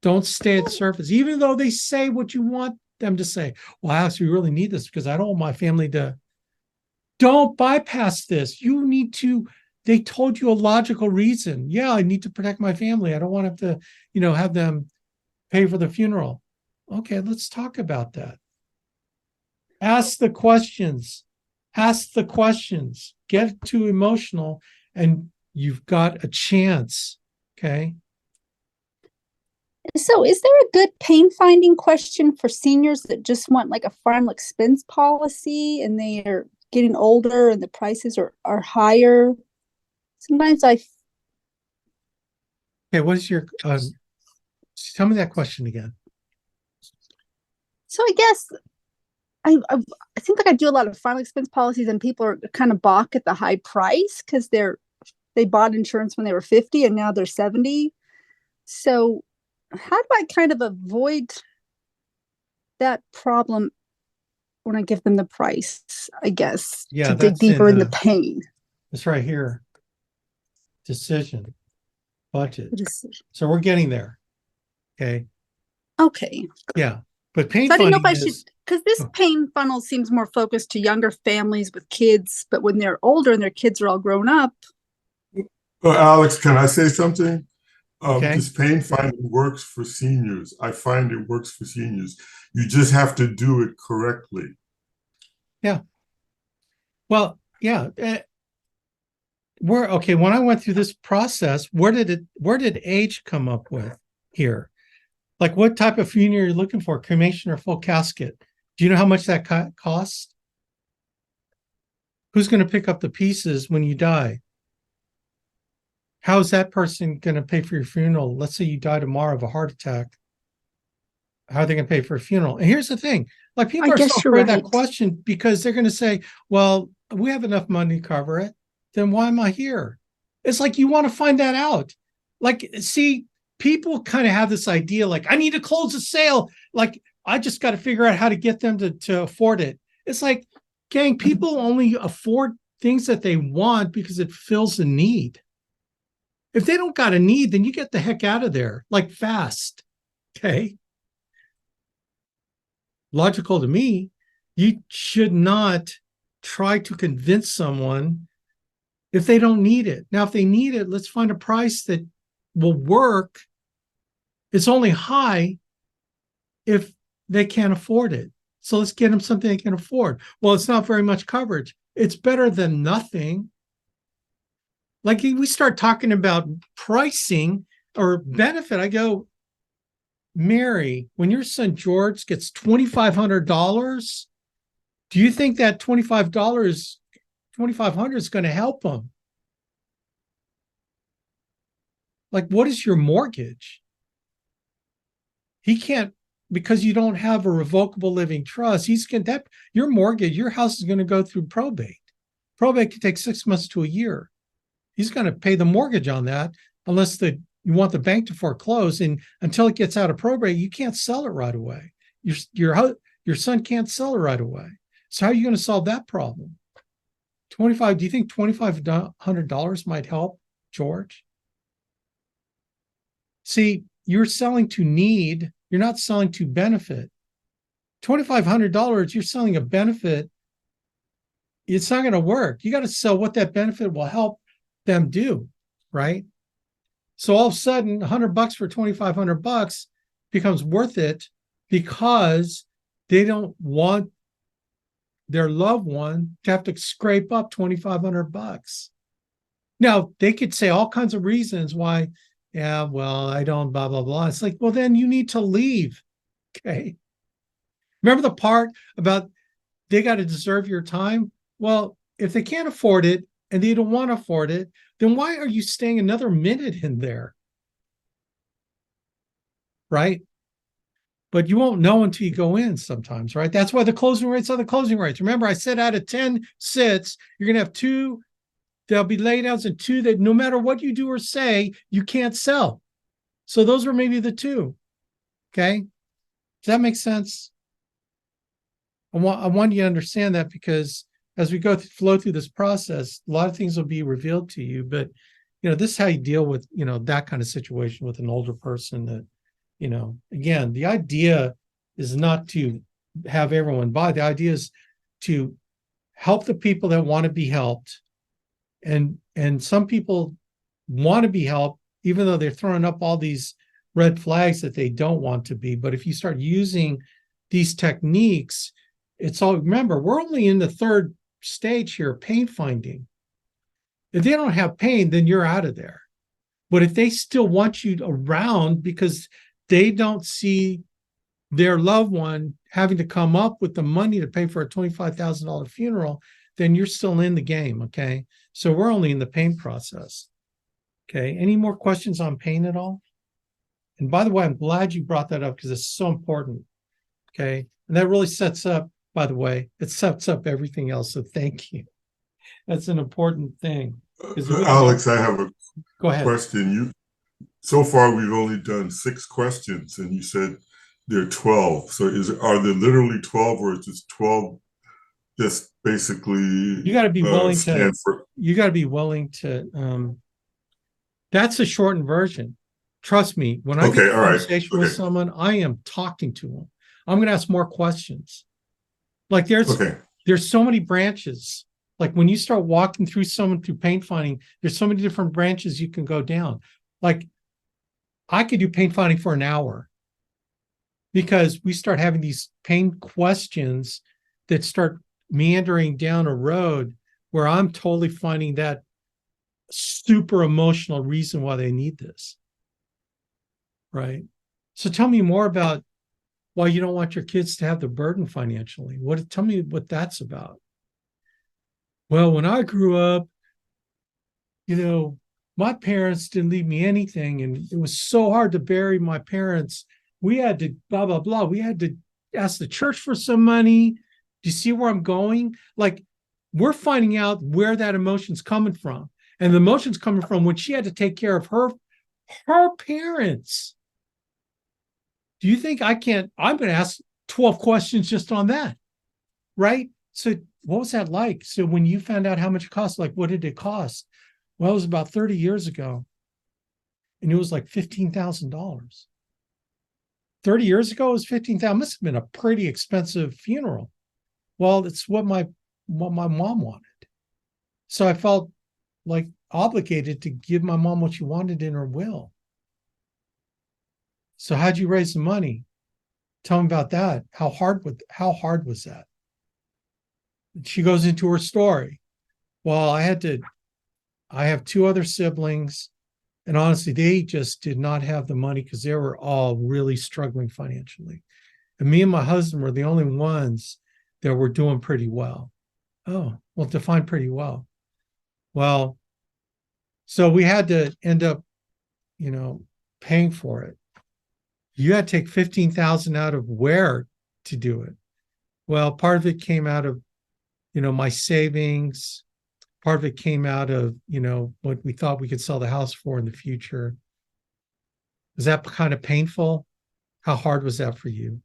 Don't stay at the surface, even though they say what you want them to say. Well, Alex, we really need this because I don't want my family to. Don't bypass this. You need to. They told you a logical reason. Yeah, I need to protect my family. I don't want to, have them pay for the funeral. Okay, let's talk about that. Ask the questions. Ask the questions. Get too emotional, and you've got a chance. Okay. So, is there a good pain finding question for seniors that just want like a final expense policy and they are getting older and the prices are higher? Sometimes Okay, what is your tell me that question again. So I guess I think like I do a lot of final expense policies and people are kind of balk at the high price because they bought insurance when they were 50 and now they're 70. So how do I kind of avoid that problem when I give them the price, I guess, to dig deeper in the pain? It's right here. Decision, budget. So we're getting there. Okay. Okay. Yeah. But pain so I didn't know if I is, should, because this pain funnel seems more focused to younger families with kids, but when they're older and their kids are all grown up. Alex, can I say something? Okay. This pain finding works for seniors. I find it works for seniors. You just have to do it correctly. Yeah. Well, yeah. When I went through this process, where did age come up with here? Like, what type of funeral you're looking for, cremation or full casket? Do you know how much that costs? Who's going to pick up the pieces when you die? How is that person going to pay for your funeral? Let's say you die tomorrow of a heart attack. How are they going to pay for a funeral? And here's the thing, like, people I are so guess you're afraid of that right. question because they're going to say, well, we have enough money to cover it. Then why am I here? It's like, you want to find that out. Like, see, people kind of have this idea, like, I need to close the sale. Like, I just got to figure out how to get them to afford it. It's like, gang, people only afford things that they want because it fills a need. If they don't got a need, then you get the heck out of there, like, fast. Okay. Logical to me. You should not try to convince someone if they don't need it. Now, if they need it, let's find a price that will work. It's only high if they can't afford it. So let's get them something they can afford. Well, it's not very much coverage. It's better than nothing. Like, we start talking about pricing or benefit, I go, Mary, when your son George gets $2,500, do you think that $2,500 is going to help him? Like, what is your mortgage? He can't, because you don't have a revocable living trust. Your mortgage, your house is going to go through probate. Probate could take 6 months to a year. He's going to pay the mortgage on that unless you want the bank to foreclose. And until it gets out of probate, you can't sell it right away. Your son can't sell it right away. So how are you going to solve that problem? Do you think $2,500 might help George? See, you're selling to need, you're not selling to benefit. $2,500, you're selling a benefit. It's not going to work. You got to sell what that benefit will help them do, right? So all of a sudden, $100 for $2,500 becomes worth it because they don't want their loved one to have to scrape up $2,500. Now, they could say all kinds of reasons why, yeah, well, I don't, blah, blah, blah. It's like, well, then you need to leave. Okay. Remember the part about they got to deserve your time? Well, if they can't afford it and they don't want to afford it, then why are you staying another minute in there? Right? But you won't know until you go in sometimes, right? That's why the closing rates are the closing rates. Remember, I said out of 10 sits, you're going to have 2 there'll be laydowns and 2 that no matter what you do or say, you can't sell. So those are maybe the 2. Okay. Does that make sense? I want you to understand that, because as we flow through this process, a lot of things will be revealed to you. But, this is how you deal with, that kind of situation with an older person that, again, the idea is not to have everyone buy. The idea is to help the people that want to be helped. And some people want to be helped, even though they're throwing up all these red flags that they don't want to be. But if you start using these techniques, remember, we're only in the 3rd stage here, pain finding. If they don't have pain, then you're out of there. But if they still want you around because they don't see their loved one having to come up with the money to pay for a $25,000 funeral, then you're still in the game. Okay. So we're only in the pain process. Okay. Any more questions on pain at all? And by the way, I'm glad you brought that up because it's so important. Okay. And that really sets up, by the way, it sets up everything else. So thank you. That's an important thing. Alex, I have a Go ahead. question. So far we've only done 6 questions, and you said there are 12. So are there literally 12, or is this 12 just basically you got to be willing to that's a shortened version. Trust me, when I get a conversation with someone, I am talking to them. I'm going to ask more questions. Like there's so many branches. Like when you start walking through someone through pain finding, there's so many different branches you can go down. Like I could do pain finding for an hour because we start having these pain questions that start meandering down a road where I'm totally finding that super emotional reason why they need this. Right. So tell me more about why you don't want your kids to have the burden financially. Tell me what that's about. Well, when I grew up, my parents didn't leave me anything, and it was so hard to bury my parents. We had to blah, blah, blah. We had to ask the church for some money. Do you see where I'm going? Like, we're finding out where that emotion's coming from. And the emotion's coming from when she had to take care of her parents. Do you think I'm going to ask 12 questions just on that, right? So what was that like? So when you found out how much it cost, like, what did it cost? Well, it was about 30 years ago, and it was like $15,000. 30 years ago, it was $15,000. Must have been a pretty expensive funeral. Well, it's what my mom wanted. So I felt like obligated to give my mom what she wanted in her will. So how'd you raise the money? Tell me about that. How hard was that? She goes into her story. Well, I have two other siblings, and honestly, they just did not have the money because they were all really struggling financially. And me and my husband were the only ones that were doing pretty well. Oh, well, define pretty well. Well, so we had to end up, paying for it. You had to take $15,000 out of where to do it. Well, part of it came out of, my savings. Part of it came out of, what we thought we could sell the house for in the future. Was that kind of painful? How hard was that for you?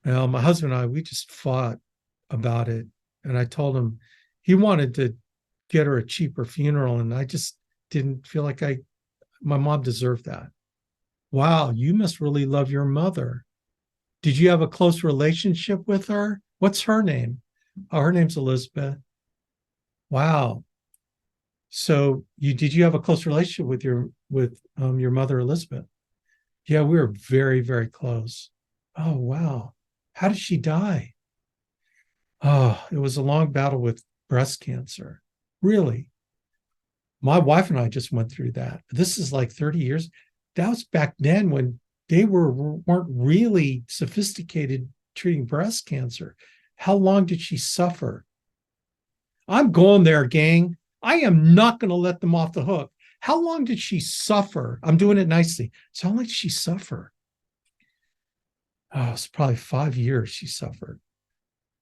Well, my husband and I, we just fought about it. And I told him he wanted to get her a cheaper funeral. And I just didn't feel like my mom deserved that. Wow, you must really love your mother. Did you have a close relationship with her? What's her name? Oh, her name's Elizabeth. Wow. So did you have a close relationship with your mother, Elizabeth? Yeah, we were very, very close. Oh, wow. How did she die? Oh, it was a long battle with breast cancer. Really? My wife and I just went through that. This is like 30 years. That was back then when they weren't really sophisticated treating breast cancer. How long did she suffer? I'm going there, gang. I am not going to let them off the hook. How long did she suffer? I'm doing it nicely. So how long did she suffer? Oh, it's probably 5 years she suffered.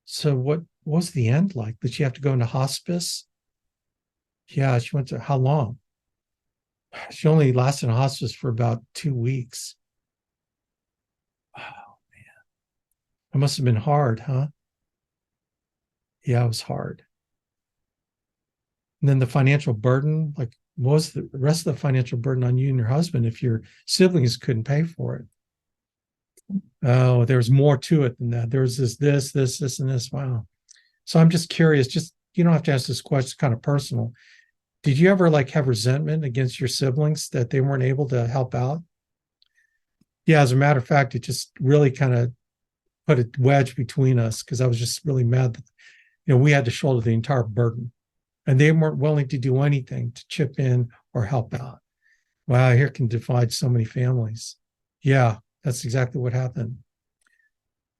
So what was the end like? Did she have to go into hospice? Yeah, she went to, how long? She only lasted in hospice for about 2 weeks. Oh, man. It must have been hard, huh? Yeah, it was hard. And then the financial burden, like, what was the rest of the financial burden on you and your husband if your siblings couldn't pay for it? Oh, there's more to it than that. There was this, and this. Wow. So I'm just curious, you don't have to ask this question, it's kind of personal. Did you ever have resentment against your siblings that they weren't able to help out? Yeah, as a matter of fact, it just really kind of put a wedge between us because I was just really mad that, we had to shoulder the entire burden and they weren't willing to do anything to chip in or help out. Wow, here can divide so many families. Yeah, that's exactly what happened.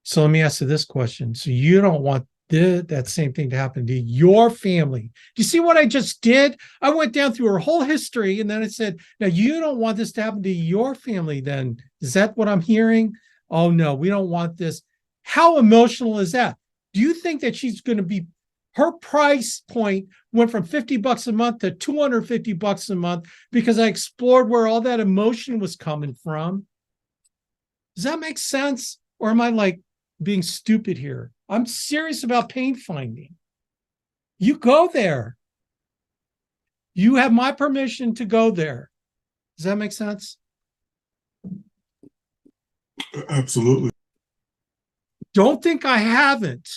So let me ask you this question. So you don't want that same thing to happen to your family. Do you see what I just did? I went down through her whole history and then I said, now you don't want this to happen to your family then. Is that what I'm hearing? Oh no, we don't want this. How emotional is that? Do you think that she's going to be, her price point went from $50 a month to $250 a month because I explored where all that emotion was coming from? Does that make sense? Or am I being stupid here? I'm serious about pain finding. You go there. You have my permission to go there. Does that make sense? Absolutely. Don't think I haven't.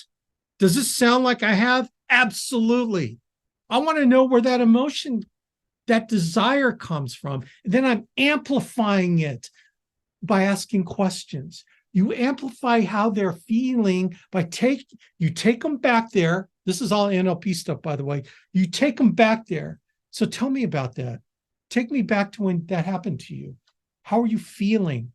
Does this sound like I have? Absolutely. I want to know where that emotion, that desire comes from. And then I'm amplifying it by asking questions. You amplify how they're feeling by you take them back there. This is all NLP stuff, by the way. You take them back there. So tell me about that. Take me back to when that happened to you. How are you feeling?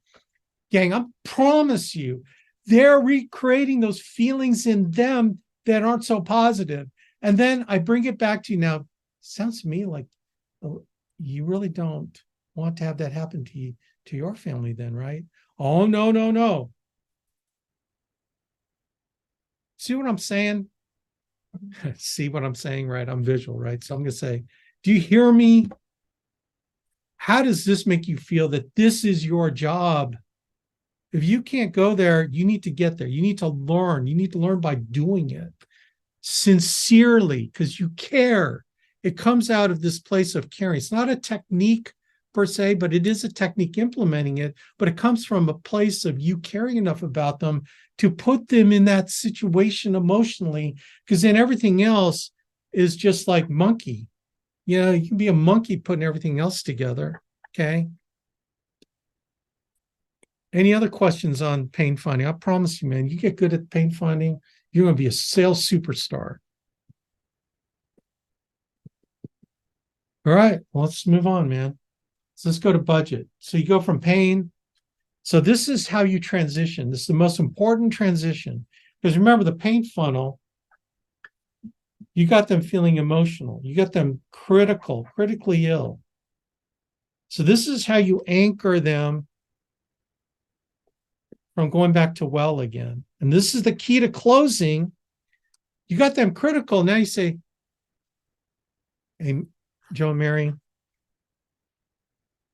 Gang, I promise you, they're recreating those feelings in them that aren't so positive. And then I bring it back to you now. Sounds to me like you really don't want to have that happen to you, to your family then, right? Oh, no, no, no. See what I'm saying? See what I'm saying, right? I'm visual, right? So I'm going to say, do you hear me? How does this make you feel that this is your job? If you can't go there, you need to get there. You need to learn. You need to learn by doing it sincerely because you care. It comes out of this place of caring. It's not a technique per se, but it is a technique implementing it. But it comes from a place of you caring enough about them to put them in that situation emotionally, because then everything else is just like monkey. You know, you can be a monkey putting everything else together. Okay. Any other questions on pain finding? I promise you, man, you get good at pain finding, you're going to be a sales superstar. All right, well, let's move on, man. So let's go to budget. So you go from pain. So this is how you transition. This is the most important transition. Because remember, the pain funnel, you got them feeling emotional. You got them critically ill. So this is how you anchor them from going back to well again. And this is the key to closing. You got them critical. Now you say, hey, Joe and Mary,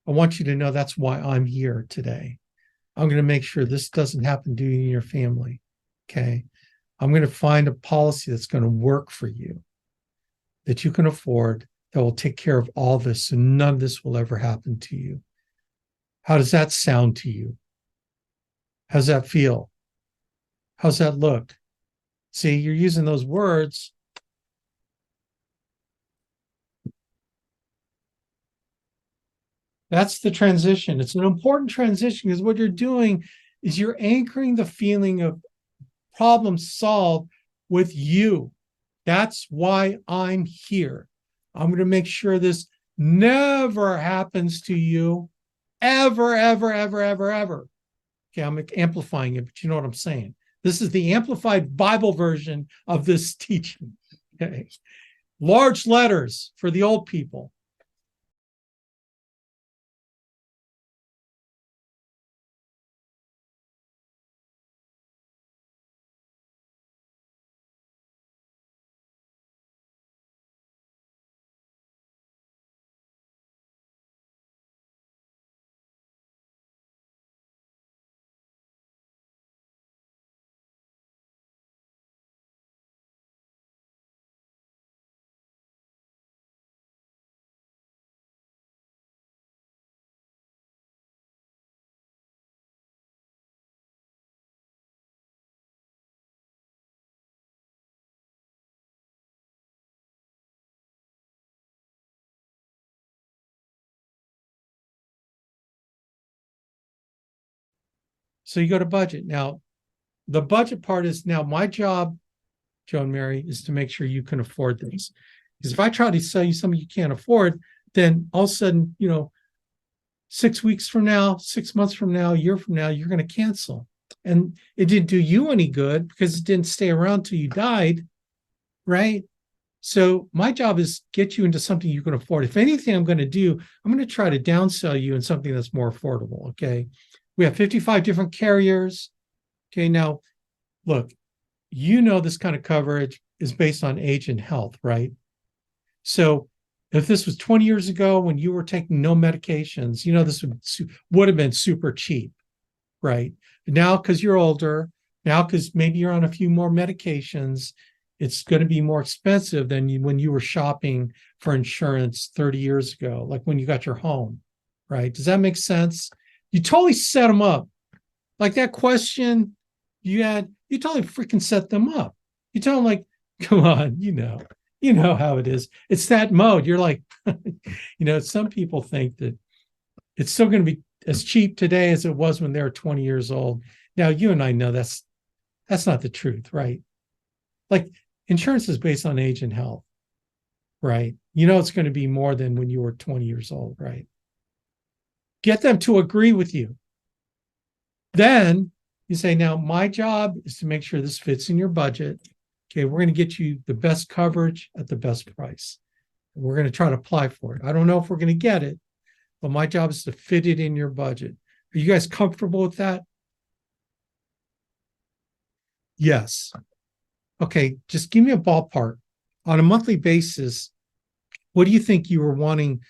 I want you to know that's why I'm here today. I'm going to make sure this doesn't happen to you and your family. Okay. I'm going to find a policy that's going to work for you, that you can afford, that will take care of all this, so none of this will ever happen to you. How does that sound to you? How's that feel? How's that look? See, you're using those words. That's the transition. It's an important transition because what you're doing is you're anchoring the feeling of problem solved with you. That's why I'm here. I'm going to make sure this never happens to you ever, ever, ever, ever, ever. Okay, I'm amplifying it, but you know what I'm saying. This is the amplified Bible version of this teaching. Okay. Large letters for the old people. So you go to budget. Now, the budget part is now my job, Joe and Mary, is to make sure you can afford things. Because if I try to sell you something you can't afford, then all of a sudden, 6 weeks from now, 6 months from now, a year from now, you're going to cancel. And it didn't do you any good because it didn't stay around till you died, right? So my job is get you into something you can afford. If anything I'm going to do, I'm going to try to downsell you in something that's more affordable, okay? We have 55 different carriers. Okay, now, look, this kind of coverage is based on age and health, right? So if this was 20 years ago when you were taking no medications, this would have been super cheap, right? But now, because you're older, now because maybe you're on a few more medications, it's going to be more expensive than when you were shopping for insurance 30 years ago, like when you got your home, right? Does that make sense? You totally set them up. Like that question you totally freaking set them up. You tell them like, come on, you know how it is. It's that mode. You're like, some people think that it's still going to be as cheap today as it was when they were 20 years old. Now, you and I know that's not the truth, right? Like insurance is based on age and health, right? You know it's going to be more than when you were 20 years old, right? Get them to agree with you. Then you say, now my job is to make sure this fits in your budget. Okay, we're going to get you the best coverage at the best price. We're going to try to apply for it. I don't know if we're going to get it, but my job is to fit it in your budget. Are you guys comfortable with that? Yes. Okay, just give me a ballpark. On a monthly basis, what do you think you were wanting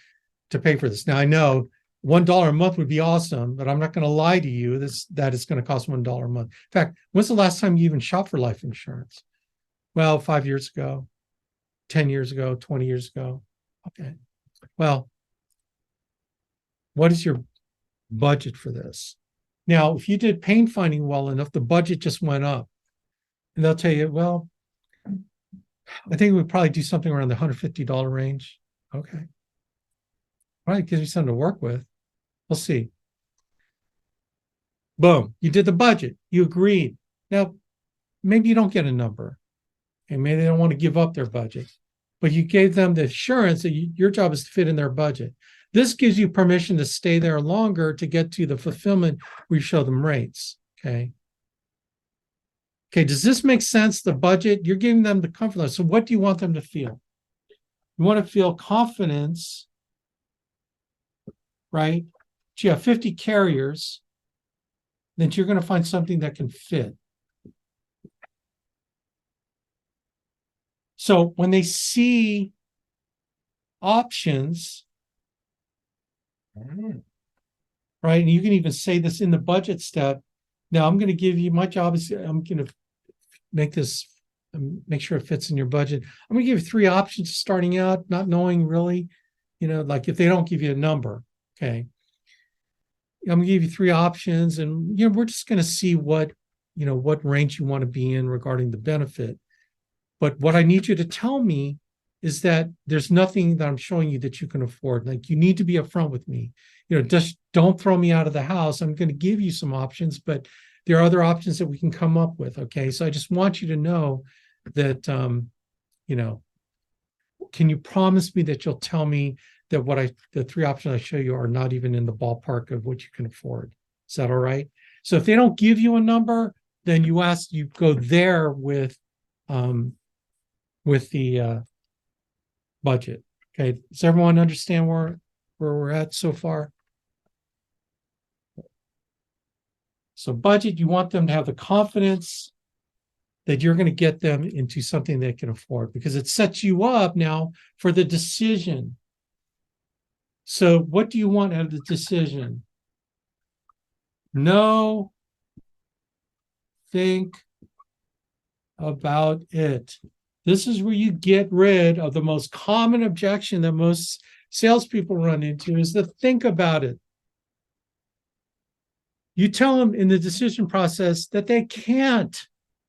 to pay for this? Now, I know $1 a month would be awesome, but I'm not going to lie to you that it's going to cost $1 a month. In fact, when's the last time you even shopped for life insurance? Well, 5 years ago, 10 years ago, 20 years ago. Okay. Well, what is your budget for this? Now, if you did pain finding well enough, the budget just went up. And they'll tell you, well, I think we'd probably do something around the $150 range. Okay. Probably gives me something to work with. We'll see. Boom. You did the budget. You agreed. Now, maybe you don't get a number. And maybe they don't want to give up their budget. But you gave them the assurance that your job is to fit in their budget. This gives you permission to stay there longer to get to the fulfillment where you show them rates. Okay. Okay, does this make sense? The budget, you're giving them the comfort level. So what do you want them to feel? You want to feel confidence, right? You have 50 carriers, then you're going to find something that can fit. So when they see options, right? And you can even say this in the budget step. Now I'm going to give you, my job is I'm going to make sure it fits in your budget. I'm going to give you 3 options starting out, not knowing really, like if they don't give you a number, okay. I'm going to give you 3 options and, we're just going to see what range you want to be in regarding the benefit. But what I need you to tell me is that there's nothing that I'm showing you that you can afford. Like you need to be upfront with me. Just don't throw me out of the house. I'm going to give you some options, but there are other options that we can come up with. Okay. So I just want you to know that, can you promise me that you'll tell me that the 3 options I show you are not even in the ballpark of what you can afford? Is that all right? So if they don't give you a number, then you go there with the budget. Okay. Does everyone understand where we're at so far? So budget, you want them to have the confidence that you're going to get them into something they can afford because it sets you up now for the decision. So what do you want out of the decision? Know, think about it. This is where you get rid of the most common objection that most salespeople run into is to think about it. You tell them in the decision process that they can't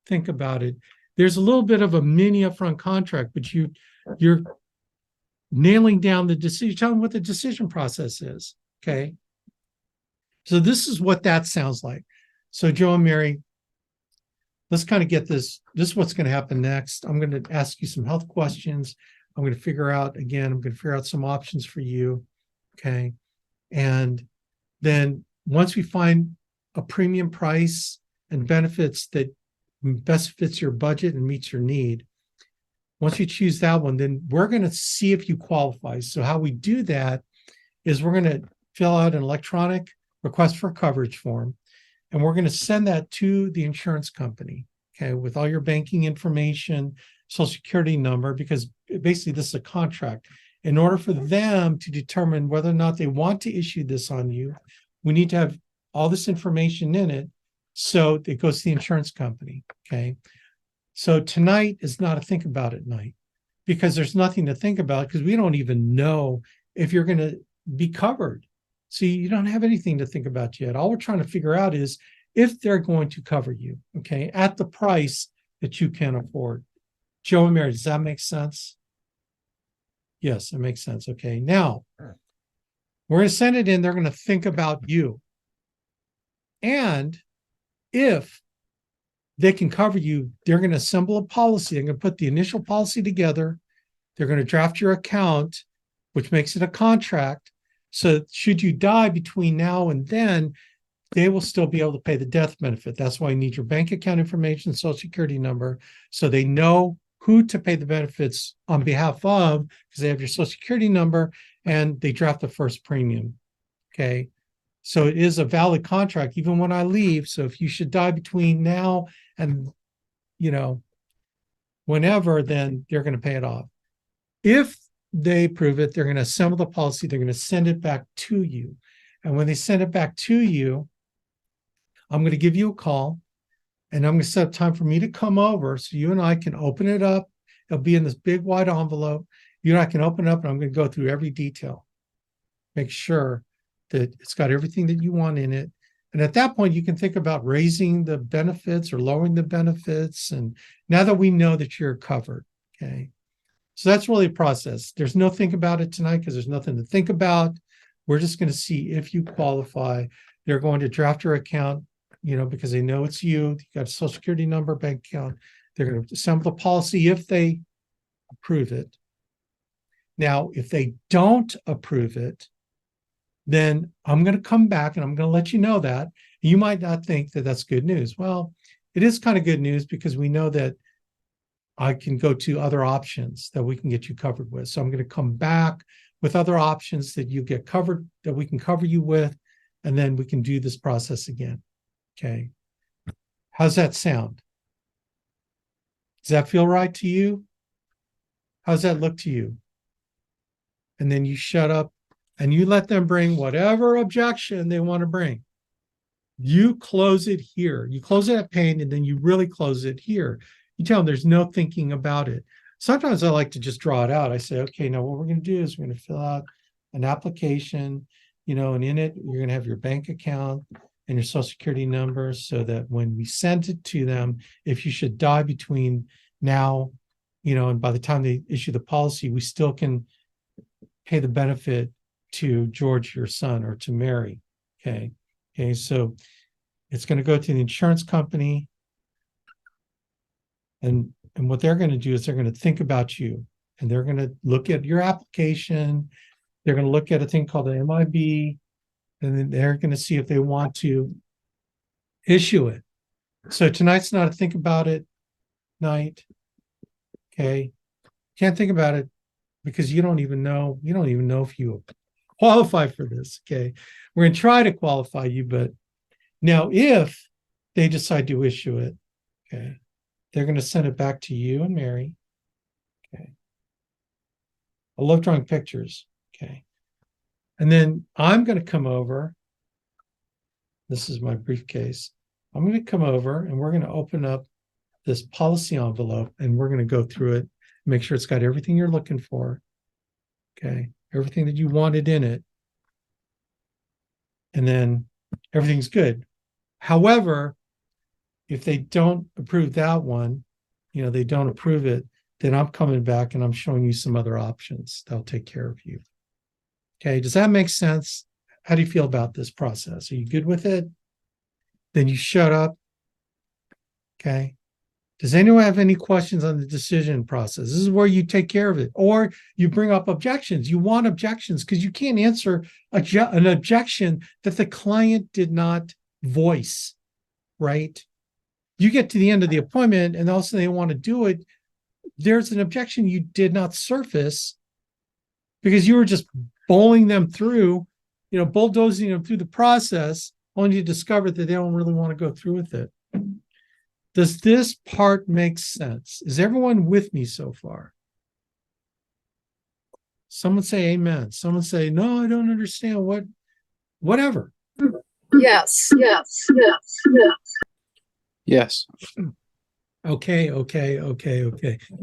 think about it. There's a little bit of a mini upfront contract, but you're nailing down the decision. Tell them what the decision process is. Okay. So this is what that sounds like. So Joe and Mary, let's kind of get this. This is what's going to happen next. I'm going to ask you some health questions. I'm going to figure out some options for you. Okay. And then once we find a premium price and benefits that best fits your budget and meets your need, once you choose that one, then we're going to see if you qualify. So how we do that is we're going to fill out an electronic request for coverage form, and we're going to send that to the insurance company, okay, with all your banking information, social security number, because basically this is a contract. In order for them to determine whether or not they want to issue this on you, we need to have all this information in it. So it goes to the insurance company, okay? So tonight is not a think about it night because there's nothing to think about because we don't even know if you're going to be covered. So you don't have anything to think about yet. All we're trying to figure out is if they're going to cover you, okay, at the price that you can afford. Joe and Mary, does that make sense? Yes, it makes sense. Okay, now we're going to send it in. They're going to think about you. And if they can cover you, they're going to assemble a policy. They're going to put the initial policy together. They're going to draft your account, which makes it a contract. So should you die between now and then, they will still be able to pay the death benefit. That's why you need your bank account information, social security number, so they know who to pay the benefits on behalf of, because they have your social security number and they draft the first premium. Okay. So it is a valid contract even when I leave. So if you should die between now and, whenever, then they're going to pay it off. If they approve it, they're going to assemble the policy. They're going to send it back to you. And when they send it back to you, I'm going to give you a call and I'm going to set up time for me to come over so you and I can open it up. It'll be in this big wide envelope. You and I can open it up and I'm going to go through every detail. Make sure that it's got everything that you want in it. And at that point, you can think about raising the benefits or lowering the benefits. And now that we know that you're covered, okay. So that's really a process. There's no think about it tonight because there's nothing to think about. We're just going to see if you qualify. They're going to draft your account, because they know it's you. You got a social security number, bank account. They're going to assemble the policy if they approve it. Now, if they don't approve it, then I'm going to come back and I'm going to let you know that. You might not think that that's good news. Well, it is kind of good news because we know that I can go to other options that we can get you covered with. So I'm going to come back with other options that you get covered, that we can cover you with, and then we can do this process again. Okay. How's that sound? Does that feel right to you? How's that look to you? And then you shut up and you let them bring whatever objection they want to bring. You close it here. You close it at pain, and then you really close it here. You tell them there's no thinking about it. Sometimes I like to just draw it out. I say, okay, now what we're going to do is we're going to fill out an application, and in it, you're going to have your bank account and your social security number so that when we send it to them, if you should die between now, and by the time they issue the policy, we still can pay the benefit to George, your son, or to Mary. Okay. So it's going to go to the insurance company. And what they're going to do is they're going to think about you and they're going to look at your application. They're going to look at a thing called the MIB, and then they're going to see if they want to issue it. So tonight's not a think about it night. Okay. Can't think about it because you don't even know if you qualify for this. Okay. We're going to try to qualify you, but now if they decide to issue it, okay, they're going to send it back to you and Mary. Okay. I love drawing pictures. Okay. And then I'm going to come over. This is my briefcase. I'm going to come over and we're going to open up this policy envelope and we're going to go through it, make sure it's got everything you're looking for. Okay. Everything that you wanted in it. And then everything's good. However, if they don't approve that one, they don't approve it, then I'm coming back and I'm showing you some other options that'll take care of you. Okay, does that make sense? How do you feel about this process? Are you good with it? Then you shut up. Okay. Does anyone have any questions on the decision process? This is where you take care of it. Or you bring up objections. You want objections because you can't answer an objection that the client did not voice, right? You get to the end of the appointment and also they want to do it. There's an objection you did not surface because you were just bowling them through, bulldozing them through the process, only to discover that they don't really want to go through with it. Does this part make sense? Is everyone with me so far? Someone say amen. Someone say, no, I don't understand whatever. Yes, yes, yes, yes. Yes. Okay.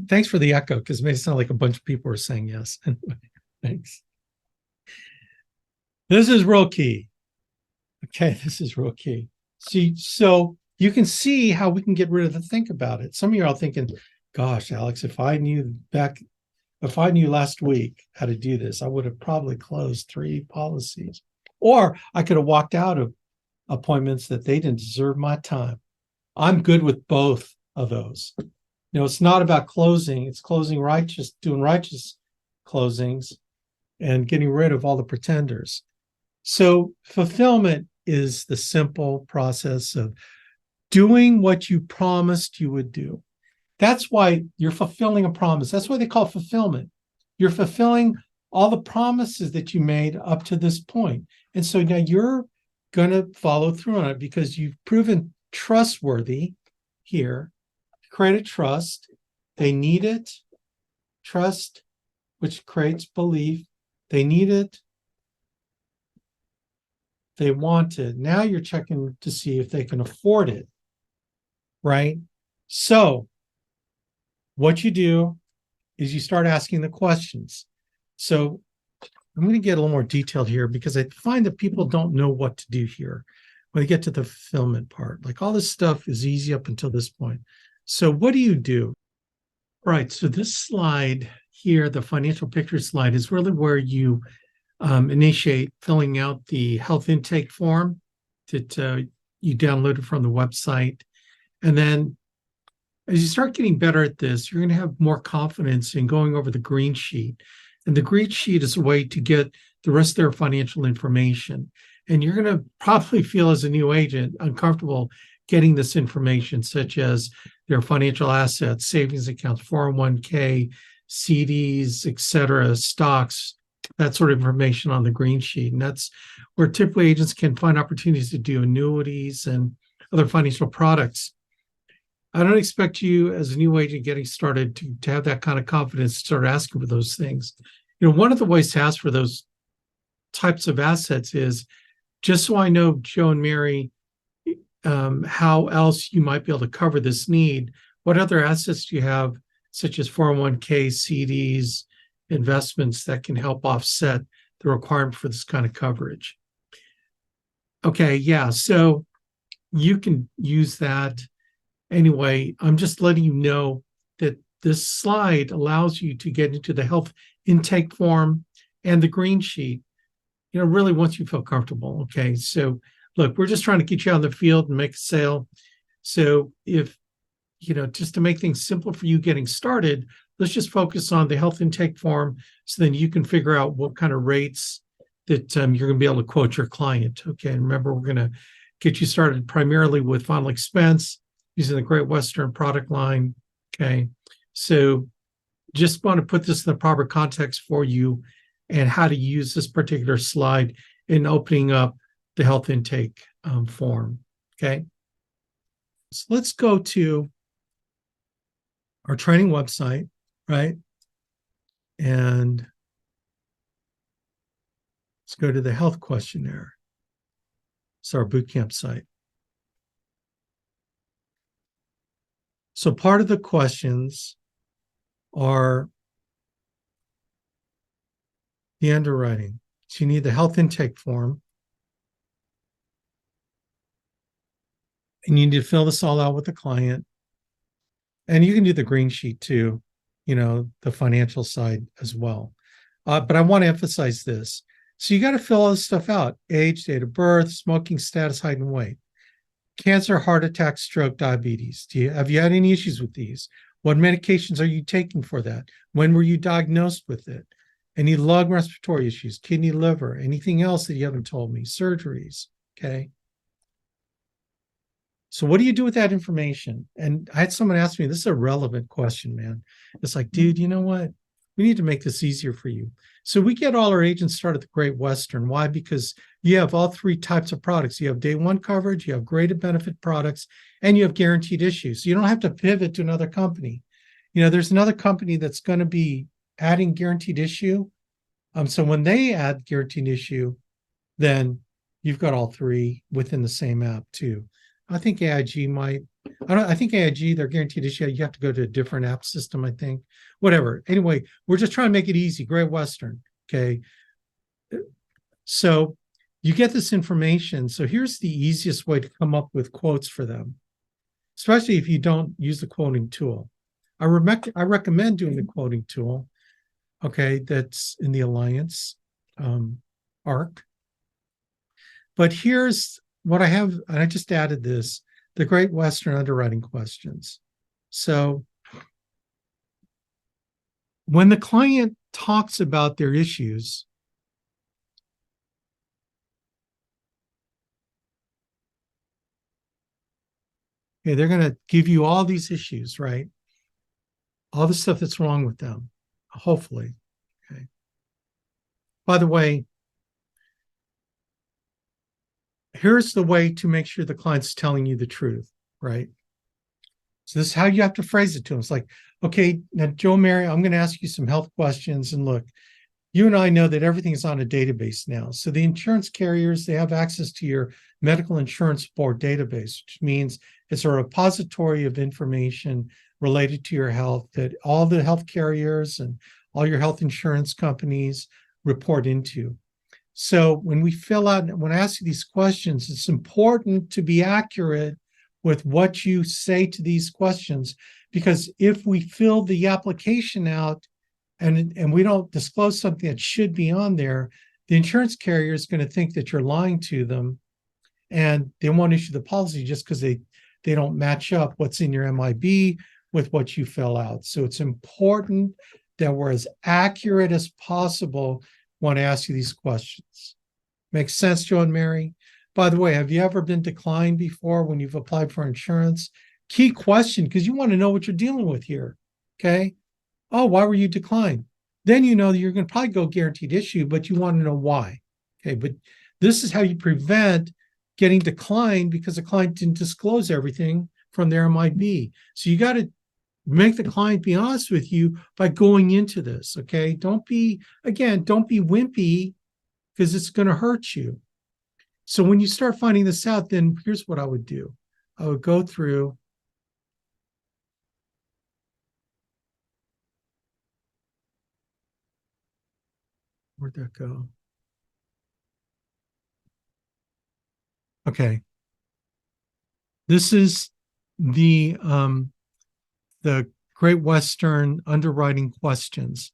Thanks for the echo, because it may sound like a bunch of people are saying yes. Thanks. This is real key. Okay, this is real key. See, so you can see how we can get rid of the think about it. Some of you are all thinking, gosh, Alex, if I knew last week how to do this, I would have probably closed 3 policies. Or I could have walked out of appointments that they didn't deserve my time. I'm good with both of those. It's not about closing, it's closing righteous, doing righteous closings and getting rid of all the pretenders. So fulfillment is the simple process of doing what you promised you would do. That's why you're fulfilling a promise. That's why they call it fulfillment. You're fulfilling all the promises that you made up to this point. And so now you're going to follow through on it because you've proven trustworthy here. Create trust. They need it. Trust, which creates belief. They need it. They want it. Now you're checking to see if they can afford it, right? So what you do is you start asking the questions. So I'm going to get a little more detailed here because I find that people don't know what to do here when they get to the fulfillment part. Like all this stuff is easy up until this point. So what do you do? Right. So this slide here, the financial picture slide, is really where you initiate filling out the health intake form that you downloaded from the website. And then as you start getting better at this, you're going to have more confidence in going over the green sheet. And the green sheet is a way to get the rest of their financial information. And you're going to probably feel as a new agent uncomfortable getting this information, such as their financial assets, savings accounts, 401k, CDs, et cetera, stocks, that sort of information on the green sheet. And that's where typically agents can find opportunities to do annuities and other financial products. I don't expect you as a new agent getting started to have that kind of confidence to start asking for those things. One of the ways to ask for those types of assets is just so I know, Joe and Mary, how else you might be able to cover this need. What other assets do you have, such as 401k, CDs, investments that can help offset the requirement for this kind of coverage? Okay, yeah, so you can use that. Anyway, I'm just letting you know that this slide allows you to get into the health intake form and the green sheet, really once you feel comfortable. Okay, so look, we're just trying to get you out in the field and make a sale. So if, just to make things simple for you getting started, let's just focus on the health intake form so then you can figure out what kind of rates that you're going to be able to quote your client. Okay, and remember, we're going to get you started primarily with final expense using the Great Western product line. Okay, so just want to put this in the proper context for you and how to use this particular slide in opening up the health intake form. Okay, so let's go to our training website, right? And let's go to the health questionnaire. It's our bootcamp site. So part of the questions are the underwriting. So you need the health intake form. And you need to fill this all out with the client. And you can do the green sheet too, the financial side as well. But I want to emphasize this. So you got to fill all this stuff out: age, date of birth, smoking status, height, and weight. Cancer, heart attack, stroke, diabetes. Have you had any issues with these? What medications are you taking for that? When were you diagnosed with it? Any lung respiratory issues, kidney, liver, anything else that you haven't told me? Surgeries, okay? So what do you do with that information? And I had someone ask me, this is a relevant question, man. It's like, dude, you know what? We need to make this easier for you. So we get all our agents started at the Great Western. Why? Because you have all three types of products. You have day one coverage, you have graded benefit products, and you have guaranteed issues. So you don't have to pivot to another company. There's another company that's going to be adding guaranteed issue. So when they add guaranteed issue, then you've got all three within the same app too. I think AIG might. I think AIG, their guaranteed issue, you have to go to a different app system, I think. Whatever. Anyway, we're just trying to make it easy. Great Western. Okay. So you get this information. So here's the easiest way to come up with quotes for them, especially if you don't use the quoting tool. I recommend doing the quoting tool. Okay. That's in the Alliance ARC. But here's what I have, and I just added this, the Great Western underwriting questions. So when the client talks about their issues, okay, they're going to give you all these issues, right? All the stuff that's wrong with them, hopefully. Okay. By the way, here's the way to make sure the client's telling you the truth, right? So this is how you have to phrase it to them. It's like, okay, now Joe, Mary, I'm going to ask you some health questions. And look, you and I know that everything is on a database now. So the insurance carriers, they have access to your medical insurance board database, which means it's a repository of information related to your health that all the health carriers and all your health insurance companies report into. So when we fill out, when I ask you these questions, it's important to be accurate with what you say to these questions, because if we fill the application out and we don't disclose something that should be on there, the insurance carrier is going to think that you're lying to them, and they won't issue the policy just because they don't match up what's in your MIB with what you fill out. So it's important that we're as accurate as possible when I ask you these questions. Makes sense, Joe and Mary? By the way, have you ever been declined before when you've applied for insurance? Key question, because you want to know what you're dealing with here. Okay. Oh, why were you declined? Then you know that you're going to probably go guaranteed issue, but you want to know why. Okay. But this is how you prevent getting declined, because the client didn't disclose everything from their MIB. So you got to make the client be honest with you by going into this. Okay. Don't be wimpy, because it's going to hurt you. So when you start finding this out, then here's what I would do. I would go through. Where'd that go? Okay. This is the Great Western underwriting questions.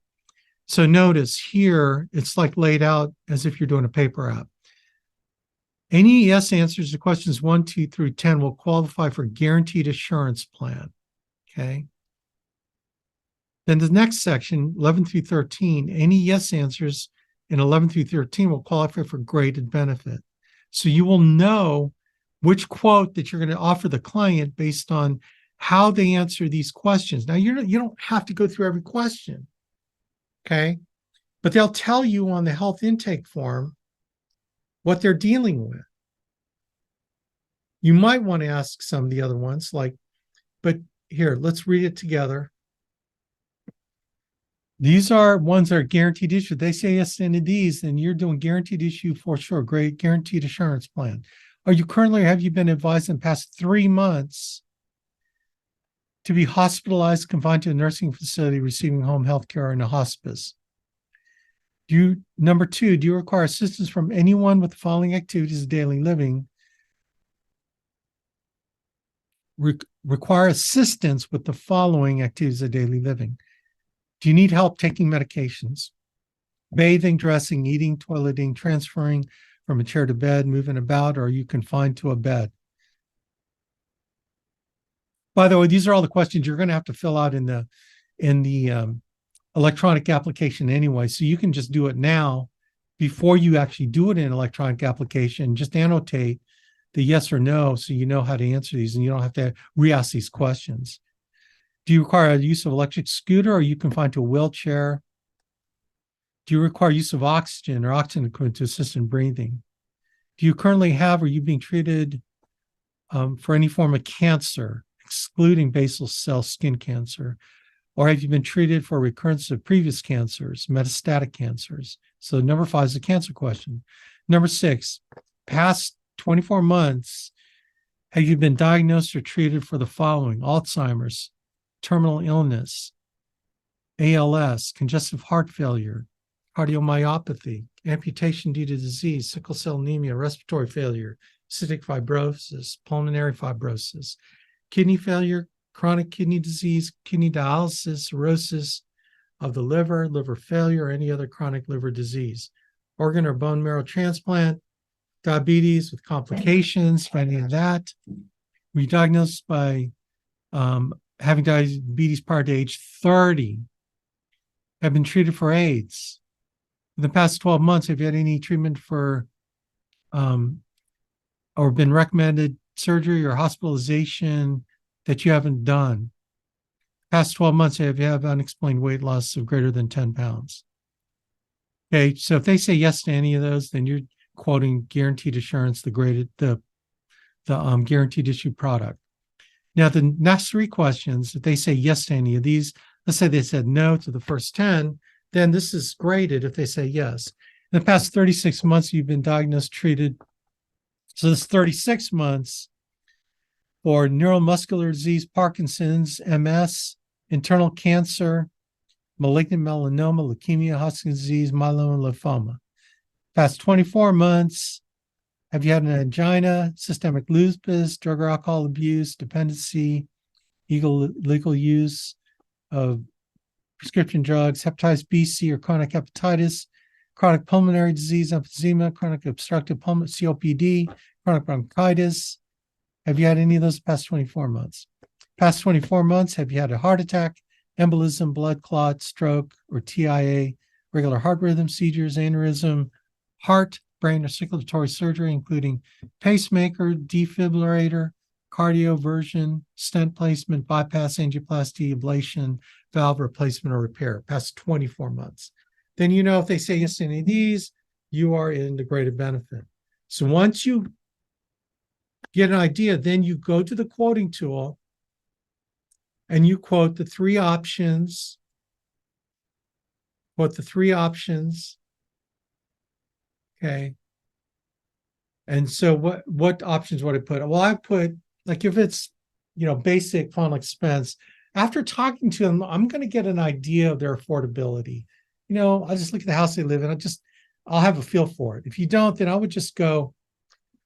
So notice here, it's like laid out as if you're doing a paper app. Any yes answers to questions 1, 2 through 10 will qualify for guaranteed assurance plan. Okay. Then the next section, 11 through 13, any yes answers in 11 through 13 will qualify for graded benefit. So you will know which quote that you're going to offer the client based on how they answer these questions. Now, you don't have to go through every question, okay? But they'll tell you on the health intake form what they're dealing with. You might want to ask some of the other ones, but here, let's read it together. These are ones that are guaranteed issue. They say yes to any of these, and you're doing guaranteed issue for sure. Great guaranteed assurance plan. Are you currently, or have you been advised in the past 3 months to be hospitalized, confined to a nursing facility, receiving home health care, or in a hospice? Number 2, do you require assistance from anyone with the following activities of daily living? Require assistance with the following activities of daily living. Do you need help taking medications? Bathing, dressing, eating, toileting, transferring from a chair to bed, moving about, or are you confined to a bed? By the way, these are all the questions you're going to have to fill out in the electronic application anyway. So you can just do it now before you actually do it in an electronic application. Just annotate the yes or no so you know how to answer these and you don't have to re-ask these questions. Do you require the use of electric scooter, or are you confined to a wheelchair? Do you require use of oxygen or oxygen equipment to assist in breathing? Do you currently have, or are you being treated for any form of cancer, excluding basal cell skin cancer? Or have you been treated for recurrence of previous cancers, metastatic cancers? So number 5 is a cancer question. Number 6, past 24 months, have you been diagnosed or treated for the following: Alzheimer's, terminal illness, ALS, congestive heart failure, cardiomyopathy, amputation due to disease, sickle cell anemia, respiratory failure, cystic fibrosis, pulmonary fibrosis, kidney failure, chronic kidney disease, kidney dialysis, cirrhosis of the liver failure, or any other chronic liver disease, organ or bone marrow transplant, diabetes with complications, for any of that. Were you diagnosed by having diabetes prior to age 30? Have been treated for AIDS? In the past 12 months, have you had any treatment for or been recommended surgery or hospitalization that you haven't done? Past 12 months, have you have unexplained weight loss of greater than 10 pounds? Okay, so if they say yes to any of those, then you're quoting guaranteed assurance, the guaranteed issue product. Now, the next three questions, if they say yes to any of these, let's say they said no to the first 10, then this is graded if they say yes. In the past 36 months, you've been diagnosed, treated. So this 36 months for neuromuscular disease, Parkinson's, MS, internal cancer, malignant melanoma, leukemia, Hodgkin's disease, myeloma, lymphoma. Past 24 months, have you had an angina, systemic lupus, drug or alcohol abuse, dependency, illegal use of prescription drugs, hepatitis B, C, or chronic hepatitis, chronic pulmonary disease, emphysema, chronic obstructive pulmonary, COPD, chronic bronchitis? Have you had any of those past 24 months? Past 24 months, have you had a heart attack, embolism, blood clot, stroke, or TIA, regular heart rhythm, seizures, aneurysm, heart, brain, or circulatory surgery, including pacemaker, defibrillator, cardioversion, stent placement, bypass, angioplasty, ablation, valve replacement, or repair, past 24 months? Then you know if they say yes to any of these, you are in the graded benefit. So once you get an idea, then you go to the quoting tool and you quote the three options. Okay. And so what options would I put? Well, I put, like, if it's, basic final expense, after talking to them, I'm going to get an idea of their affordability. I'll just look at the house they live in. I'll have a feel for it. If you don't, then I would just go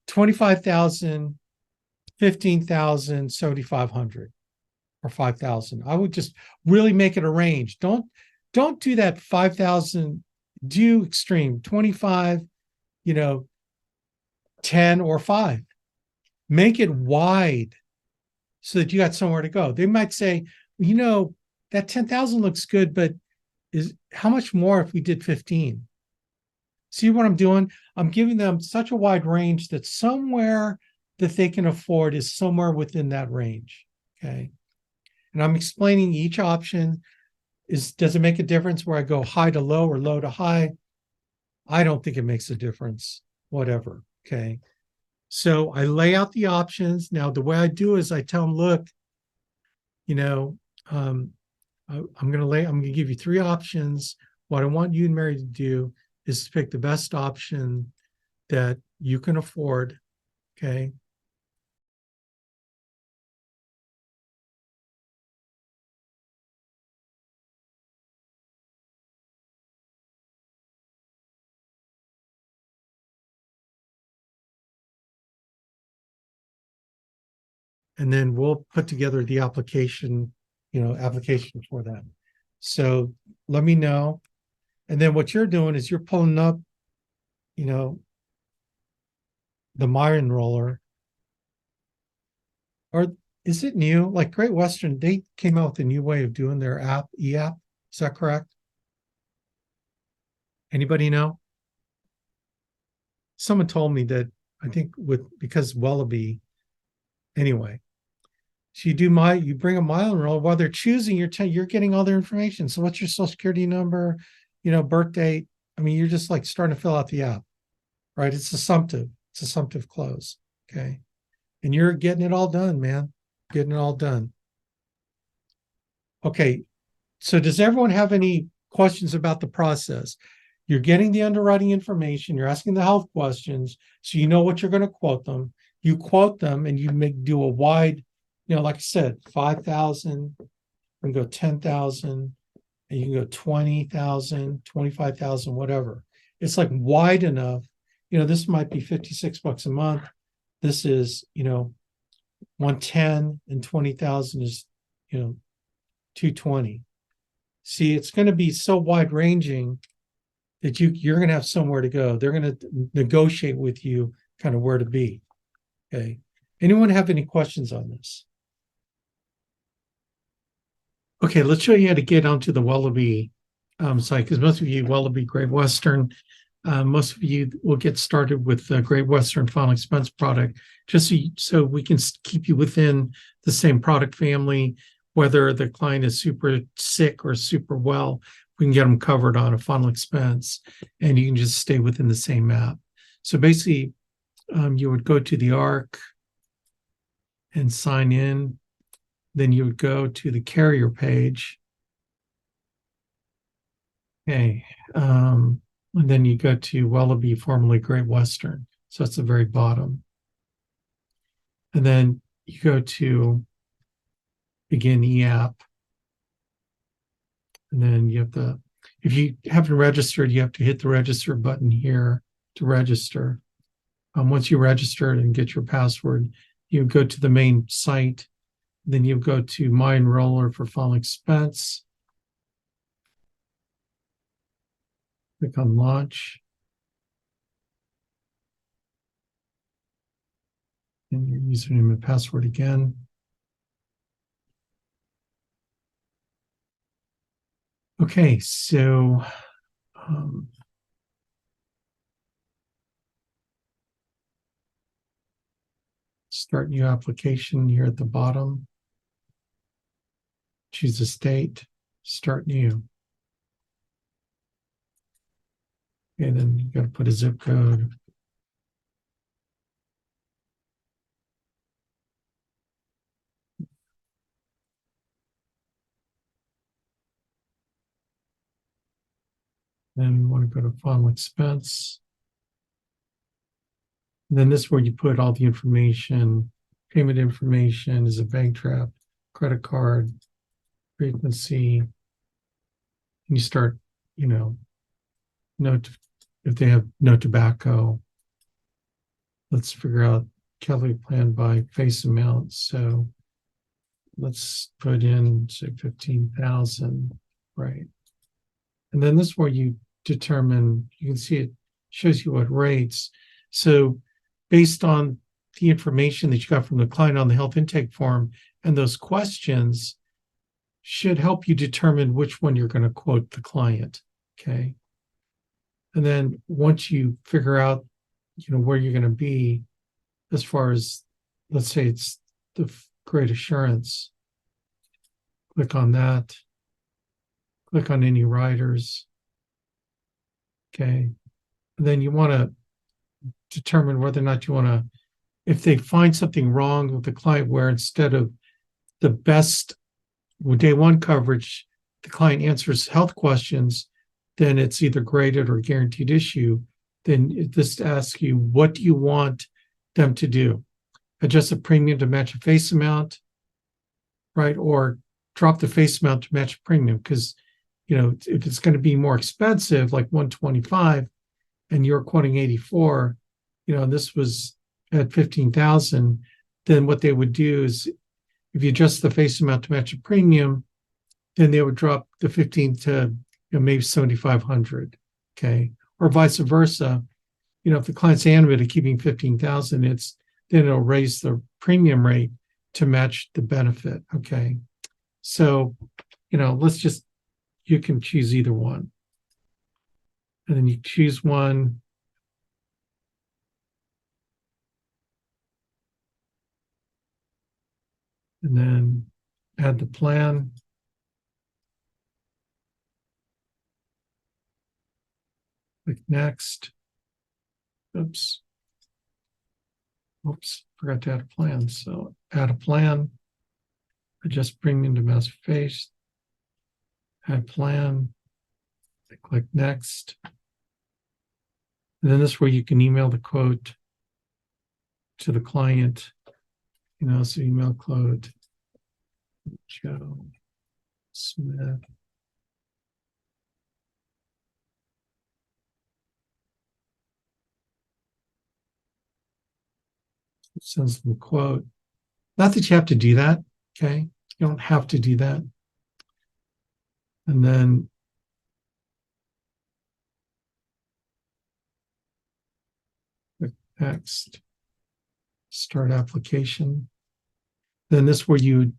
25,000, 15,000, 7,500, or 5,000. I would just really make it a range. Don't do that 5,000, do extreme, 25, 10 or 5. Make it wide so that you got somewhere to go. They might say, that 10,000 looks good, but how much more if we did 15? See what I'm doing? I'm giving them such a wide range that somewhere that they can afford is somewhere within that range. Okay. And I'm explaining each option. Does it make a difference where I go high to low or low to high? I don't think it makes a difference, whatever. Okay. So I lay out the options. Now, the way I do is I tell them, look, I'm going to give you three options. What I want you and Mary to do is to pick the best option that you can afford. Okay. And then we'll put together the application for that. So let me know. And then what you're doing is you're pulling up, the My Enroller. Or is it new? Like Great Western, they came out with a new way of doing their e-app. Is that correct? Anybody know? Someone told me that, I think because Wellaby, anyway. So you bring a My Enroller while they're choosing, you're getting all their information. So what's your social security number, birth date? I mean, you're just like starting to fill out the app, right? It's assumptive close. Okay. And you're getting it all done, man. Getting it all done. Okay. So does everyone have any questions about the process? You're getting the underwriting information. You're asking the health questions. So you know what you're going to quote them. You quote them and you do a wide, like I said, 5,000, and go 10,000, and you can go 20,000, 25,000, whatever. It's like wide enough. This might be $56 a month. This is, 110, and 20,000 is, 220. See, it's going to be so wide ranging that you're going to have somewhere to go. They're going to negotiate with you kind of where to be. Okay. Anyone have any questions on this? Okay, let's show you how to get onto the Wallaby site, because most of you Wallaby Great Western, most of you will get started with the Great Western Final Expense product, just so we can keep you within the same product family, whether the client is super sick or super well, we can get them covered on a final expense, and you can just stay within the same app. So basically, you would go to the ARC and sign in. Then you would go to the carrier page. Okay. And then you go to Wallaby, formerly Great Western. So that's the very bottom. And then you go to Begin eApp. And then you have to, if you haven't registered, you have to hit the register button here to register. Once you register and get your password, you go to the main site. Then you go to My Enroller for Final Expense. Click on Launch. And your username and password again. Okay, so start new application here at the bottom. Choose a state, start new. Okay, then you got to put a zip code. Then you want to go to final expense. And then this is where you put all the information. Payment information is a bank draft, credit card, frequency. And you start, note if they have no tobacco. Let's figure out calculate plan by face amount. So let's put in, say, 15,000, right? And then this is where you determine, you can see it shows you what rates. So based on the information that you got from the client on the health intake form and those questions should help you determine which one you're going to quote the client, okay? And then once you figure out, where you're going to be as far as, let's say it's the Great Assurance, click on that, click on any riders, okay? And then you want to determine whether or not you want to, if they find something wrong with the client where instead of the best day one coverage, the client answers health questions, then it's either graded or guaranteed issue. Then this asks you, what do you want them to do? Adjust the premium to match a face amount, right? Or drop the face amount to match a premium. Because, if it's going to be more expensive, like 125, and you're quoting 84, and this was at 15,000, then what they would do is if you adjust the face amount to match a premium, then they would drop the 15 to maybe 7,500, okay? Or vice versa. If the client's animated keeping 15,000, then it'll raise the premium rate to match the benefit, okay? So, you can choose either one. And then you choose one. And then add the plan. Click next. Oops, forgot to add a plan. So add a plan. Adjust premium to match face. Add plan. I click next. And then this is where you can email the quote to the client. So email quote Joe Smith. Sends them a quote. Not that you have to do that, okay? You don't have to do that. And then Next. Start application. Then this is where you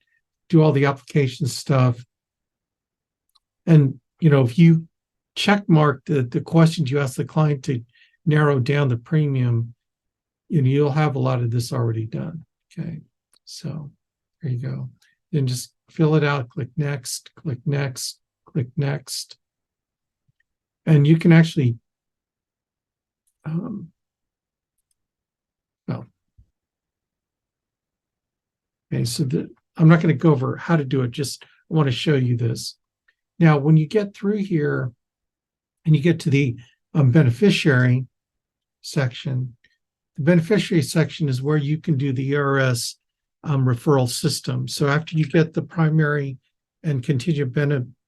do all the application stuff. And, if you check mark the questions you ask the client to narrow down the premium, you'll have a lot of this already done. Okay. So there you go. Then just fill it out, click next, click next, click next. And you can actually, okay, so I'm not going to go over how to do it, just I want to show you this. Now, when you get through here and you get to the beneficiary section, the beneficiary section is where you can do the ERS referral system. So after you get the primary and contingent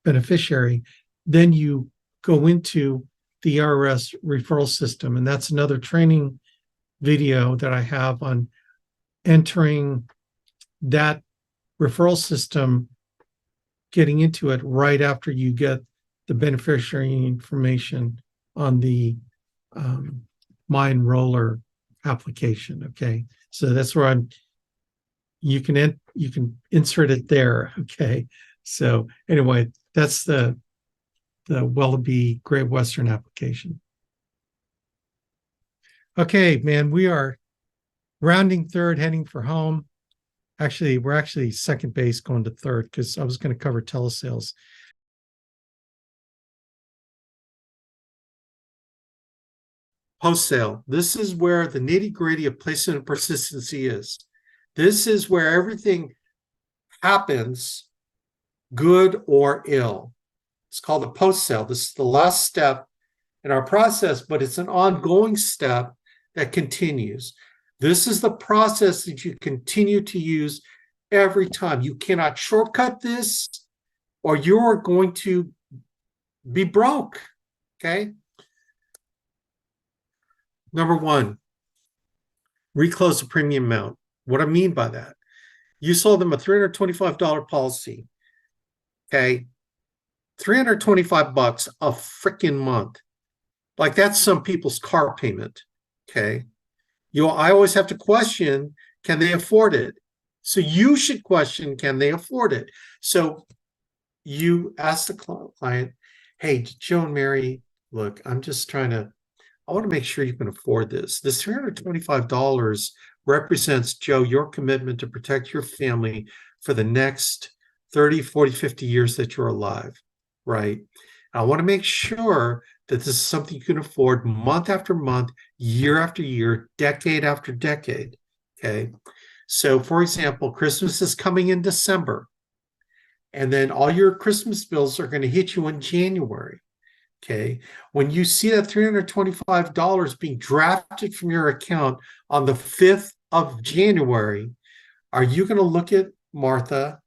beneficiary, then you go into the ERS referral system. And that's another training video that I have on entering that referral system, getting into it right after you get the beneficiary information on the My Enroller application. Okay, so that's where you can insert it there. Okay, so anyway, that's the Wellaby Great Western application. Okay, man, we are rounding third, heading for home. Actually, we're actually second base going to third because I was going to cover telesales. Post-sale. This is where the nitty-gritty of placement and persistency is. This is where everything happens, good or ill. It's called a post-sale. This is the last step in our process, but it's an ongoing step that continues. This is the process that you continue to use every time. You cannot shortcut this or you're going to be broke, okay? Number one, reclose the premium amount. What I mean by that, you sold them a $325 policy, okay? $325 a freaking month. Like that's some people's car payment, okay? I always have to question, can they afford it? So you should question, can they afford it? So you ask the client, hey, Joe and Mary, look, I want to make sure you can afford this. This $325 represents, Joe, your commitment to protect your family for the next 30, 40, 50 years that you're alive, right? I want to make sure that this is something you can afford month after month, year after year, decade after decade, okay? So, for example, Christmas is coming in December, and then all your Christmas bills are going to hit you in January, okay? When you see that $325 being drafted from your account on the 5th of January, are you going to look at Martha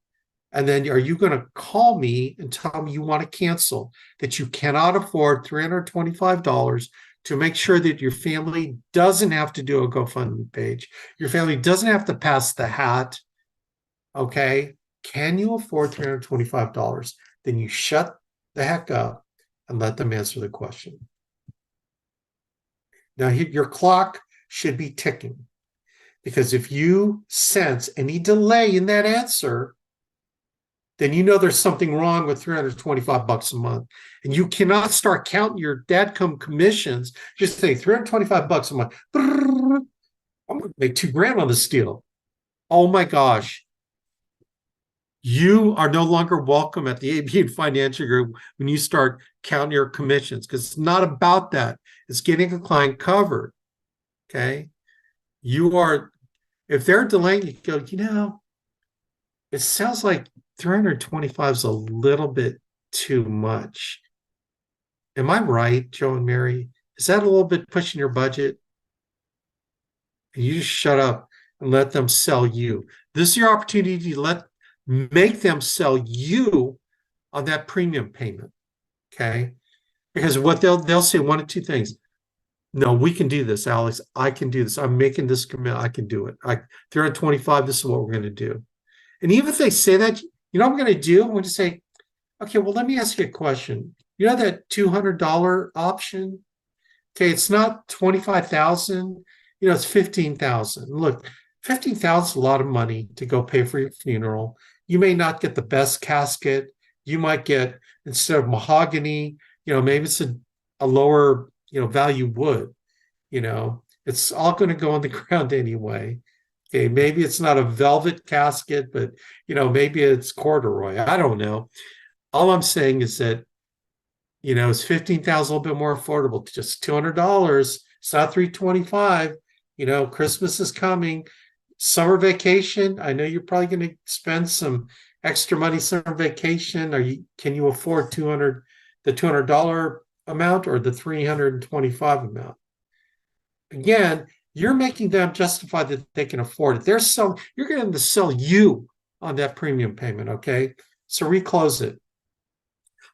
and then are you going to call me and tell me you want to cancel, that you cannot afford $325 to make sure that your family doesn't have to do a GoFundMe page, your family doesn't have to pass the hat, okay? Can you afford $325? Then you shut the heck up and let them answer the question. Now, your clock should be ticking, because if you sense any delay in that answer, then you know there's something wrong with $325 a month. And you cannot start counting your dadcom commissions. Just say $325 a month. I'm going to make $2,000 on this deal. Oh my gosh. You are no longer welcome at the Abuyuan Financial Group when you start counting your commissions, because it's not about that. It's getting a client covered. Okay. If they're delaying, you go, it sounds like 325 is a little bit too much. Am I right, Joe and Mary? Is that a little bit pushing your budget? And you just shut up and let them sell you. This is your opportunity to make them sell you on that premium payment. Okay? Because what they'll say one of two things. No, we can do this, Alex. I can do this. I'm making this commitment. I can do it. 325, this is what we're going to do. And even if they say that, you know what I'm going to do? I'm going to say, okay, well, let me ask you a question. You know that $200 option? Okay, it's not $25,000. it's 15,000. Look, 15,000 is a lot of money to go pay for your funeral. You may not get the best casket. You might get, instead of mahogany, maybe it's a lower, value wood. It's all going to go on the ground anyway. Okay, maybe it's not a velvet casket, but maybe it's corduroy. I don't know. All I'm saying is that it's 15,000, a little bit more affordable, just $200. It's not $325. Christmas is coming. Summer vacation. I know you're probably going to spend some extra money summer vacation. Can you afford the $200 amount or the $325 amount? Again, you're making them justify that they can afford it. You're going to sell you on that premium payment, okay? So reclose it.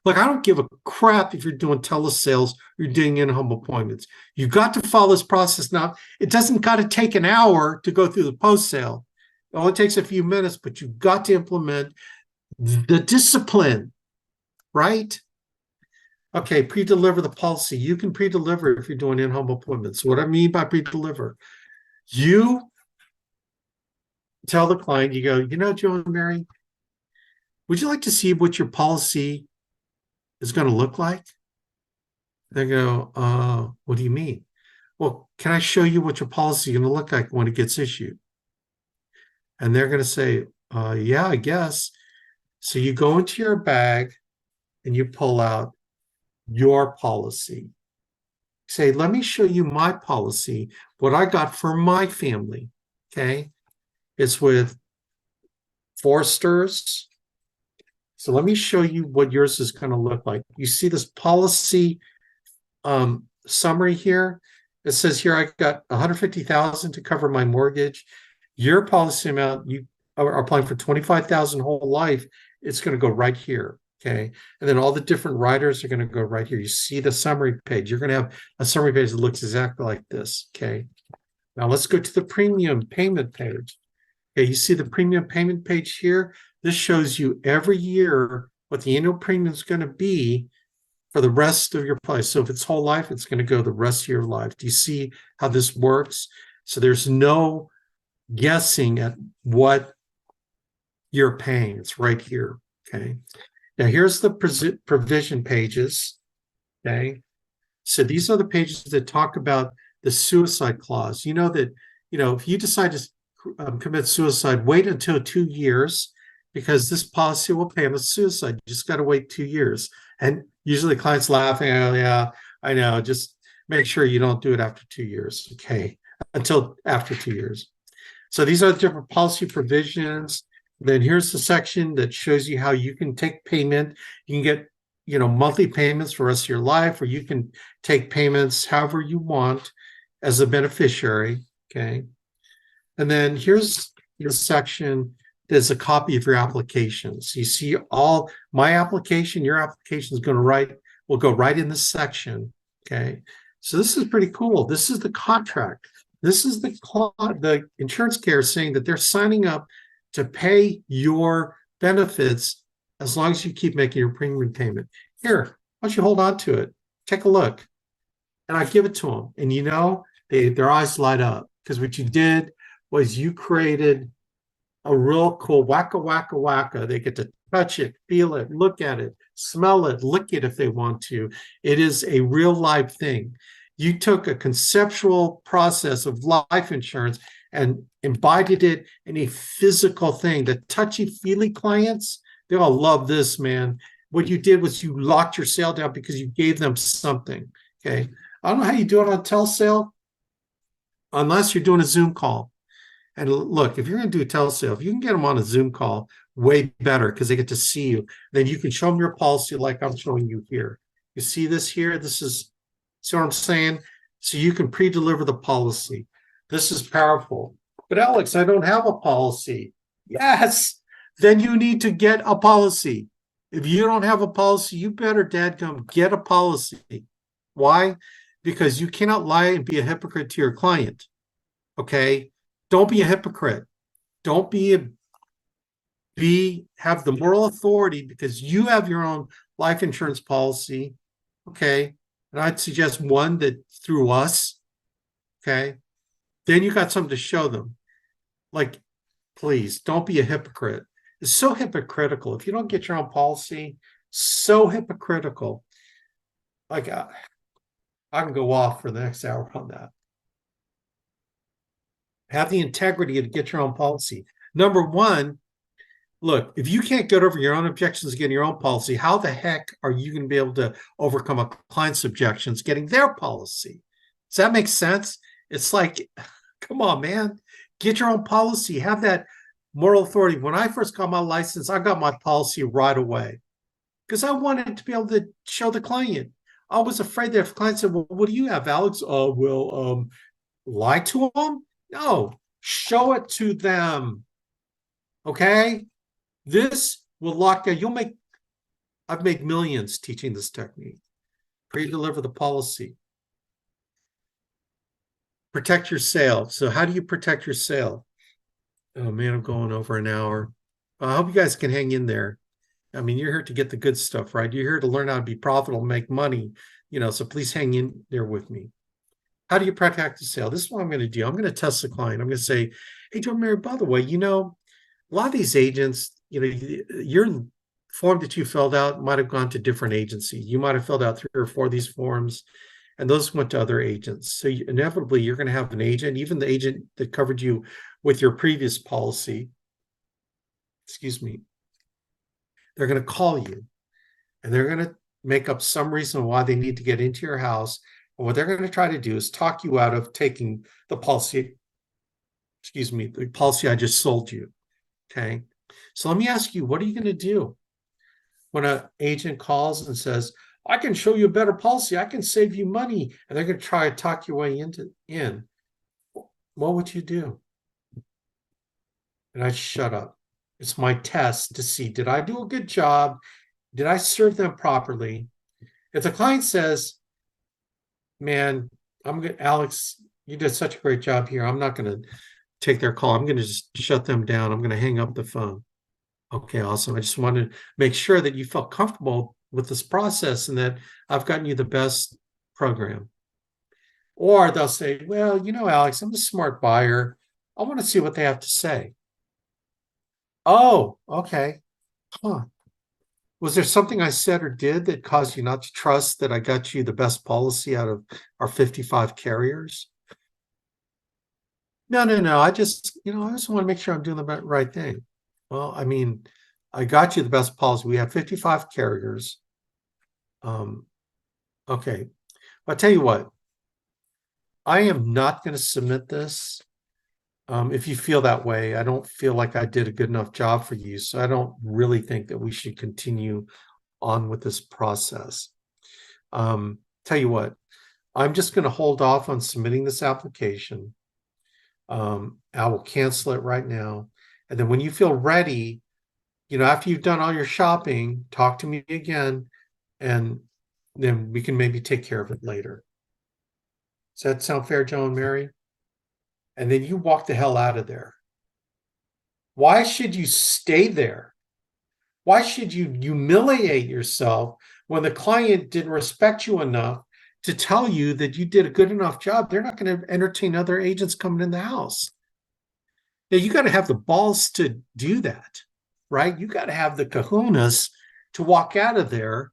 Look, I don't give a crap if you're doing telesales or you're doing in-home appointments. You've got to follow this process now. It doesn't got to take an hour to go through the post-sale. It only takes a few minutes, but you've got to implement the discipline, right? Okay, pre-deliver the policy. You can pre-deliver if you're doing in-home appointments. What I mean by pre-deliver, you tell the client, you go, Joe and Mary, would you like to see what your policy is going to look like? They go, what do you mean? Well, can I show you what your policy is going to look like when it gets issued? And they're going to say, yeah, I guess. So you go into your bag and you pull out your policy. Say, let me show you my policy, what I got for my family. Okay. It's with Forsters. So let me show you what yours is going to look like. You see this policy summary here. It says here, I got $150,000 to cover my mortgage. Your policy amount, you are applying for $25,000 whole life. It's going to go right here. Okay. And then all the different riders are going to go right here. You see the summary page. You're going to have a summary page that looks exactly like this. Okay. Now let's go to the premium payment page. Okay. You see the premium payment page here. This shows you every year what the annual premium is going to be for the rest of your policy. So if it's whole life, it's going to go the rest of your life. Do you see how this works? So there's no guessing at what you're paying. It's right here. Okay. Now here's the provision pages. Okay. So these are the pages that talk about the suicide clause. You know that, if you decide to commit suicide, wait until 2 years, because this policy will pay on the suicide. You just got to wait 2 years. And usually clients laughing, oh yeah, I know, just make sure you don't do it after 2 years. Okay. Until after 2 years. So these are the different policy provisions. Then here's the section that shows you how you can take payment. You can get, monthly payments for the rest of your life, or you can take payments however you want as a beneficiary. Okay. And then here's your section. There's a copy of your applications. You see all my application, your application is will go right in this section. Okay. So this is pretty cool. This is the contract. This is the insurance carrier saying that they're signing up to pay your benefits as long as you keep making your premium payment. Here, why don't you hold on to it? Take a look. And I give it to them. And their eyes light up, because what you did was you created a real cool wacka, wacka, wacka. They get to touch it, feel it, look at it, smell it, lick it if they want to. It is a real live thing. You took a conceptual process of life insurance and embodied it in a physical thing. The touchy-feely clients, they all love this, man. What you did was you locked your sale down because you gave them something, okay? I don't know how you do it on telesale, unless you're doing a Zoom call. And look, if you're going to do a telesale, if you can get them on a Zoom call, way better, because they get to see you. Then you can show them your policy like I'm showing you here. You see this here? See what I'm saying? So you can pre-deliver the policy. This is powerful. But Alex, I don't have a policy. Yes, then you need to get a policy. If you don't have a policy, you better dadgum get a policy. Why? Because you cannot lie and be a hypocrite to your client. Okay? Don't be a hypocrite. Don't have the moral authority, because you have your own life insurance policy. Okay? And I'd suggest one that through us. Okay? Then you got something to show them. Like, please don't be a hypocrite. It's so hypocritical. If you don't get your own policy, so hypocritical. Like, I can go off for the next hour on that. Have the integrity to get your own policy. Number one, look, if you can't get over your own objections getting your own policy, how the heck are you going to be able to overcome a client's objections getting their policy? Does that make sense? It's like, come on, man, get your own policy. Have that moral authority. When I first got my license, I got my policy right away because I wanted to be able to show the client. I was afraid that if the client said, well, what do you have, Alex? Lie to them? No, show it to them. Okay? This will lock down. I've made millions teaching this technique. Pre-deliver the policy. Protect your sale. So how do you protect your sale? Oh man, I'm going over an hour. I hope you guys can hang in there. I mean, you're here to get the good stuff, right? You're here to learn how to be profitable, make money, so please hang in there with me. How do you protect the sale? This is what I'm going to do. I'm going to test the client. I'm going to say, hey, Joe Mary, by the way, a lot of these agents, your form that you filled out might have gone to different agencies. You might have filled out 3 or 4 of these forms, and those went to other agents. So inevitably, you're going to have an agent, even the agent that covered you with your previous policy. Excuse me. They're going to call you, and they're going to make up some reason why they need to get into your house. And what they're going to try to do is talk you out of taking the policy I just sold you. Okay. So let me ask you, what are you going to do when an agent calls and says, I can show you a better policy, I can save you money, and they're going to try to talk your way in? What would you do? And I shut up. It's my test to see, did I do a good job? Did I serve them properly? If the client says, man, Alex, you did such a great job here, I'm not going to take their call. I'm going to just shut them down. I'm going to hang up the phone. Okay, awesome. I just wanted to make sure that you felt comfortable with this process and that I've gotten you the best program. Or they'll say, well, Alex, I'm a smart buyer. I want to see what they have to say. Oh, okay. Huh. Was there something I said or did that caused you not to trust that I got you the best policy out of our 55 carriers? No. I just want to make sure I'm doing the right thing. Well, I mean, I got you the best policy. We have 55 carriers. Okay. I'll tell you what, I am not going to submit this. If you feel that way, I don't feel like I did a good enough job for you. So I don't really think that we should continue on with this process. Tell you what, I'm just going to hold off on submitting this application. I will cancel it right now. And then when you feel ready, after you've done all your shopping, talk to me again, and then we can maybe take care of it later. Does that sound fair, Joe and Mary? And then you walk the hell out of there. Why should you stay there? Why should you humiliate yourself when the client didn't respect you enough to tell you that you did a good enough job? They're not going to entertain other agents coming in the house. Now, you got to have the balls to do that, right? You got to have the kahunas to walk out of there.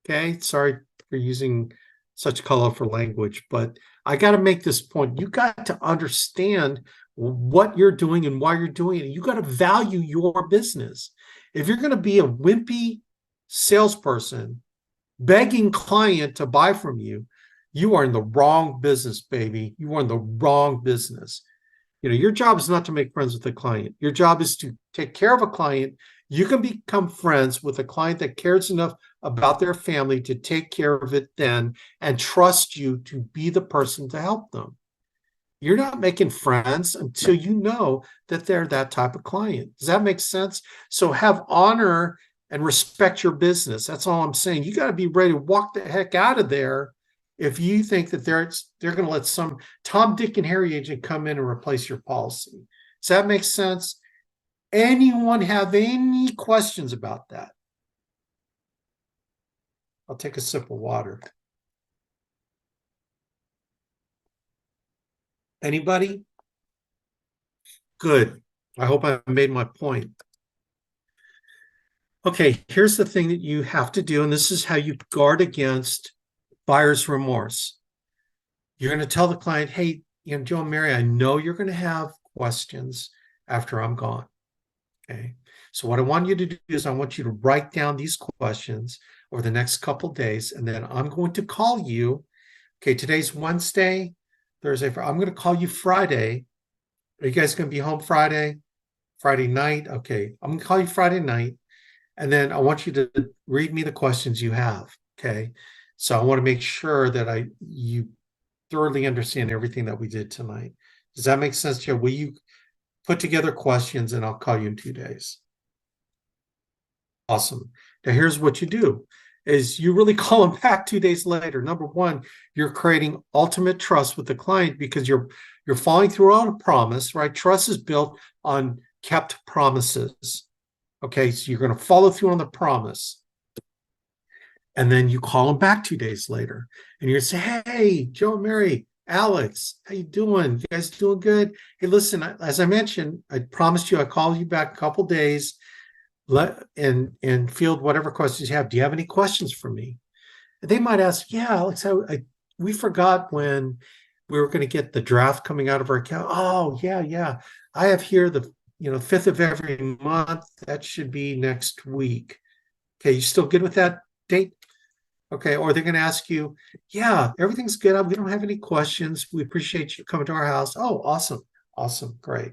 Okay, sorry for using such colorful language, but I got to make this point. You got to understand what you're doing and why you're doing it. You got to value your business. If you're going to be a wimpy salesperson begging client to buy from you, you are in the wrong business, baby. You are in the wrong business. Your job is not to make friends with the client. Your job is to take care of a client. You can become friends with a client that cares enough about their family to take care of it then and trust you to be the person to help them. You're not making friends until you know that they're that type of client. Does that make sense? So have honor and respect your business. That's all I'm saying. You got to be ready to walk the heck out of there if you think that they're going to let some Tom, Dick, and Harry agent come in and replace your policy. Does that make sense? Anyone have any questions about that? I'll take a sip of water. Anybody? Good. I hope I made my point. Okay, here's the thing that you have to do, and this is how you guard against buyer's remorse. You're going to tell the client, hey, Joe and Mary, I know you're going to have questions after I'm gone. Okay. So what I want you to do is I want you to write down these questions over the next couple days, and then I'm going to call you. Okay, today's Wednesday, Thursday. I'm going to call you Friday. Are you guys going to be home Friday night? Okay, I'm going to call you Friday night, and then I want you to read me the questions you have. Okay, so I want to make sure that you thoroughly understand everything that we did tonight. Does that make sense, Joe? Will you put together questions, and I'll call you in 2 days? Awesome. Now here's what you do is you really call them back 2 days later. Number one, you're creating ultimate trust with the client because you're following through on a promise, right? Trust is built on kept promises. Okay, so you're going to follow through on the promise. And then you call them back 2 days later and you're say, hey, Joe and Mary, Alex, how you doing? You guys doing good? Hey, listen, as I mentioned, I promised you I'd call you back a couple days and field whatever questions you have. Do you have any questions for me? And they might ask, yeah, Alex, we forgot when we were going to get the draft coming out of our account. Oh, yeah. I have here the 5th of every month. That should be next week. Okay, you still good with that date? Okay, or they're going to ask you, yeah, everything's good. We don't have any questions. We appreciate you coming to our house. Oh, awesome, great.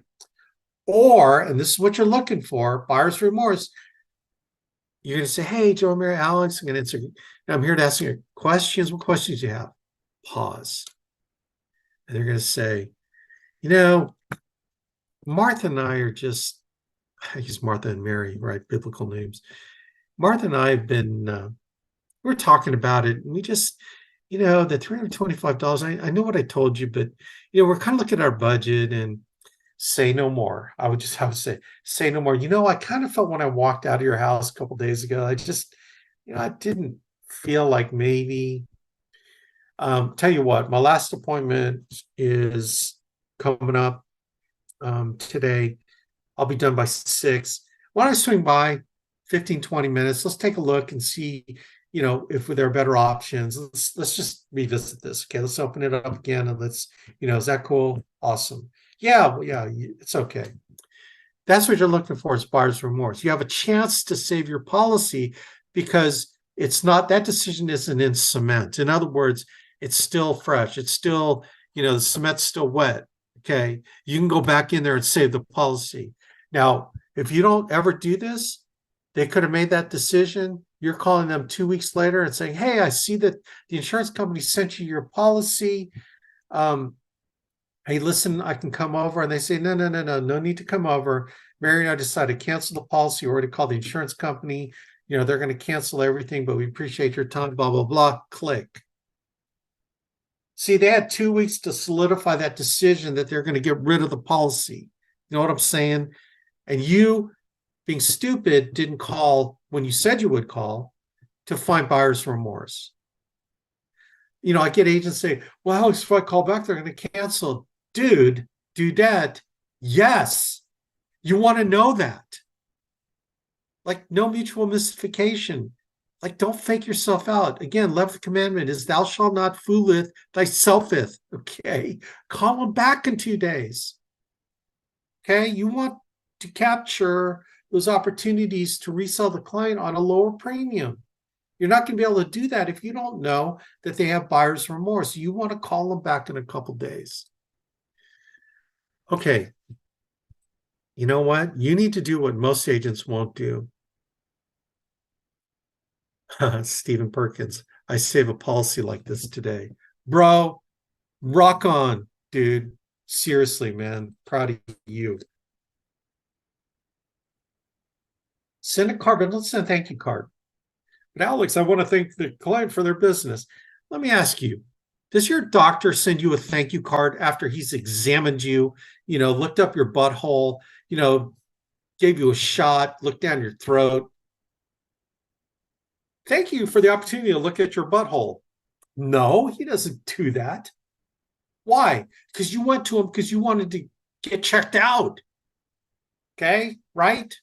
Or, and this is what you're looking for, buyer's remorse. You're going to say, hey, Joe and Mary, Alex, I'm going to answer. I'm here to ask you questions. What questions do you have? Pause. And they're going to say, Martha and I are just, I use Martha and Mary, right? Biblical names. Martha and I have been, we're talking about it. And we just, the $325, I know what I told you, but, we're kind of looking at our budget and say no more. I would say no more. I kind of felt when I walked out of your house a couple days ago, I just, I didn't feel like maybe. Tell you what, my last appointment is coming up today. I'll be done by 6. Why don't I swing by 15, 20 minutes? Let's take a look and see, if there are better options. Let's just revisit this. Okay, let's open it up again and let's, is that cool? Awesome. Yeah, it's okay. That's what you're looking for is buyer's remorse. You have a chance to save your policy because that decision isn't in cement. In other words, it's still fresh. It's still, the cement's still wet. Okay. You can go back in there and save the policy. Now, if you don't ever do this, they could have made that decision. You're calling them 2 weeks later and saying, hey, I see that the insurance company sent you your policy. Hey, listen, I can come over. And they say, no need to come over. Mary and I decided to cancel the policy. We already called the insurance company. They're going to cancel everything, but we appreciate your time, blah, blah, blah. Click. See, they had 2 weeks to solidify that decision that they're going to get rid of the policy. You know what I'm saying? And you, being stupid, didn't call when you said you would call to find buyer's remorse. I get agents say, well, Alex, if I call back, they're going to cancel. Dude, do that. Yes. You want to know that. Like, no mutual mystification. Like, don't fake yourself out. Again, 11th commandment is thou shalt not fooleth thyselfeth. Okay. Call them back in 2 days. Okay. You want to capture those opportunities to resell the client on a lower premium. You're not going to be able to do that if you don't know that they have buyer's remorse. You want to call them back in a couple days. Okay. You know what? You need to do what most agents won't do. Stephen Perkins, I save a policy like this today. Bro, rock on, dude. Seriously, man. Proud of you. Send a card, but let's send a thank you card. But Alex, I want to thank the client for their business. Let me ask you, does your doctor send you a thank you card after he's examined you, looked up your butthole, gave you a shot, looked down your throat? Thank you for the opportunity to look at your butthole. No, he doesn't do that. Why? Because you went to him because you wanted to get checked out. Okay, right?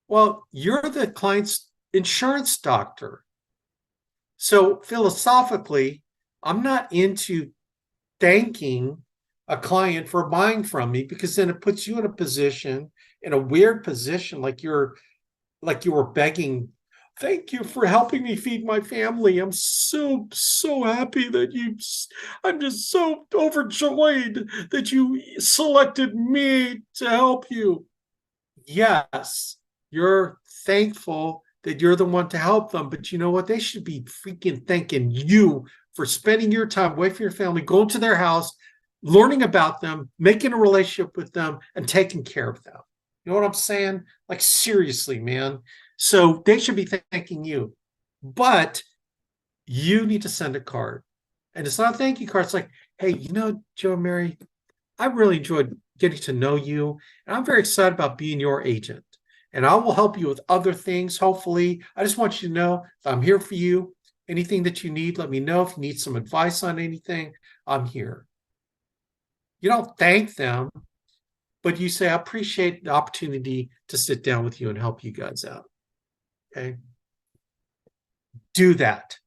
Well, you're the client's insurance doctor. So philosophically, I'm not into thanking a client for buying from me, because then it puts you in a position, in a weird position, like you were begging, thank you for helping me feed my family. I'm so happy that I'm just so overjoyed that you selected me to help you. Yes, you're thankful that you're the one to help them, but you know what? They should be freaking thanking you for spending your time away from your family, going to their house, learning about them, making a relationship with them, and taking care of them. You know what I'm saying? Like, seriously, man. So they should be thanking you, but you need to send a card. And it's not a thank you card. It's like, hey, Joe and Mary, I really enjoyed getting to know you, and I'm very excited about being your agent. And I will help you with other things, hopefully. I just want you to know that I'm here for you. Anything that you need, let me know. If you need some advice on anything, I'm here. You don't thank them, but you say, I appreciate the opportunity to sit down with you and help you guys out. Okay? Do that.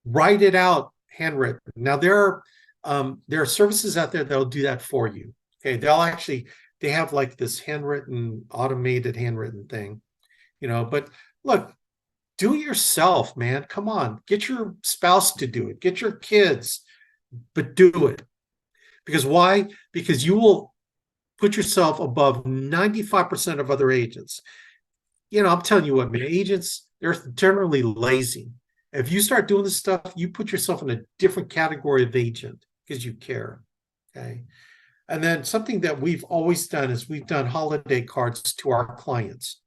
Write it out handwritten. Now, there are services out there that'll do that for you. Okay, they have like this automated handwritten thing, but look, do it yourself, man. Come on, get your spouse to do it, get your kids, but do it. Because why? Because you will put yourself above 95% of other agents. I'm telling you what, man, agents, they're generally lazy. If you start doing this stuff, you put yourself in a different category of agent because you care. Okay. And then something that we've always done is we've done holiday cards to our clients.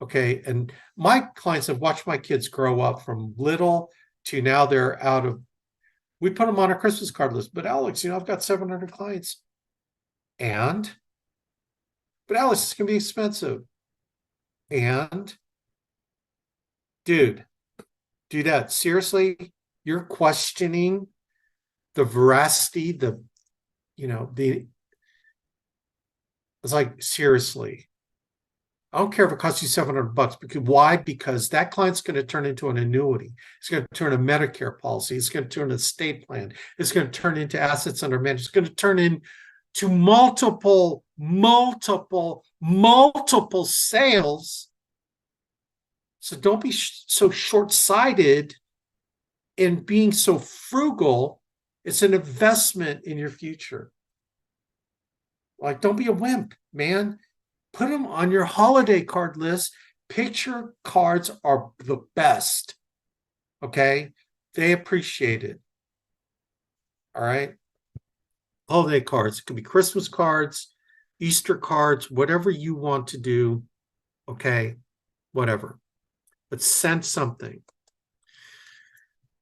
Okay. And my clients have watched my kids grow up from little to now we put them on our Christmas card list. But Alex, I've got 700 clients. But Alex, it's going to be expensive. And dude, do that. Seriously, you're questioning the veracity, it's like, seriously. I don't care if it costs you $700. Because why? Because that client's going to turn into an annuity. It's going to turn a Medicare policy. It's going to turn a state plan. It's going to turn into assets under management. It's going to turn into multiple sales. So don't be so short-sighted in being so frugal. It's an investment in your future. Like, don't be a wimp, man. Put them on your holiday card list. Picture cards are the best. Okay? They appreciate it. All right? Holiday cards. It could be Christmas cards, Easter cards, whatever you want to do. Okay? Whatever. But send something.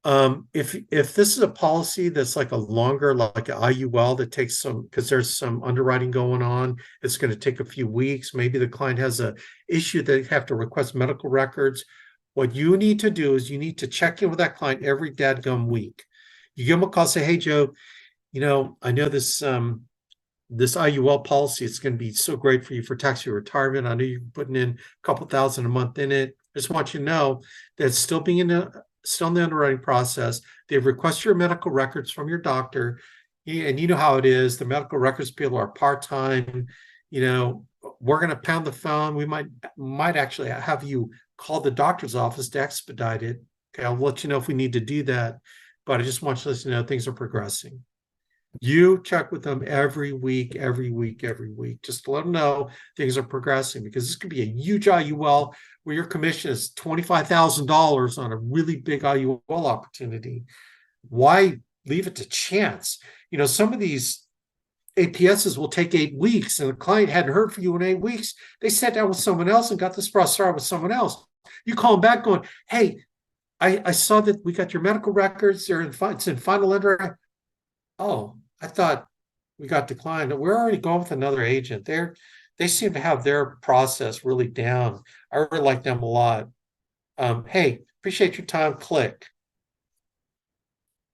If this is a policy that's like a longer, like an IUL that takes because there's some underwriting going on, it's going to take a few weeks. Maybe the client has a issue that they have to request medical records. What you need to do is you need to check in with that client every dadgum week. You give them a call, say, hey, Joe, I know this IUL policy, it's going to be so great for you for tax-free retirement. I know you're putting in a couple thousand a month in it. I just want you to know that it's still in the underwriting process. They've requested your medical records from your doctor. And you know how it is. The medical records people are part-time. We're going to pound the phone. We might actually have you call the doctor's office to expedite it. Okay, I'll let you know if we need to do that. But I just want you to know things are progressing. You check with them every week, just to let them know things are progressing, because this could be a huge IUL where your commission is $25,000 on a really big IUL opportunity. Why leave it to chance? Some of these APSs will take 8 weeks, and the client hadn't heard from you in 8 weeks. They sat down with someone else and got this process started with someone else. You call them back going, hey, I saw that we got your medical records. It's in final underwriting. Oh, I thought we got declined. We're already going with another agent. They seem to have their process really down. I really like them a lot. Hey, appreciate your time. Click.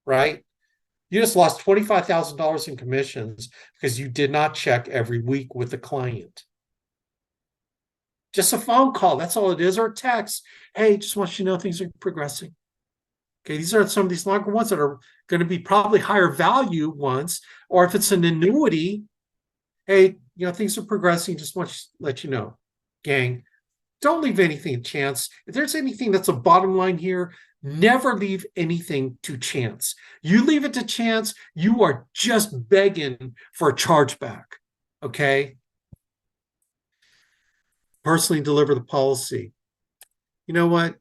Right? You just lost $25,000 in commissions because you did not check every week with the client. Just a phone call, that's all it is, or a text. Hey, just want you to know things are progressing. Okay, these are some of these longer ones that are going to be probably higher value ones, or if it's an annuity, hey, things are progressing, just want to let you know. Gang, don't leave anything to chance. If there's anything that's a bottom line here, never leave anything to chance. You leave it to chance, you are just begging for a chargeback. Okay? Personally deliver the policy. You know what?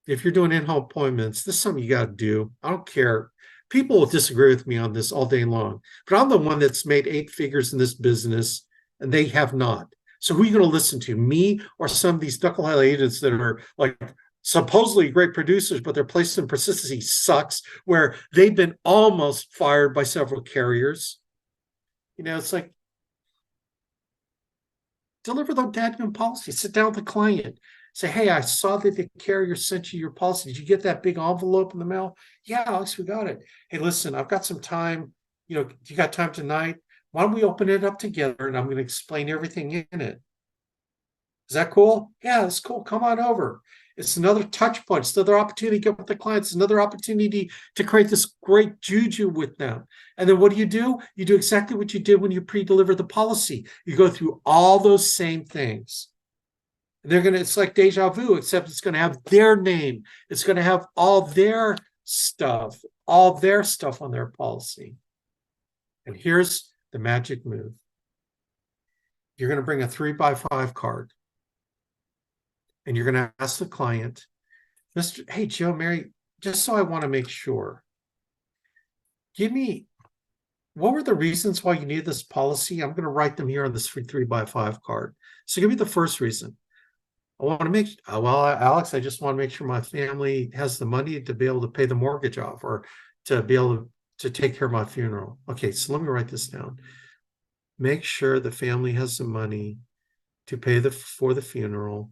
If you're doing in-home appointments, this is something you got to do. I don't care. People will disagree with me on this all day long, but I'm the one that's made 8 figures in this business, and they have not. So who are you going to listen to, me or some of these knucklehead agents that are like supposedly great producers, but their placement persistency sucks, where they've been almost fired by several carriers? It's like, deliver the dadgum policy. Sit down with the client. Say, hey, I saw that the carrier sent you your policy. Did you get that big envelope in the mail? Yeah, Alex, we got it. Hey, listen, I've got some time. You got time tonight? Why don't we open it up together, and I'm going to explain everything in it. Is that cool? Yeah, that's cool. Come on over. It's another touch point. It's another opportunity to get with the clients. It's another opportunity to create this great juju with them. And then what do? You do exactly what you did when you pre-deliver the policy. You go through all those same things. It's like deja vu, except it's going to have their name. It's going to have all their stuff on their policy. And here's the magic move. You're going to bring a 3x5 card. And you're going to ask the client, hey, Joe, Mary, just so I want to make sure, what were the reasons why you needed this policy? I'm going to write them here on this 3x5 card. So give me the first reason. Alex, I just want to make sure my family has the money to be able to pay the mortgage off, or to be able to take care of my funeral. Okay, so let me write this down. Make sure the family has the money to pay for the funeral.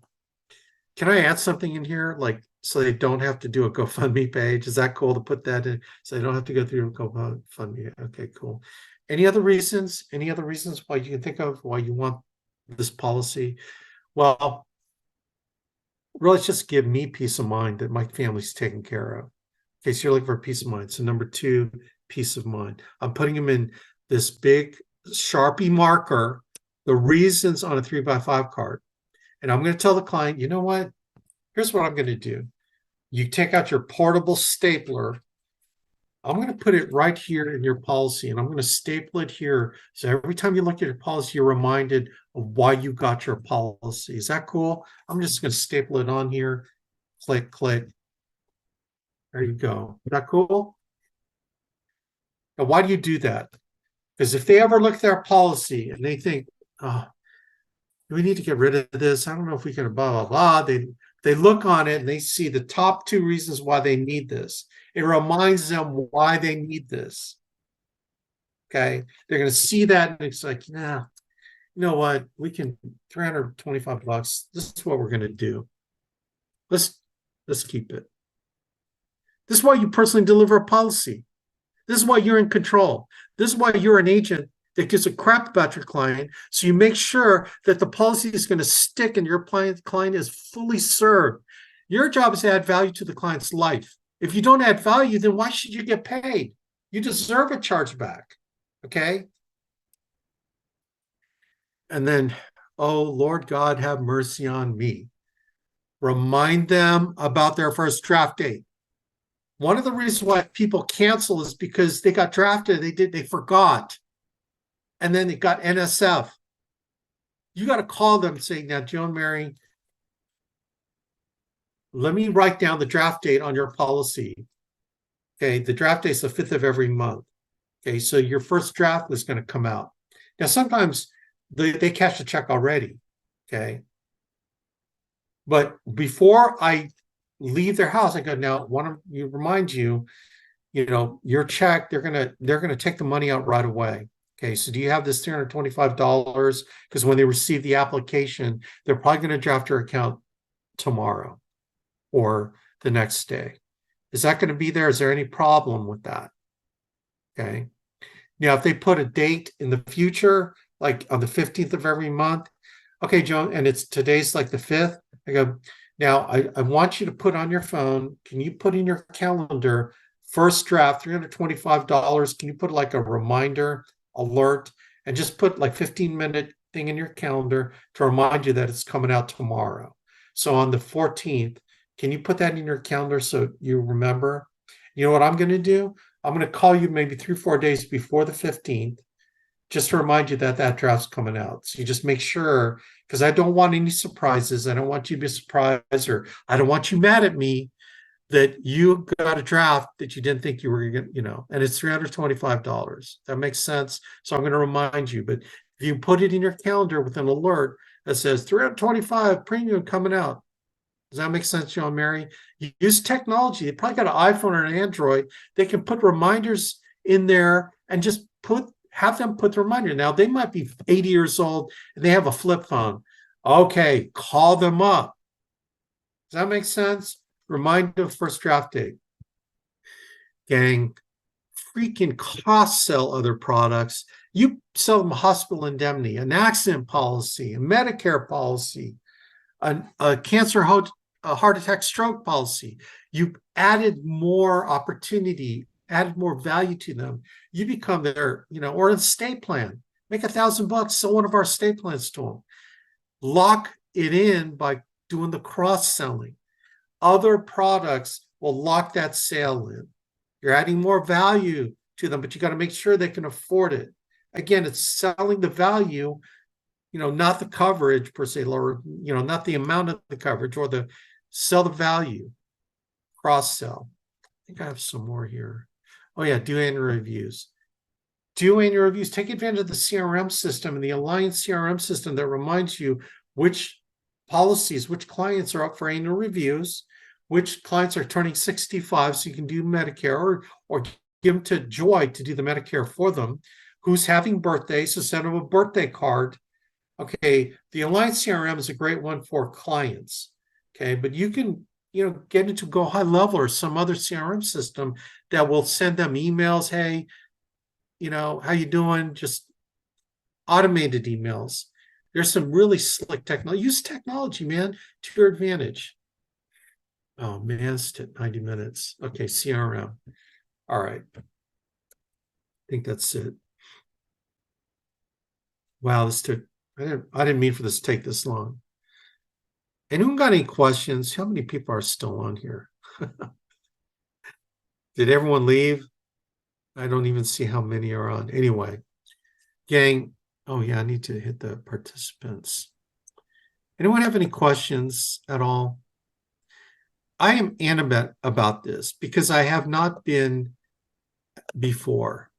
Can I add something in here, like, so they don't have to do a GoFundMe page? Is that cool to put that in, so they don't have to go through a GoFundMe? Okay, cool. Any other reasons why you can think of why you want this policy? Well, really, it's just give me peace of mind that my family's taken care of. Okay, so you're looking for peace of mind. So number 2, peace of mind. I'm putting them in this big Sharpie marker, the reasons on a 3x5 card. And I'm going to tell the client, you know what? Here's what I'm going to do. You take out your portable stapler. I'm going to put it right here in your policy, and I'm going to staple it here. So every time you look at your policy, you're reminded of why you got your policy. Is that cool? I'm just going to staple it on here. Click, click. There you go. Is that cool? Now, why do you do that? Because if they ever look at their policy and they think, oh, we need to get rid of this, I don't know if we can blah, blah, blah. They look on it and they see the top 2 reasons why they need this. It reminds them why they need this. Okay. They're going to see that and it's like, nah, you know what? We can $325. This is what we're going to do. Let's keep it. This is why you personally deliver a policy. This is why you're in control. This is why you're an agent that gives a crap about your client. So you make sure that the policy is going to stick and your client is fully served. Your job is to add value to the client's life. If you don't add value, then why should you get paid? You deserve a chargeback. Okay? And then, oh, Lord God, have mercy on me. Remind them about their first draft date. One of the reasons why people cancel is because they got drafted, they forgot. And then it got NSF. You got to call them and say, now, Joe and Mary, let me write down the draft date on your policy. Okay, the draft date is the 5th of every month. Okay, so your first draft is going to come out. Now, sometimes they cash the check already. Okay. But before I leave their house, I go, now, want to remind you, your check, they're gonna take the money out right away. Okay, so do you have this $325? Because when they receive the application, they're probably going to draft your account tomorrow or the next day. Is that going to be there? Is there any problem with that? Okay. Now, if they put a date in the future, like on the 15th of every month, okay, Joan, and it's today's like the 5th, I go, now I want you to put on your phone, can you put in your calendar, first draft, $325, can you put like a reminder alert and just put like 15-minute thing in your calendar to remind you that it's coming out tomorrow. So on the 14th, can you put that in your calendar so you remember? You know what I'm going to do? I'm going to call you maybe 3-4 days before the 15th, just to remind you that that draft's coming out. So you just make sure, because I don't want any surprises. I don't want you to be surprised, or I don't want you mad at me that you got a draft that you didn't think you were going to, and it's $325. That makes sense. So I'm going to remind you. But if you put it in your calendar with an alert that says 325 premium coming out, does that make sense, John Mary? You use technology. They probably got an iPhone or an Android. They can put reminders in there and just have them put the reminder. Now, they might be 80 years old and they have a flip phone. Okay, call them up. Does that make sense? Remind them first draft date. Gang, freaking cost sell other products. You sell them a hospital indemnity, an accident policy, a Medicare policy, a cancer, a heart attack, stroke policy. You added more opportunity, added more value to them. You become their, or an estate plan. Make $1,000, sell one of our estate plans to them. Lock it in by doing the cross-selling. Other products will lock that sale in. You're adding more value to them, but you got to make sure they can afford it. Again, it's selling the value, not the coverage per se, or, not the amount of the coverage, or the sell the value, cross sell. I think I have some more here. Oh yeah, do annual reviews. Do annual reviews. Take advantage of the CRM system and the Alliance CRM system that reminds you which policies, which clients are up for annual reviews, which clients are turning 65 so you can do Medicare, or give them to Joy to do the Medicare for them, who's having birthdays, so send them a birthday card. Okay, the Alliance CRM is a great one for clients. Okay, but you can, get into Go High Level or some other CRM system that will send them emails. Hey, how you doing? Just automated emails. There's some really slick technology. Use technology, man, to your advantage. Oh man, it's 90 minutes. Okay, CRM. All right. I think that's it. Wow, this took, I didn't mean for this to take this long. Anyone got any questions? How many people are still on here? Did everyone leave? I don't even see how many are on. Anyway, gang. Oh yeah, I need to hit the participants. Anyone have any questions at all? I am animate about this because I have not been before.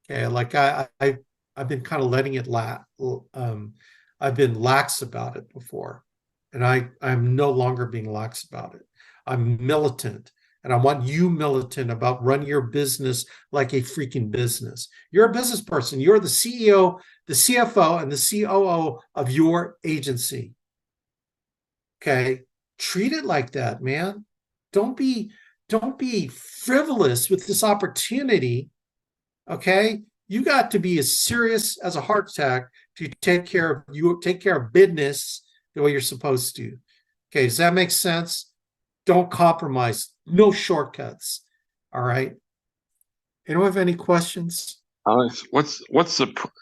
Okay, like I've been kind of letting it I've been lax about it before, and I'm no longer being lax about it. I'm militant, and I want you militant about running your business like a freaking business. You're a business person. You're the CEO, the CFO, and the COO of your agency. Okay, treat it like that, man. Don't be frivolous with this opportunity. Okay, you got to be as serious as a heart attack to take care of business the way you're supposed to. Okay, does that make sense? Don't compromise. No shortcuts. All right. Anyone have any questions? Alex,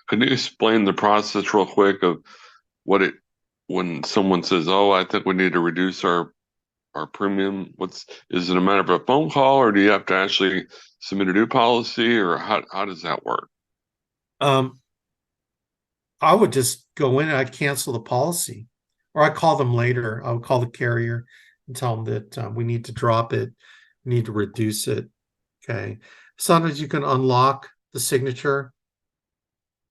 can you explain the process real quick of when someone says, "Oh, I think we need to reduce our premium"? Is it a matter of a phone call, or do you have to actually submit a new policy, or how does that work? I would just go in and I'd cancel the policy, or I call them later. I would call the carrier and tell them that we need to drop it, we need to reduce it. Okay. Sometimes you can unlock the signature,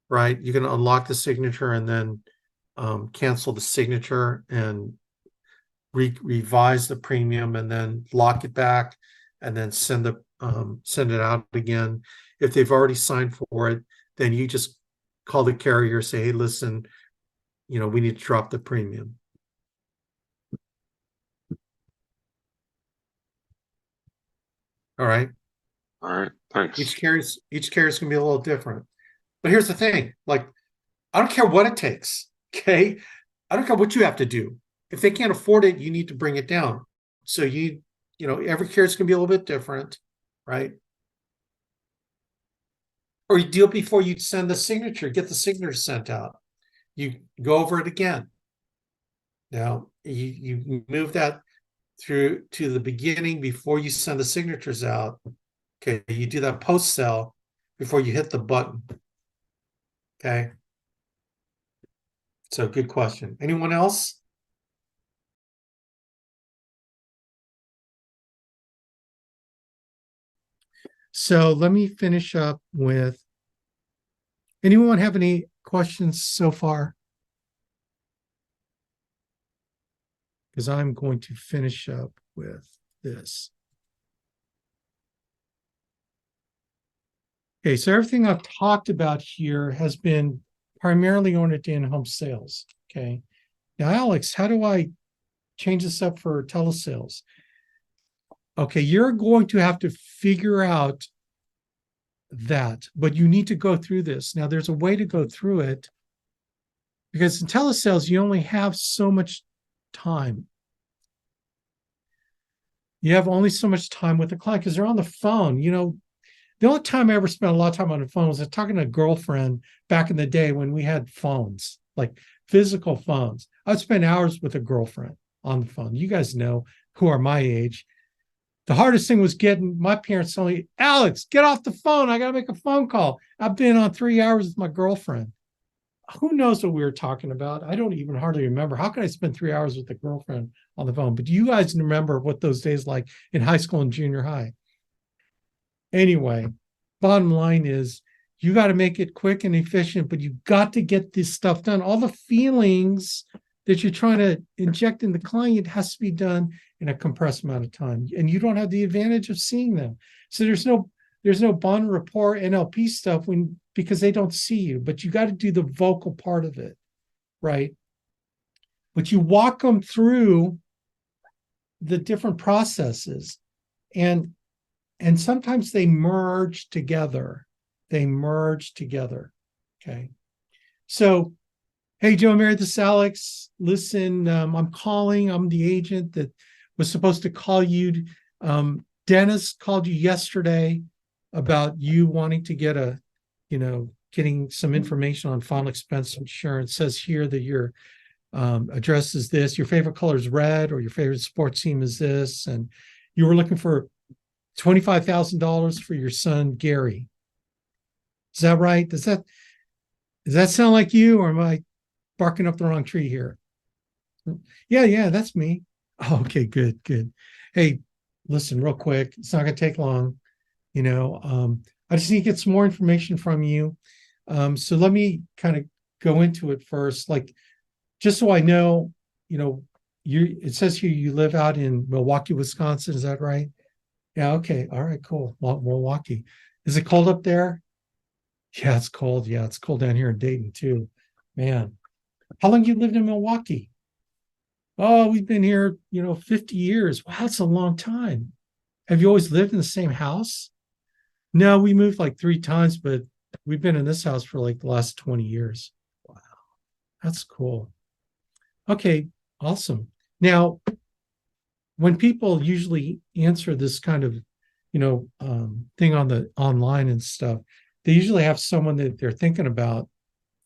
right? You can unlock the signature and then cancel the signature and revise the premium and then lock it back and then send it out again. If they've already signed for it, then you just call the carrier, say, hey, listen, we need to drop the premium. All right. All right, thanks. Each carrier is going to be a little different. But here's the thing, like, I don't care what it takes. Okay. I don't care what you have to do. If they can't afford it, you need to bring it down. So every carrier is going to be a little bit different, right? Or you do it before you send the signature, get the signature sent out. You go over it again. Now you move that through to the beginning before you send the signatures out. Okay, you do that post sell before you hit the button. Okay. So good question. Anyone else? So let me finish up with, anyone have any questions so far? Because I'm going to finish up with this. Okay, so everything I've talked about here has been primarily oriented in home sales. Okay. Now, Alex, how do I change this up for telesales? Okay, you're going to have to figure out that, but you need to go through this. Now, there's a way to go through it because in telesales, you only have so much time. You have only so much time with the client because they're on the phone. The only time I ever spent a lot of time on the phone was talking to a girlfriend back in the day when we had phones, like physical phones. I'd spend hours with a girlfriend on the phone. You guys know who are my age. The hardest thing was getting my parents telling me, Alex, get off the phone. I got to make a phone call. I've been on 3 hours with my girlfriend. Who knows what we were talking about? I don't even hardly remember. How can I spend 3 hours with a girlfriend on the phone? But do you guys remember what those days like in high school and junior high? Anyway, bottom line is you got to make it quick and efficient, but you got to get this stuff done. All the feelings that you're trying to inject in the client has to be done in a compressed amount of time. And you don't have the advantage of seeing them. So there's no bond rapport NLP stuff because they don't see you, but you got to do the vocal part of it, right? But you walk them through the different processes and sometimes they merge together. Okay. So, hey, Joe and Mary, this is Alex. Listen, I'm calling. I'm the agent that was supposed to call you. Dennis called you yesterday about you wanting to get getting some information on final expense insurance. It says here that your address is this, your favorite color is red, or your favorite sports team is this, and you were looking for $25,000 for your son, Gary. Is that right? Does that sound like you, or am I barking up the wrong tree here? Yeah, that's me. Oh, okay, good. Hey, listen, real quick. It's not going to take long. I just need to get some more information from you. So let me kind of go into it first, like, just so I know, it says here you live out in Milwaukee, Wisconsin. Is that right? Yeah. Okay. All right, cool. Milwaukee. Is it cold up there? Yeah, it's cold. Yeah, it's cold down here in Dayton too. Man, how long you lived in Milwaukee? Oh, we've been here, 50 years. Wow, that's a long time. Have you always lived in the same house? No, we moved like 3 times, but we've been in this house for like the last 20 years. Wow, that's cool. Okay, awesome. Now, when people usually answer this kind of, thing on the online and stuff, they usually have someone that they're thinking about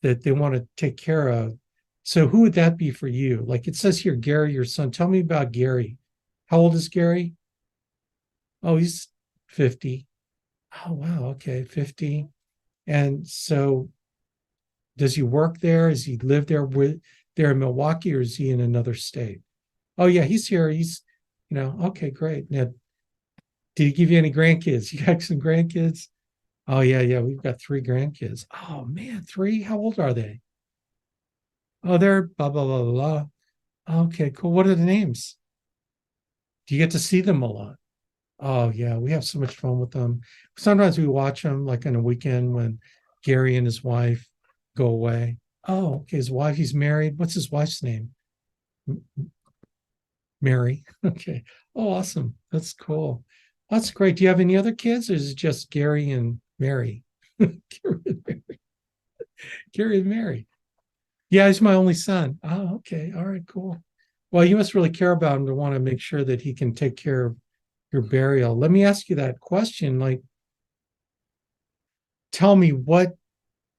that they want to take care of. So who would that be for you? Like it says here, Gary, your son. Tell me about Gary. How old is Gary? Oh, he's 50. Oh, wow. Okay, 50. And so does he work there? Does he live there in Milwaukee, or is he in another state? Oh, yeah, he's here. He's, okay, great. Now, did he give you any grandkids? You got some grandkids? Oh, yeah, we've got 3 grandkids. Oh, man, 3? How old are they? Oh, they're blah, blah, blah, blah. Okay, cool. What are the names? Do you get to see them a lot? Oh, yeah, we have so much fun with them. Sometimes we watch them like on a weekend when Gary and his wife go away. Oh, okay, his wife, he's married. What's his wife's name? Mary. Okay. Oh, awesome. That's cool. That's great. Do you have any other kids, or is it just Gary and Mary? Gary and Mary. Gary and Mary. Yeah, he's my only son. Oh, okay. All right, cool. Well, you must really care about him to want to make sure that he can take care of your burial. Let me ask you that question. Like, tell me, what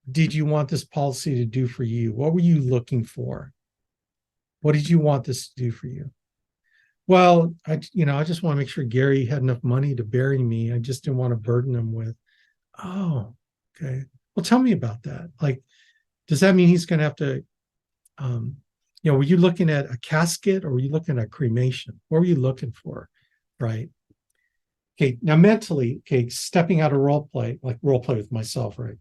did you want this policy to do for you? What were you looking for? What did you want this to do for you? Well, I just want to make sure Gary had enough money to bury me. I just didn't want to burden him with, oh, okay. Well, tell me about that. Like, does that mean he's going to have to, were you looking at a casket, or were you looking at cremation? What were you looking for? Right. Okay. Now, mentally, okay, stepping out of role play with myself, right?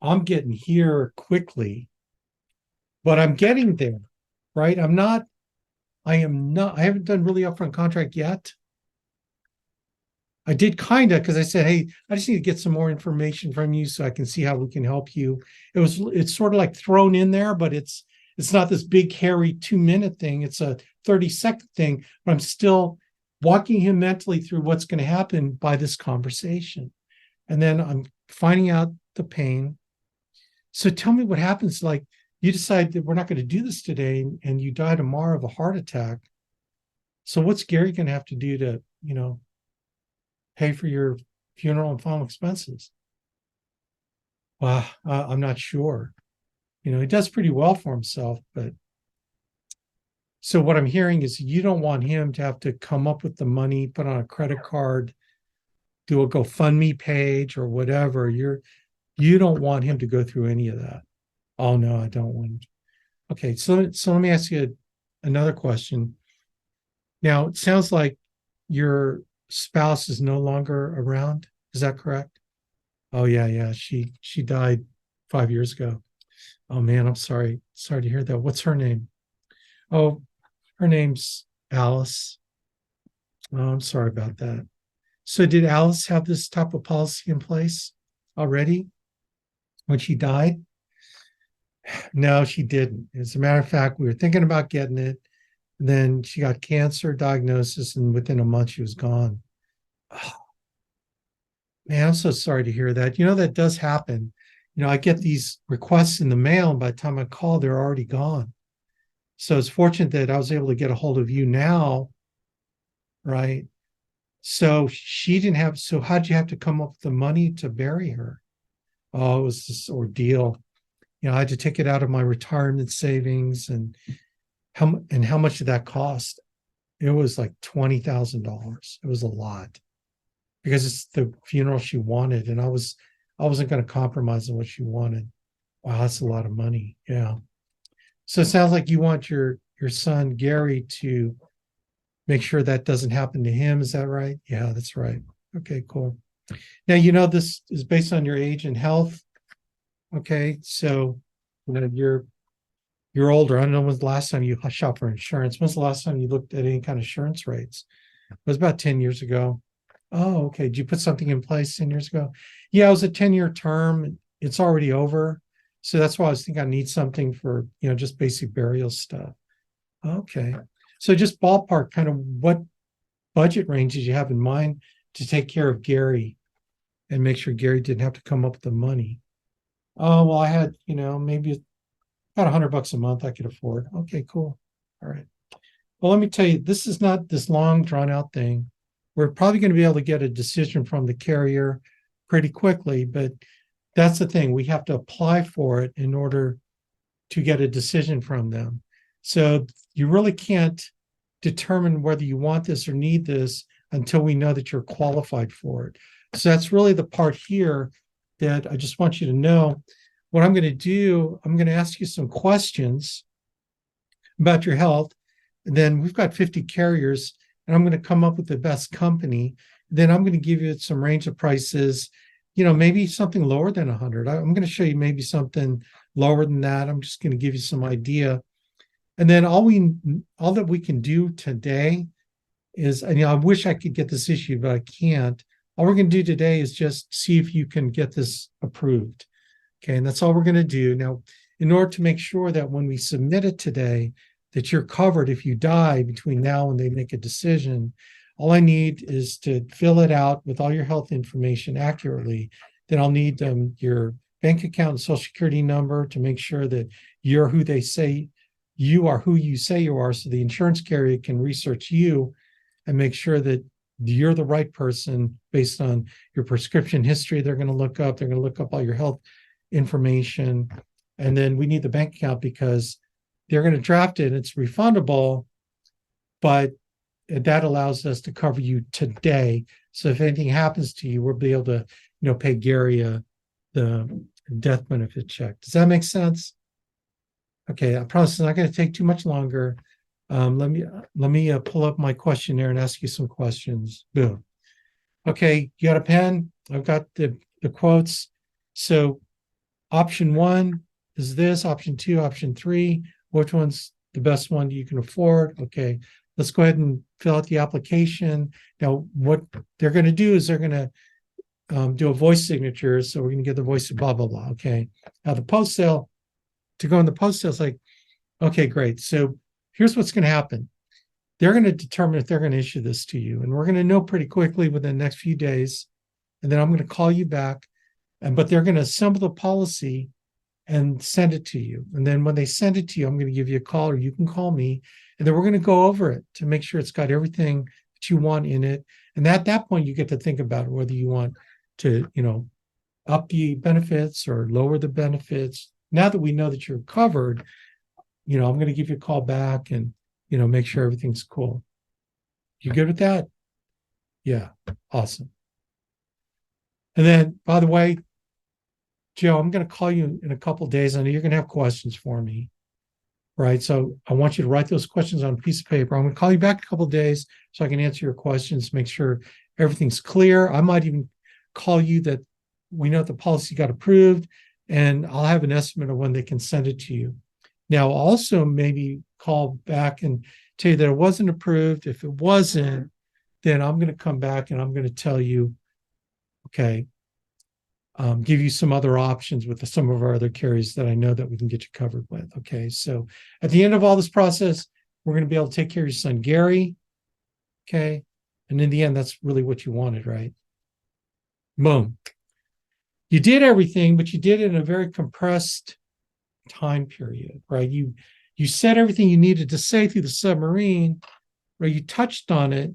I'm getting here quickly, but I'm getting there, right? I haven't done really upfront contract yet. I did kind of, because I said, hey, I just need to get some more information from you so I can see how we can help you. It's sort of like thrown in there, but it's not this big, hairy 2-minute thing. It's a 30-second thing, but I'm still walking him mentally through what's going to happen by this conversation. And then I'm finding out the pain. So tell me what happens. Like, you decide that we're not going to do this today, and you die tomorrow of a heart attack. So what's Gary going to have to do to, pay for your funeral and final expenses? Well, I'm not sure. He does pretty well for himself, but so what I'm hearing is you don't want him to have to come up with the money, put on a credit card, do a GoFundMe page or whatever. You don't want him to go through any of that. Oh no, I don't want him. Okay, so let me ask you another question. Now, it sounds like your spouse is no longer around. Is that correct? Oh yeah. She died 5 years ago. Oh man, I'm sorry. Sorry to hear that. What's her name? Oh, her name's Alice. Oh, I'm sorry about that. So did Alice have this type of policy in place already when she died? No, she didn't. As a matter of fact, we were thinking about getting it. Then she got cancer diagnosis, and within a month she was gone. Oh, man, I'm so sorry to hear that. That does happen. I get these requests in the mail, and by the time I call, they're already gone. So it's fortunate that I was able to get a hold of you now, right? So how'd you have to come up with the money to bury her? Oh, it was this ordeal. I had to take it out of my retirement savings, and how much did that cost? It was like $20,000. It was a lot, because it's the funeral she wanted, and I wasn't going to compromise on what she wanted. Wow, that's a lot of money. Yeah. So it sounds like you want your son Gary to make sure that doesn't happen to him. Is that right? Yeah, that's right. Okay, cool. Now, this is based on your age and health. Okay, so you're older. I don't know when's the last time you shopped for insurance. When's the last time you looked at any kind of insurance rates? It was about 10 years ago. Oh, okay. Did you put something in place 10 years ago? Yeah, it was a 10-year term. It's already over. So that's why I was thinking I need something for, just basic burial stuff. Okay. So just ballpark, kind of what budget range did you have in mind to take care of Gary and make sure Gary didn't have to come up with the money? Oh, well, I had, maybe about $100 a month I could afford. Okay, cool. All right. Well, let me tell you, this is not this long drawn out thing. We're probably going to be able to get a decision from the carrier pretty quickly, but that's the thing. We have to apply for it in order to get a decision from them. So you really can't determine whether you want this or need this until we know that you're qualified for it. So that's really the part here that I just want you to know. What I'm going to do, I'm going to ask you some questions about your health. And then we've got 50 carriers, and I'm going to come up with the best company. Then I'm going to give you some range of prices, maybe something lower than 100. I'm going to show you maybe something lower than that. I'm just going to give you some idea. And then all that we can do today is, I wish I could get this issued, but I can't. All we're going to do today is just see if you can get this approved. Okay, and that's all we're going to do. Now, in order to make sure that when we submit it today, that you're covered if you die between now and they make a decision, All I need is to fill it out with all your health information accurately. Then I'll need your bank account and social security number to make sure that you're who they say you are, who you say you are, so the insurance carrier can research you and make sure that you're the right person based on your prescription history. They're going to look up all your health information. And then we need the bank account because they're going to draft it. It's refundable, but that allows us to cover you today. So if anything happens to you, we'll be able to, pay Gary the death benefit check. Does that make sense? Okay, I promise it's not going to take too much longer. Let me pull up my questionnaire and ask you some questions. Boom. Okay, you got a pen? I've got the quotes. So option 1 is this, option 2, option 3. Which one's the best one you can afford? Okay, let's go ahead and fill out the application. Now, what they're going to do is they're going to do a voice signature. So we're going to give the voice of blah, blah, blah. Okay, now the post sale, to go in the post sale, it's like, okay, great. So here's what's going to happen. They're going to determine if they're going to issue this to you. And we're going to know pretty quickly within the next few days. And then I'm going to call you back. But they're going to assemble the policy and send it to you. And then when they send it to you, I'm going to give you a call, or you can call me. And then we're going to go over it to make sure it's got everything that you want in it. And at that point, you get to think about whether you want to, up the benefits or lower the benefits. Now that we know that you're covered, I'm going to give you a call back and, make sure everything's cool. You good with that? Yeah, awesome. And then, by the way, Joe, I'm going to call you in a couple of days. I know you're going to have questions for me, right? So I want you to write those questions on a piece of paper. I'm going to call you back a couple of days so I can answer your questions, make sure everything's clear. I might even call you that we know the policy got approved, and I'll have an estimate of when they can send it to you. Now, also maybe call back and tell you that it wasn't approved. If it wasn't, then I'm going to come back and I'm going to tell you, okay, give you some other options with some of our other carriers that I know that we can get you covered with. Okay, so at the end of all this process, we're going to be able to take care of your son, Gary. Okay, and in the end, that's really what you wanted, right? Boom. You did everything, but you did it in a very compressed time period, right? You said everything you needed to say through the submarine, right? You touched on it.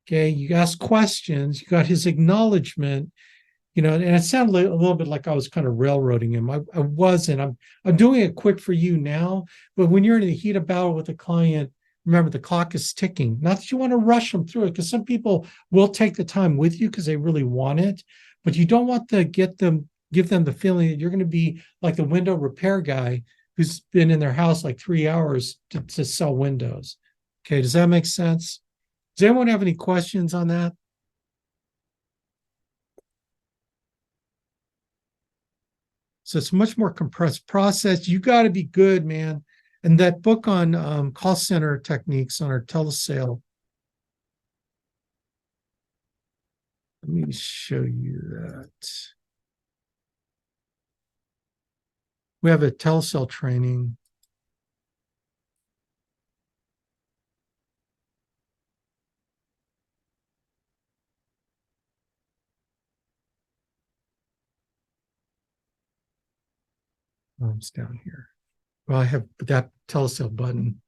Okay, you asked questions, you got his acknowledgement, and it sounded a little bit like I was kind of railroading him. I wasn't. I'm doing it quick for you now, but when you're in the heat of battle with a client, remember the clock is ticking. Not that you want to rush them through it, because some people will take the time with you because they really want it, but you don't want to give them the feeling that you're going to be like the window repair guy who's been in their house like 3 hours to sell windows. Okay, does that make sense? Does anyone have any questions on that? So it's a much more compressed process. You got to be good, man. And that book on call center techniques on our telesale. Let me show you that. We have a telesale training. It's down here. Well, I have that telesale button.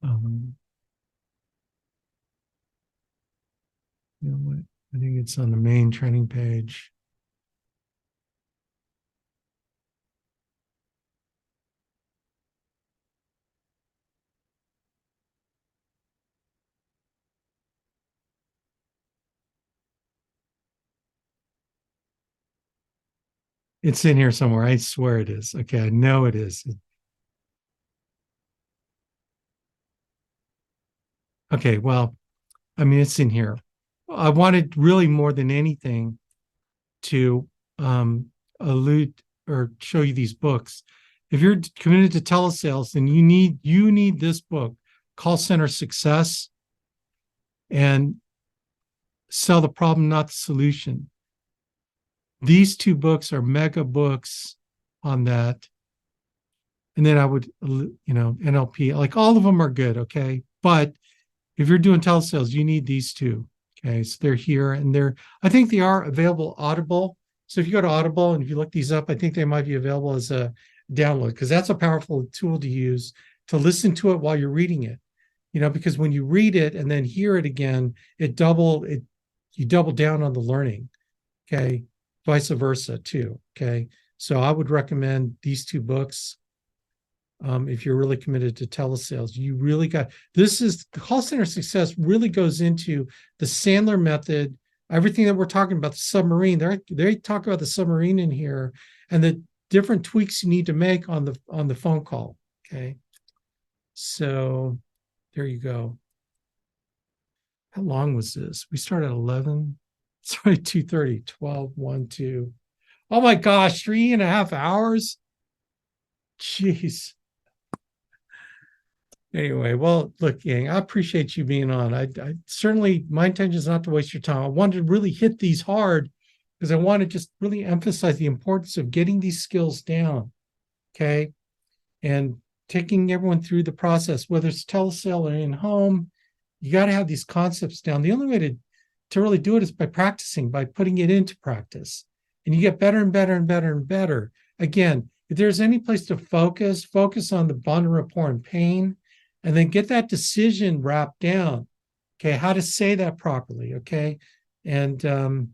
You know what? I think it's on the main training page. It's in here somewhere. I swear it is. Okay, I know it is. Okay, well, I mean, it's in here. I wanted really more than anything to allude or show you these books. If you're committed to telesales, then you need this book, Call Center Success and Sell the Problem, Not the Solution. These two books are mega books on that. And then I would, NLP, like all of them are good, okay? But if you're doing telesales, you need these two. Okay, so they're here and I think they are available Audible. So if you go to Audible and if you look these up, I think they might be available as a download because that's a powerful tool to use to listen to it while you're reading it. Because when you read it and then hear it again, you double down on the learning. Okay, vice versa too. Okay, so I would recommend these two books. If you're really committed to telesales, you really this is the call center success really goes into the Sandler method, everything that we're talking about, the submarine. They talk about the submarine in here and the different tweaks you need to make on the phone call. Okay. So there you go. How long was this? We started at 11. Sorry, 2:30, 12, 1, 2. Oh my gosh, 3.5 hours. Jeez. Anyway, well, look, gang, I appreciate you being on. I certainly, my intention is not to waste your time. I wanted to really hit these hard because I want to just really emphasize the importance of getting these skills down, okay? And taking everyone through the process, whether it's telesale or in home, you got to have these concepts down. The only way to really do it is by practicing, by putting it into practice. And you get better and better and better and better. Again, if there's any place to focus on the bond and rapport and pain, and then get that decision wrapped down. Okay, how to say that properly. Okay, and all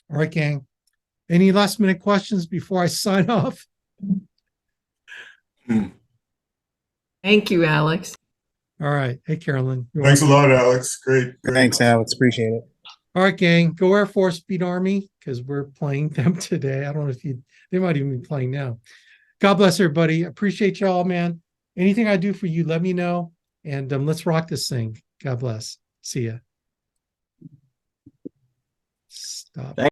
right, gang. Any last minute questions before I sign off? Thank you, Alex. All right. Hey, Carolyn. Thanks a lot, Alex. Great. Thanks, Alex. Appreciate it. All right, gang. Go Air Force, beat Army, because we're playing them today. I don't know if they might even be playing now. God bless everybody. Appreciate y'all, man. Anything I do for you, let me know. And let's rock this thing. God bless. See ya. Stop.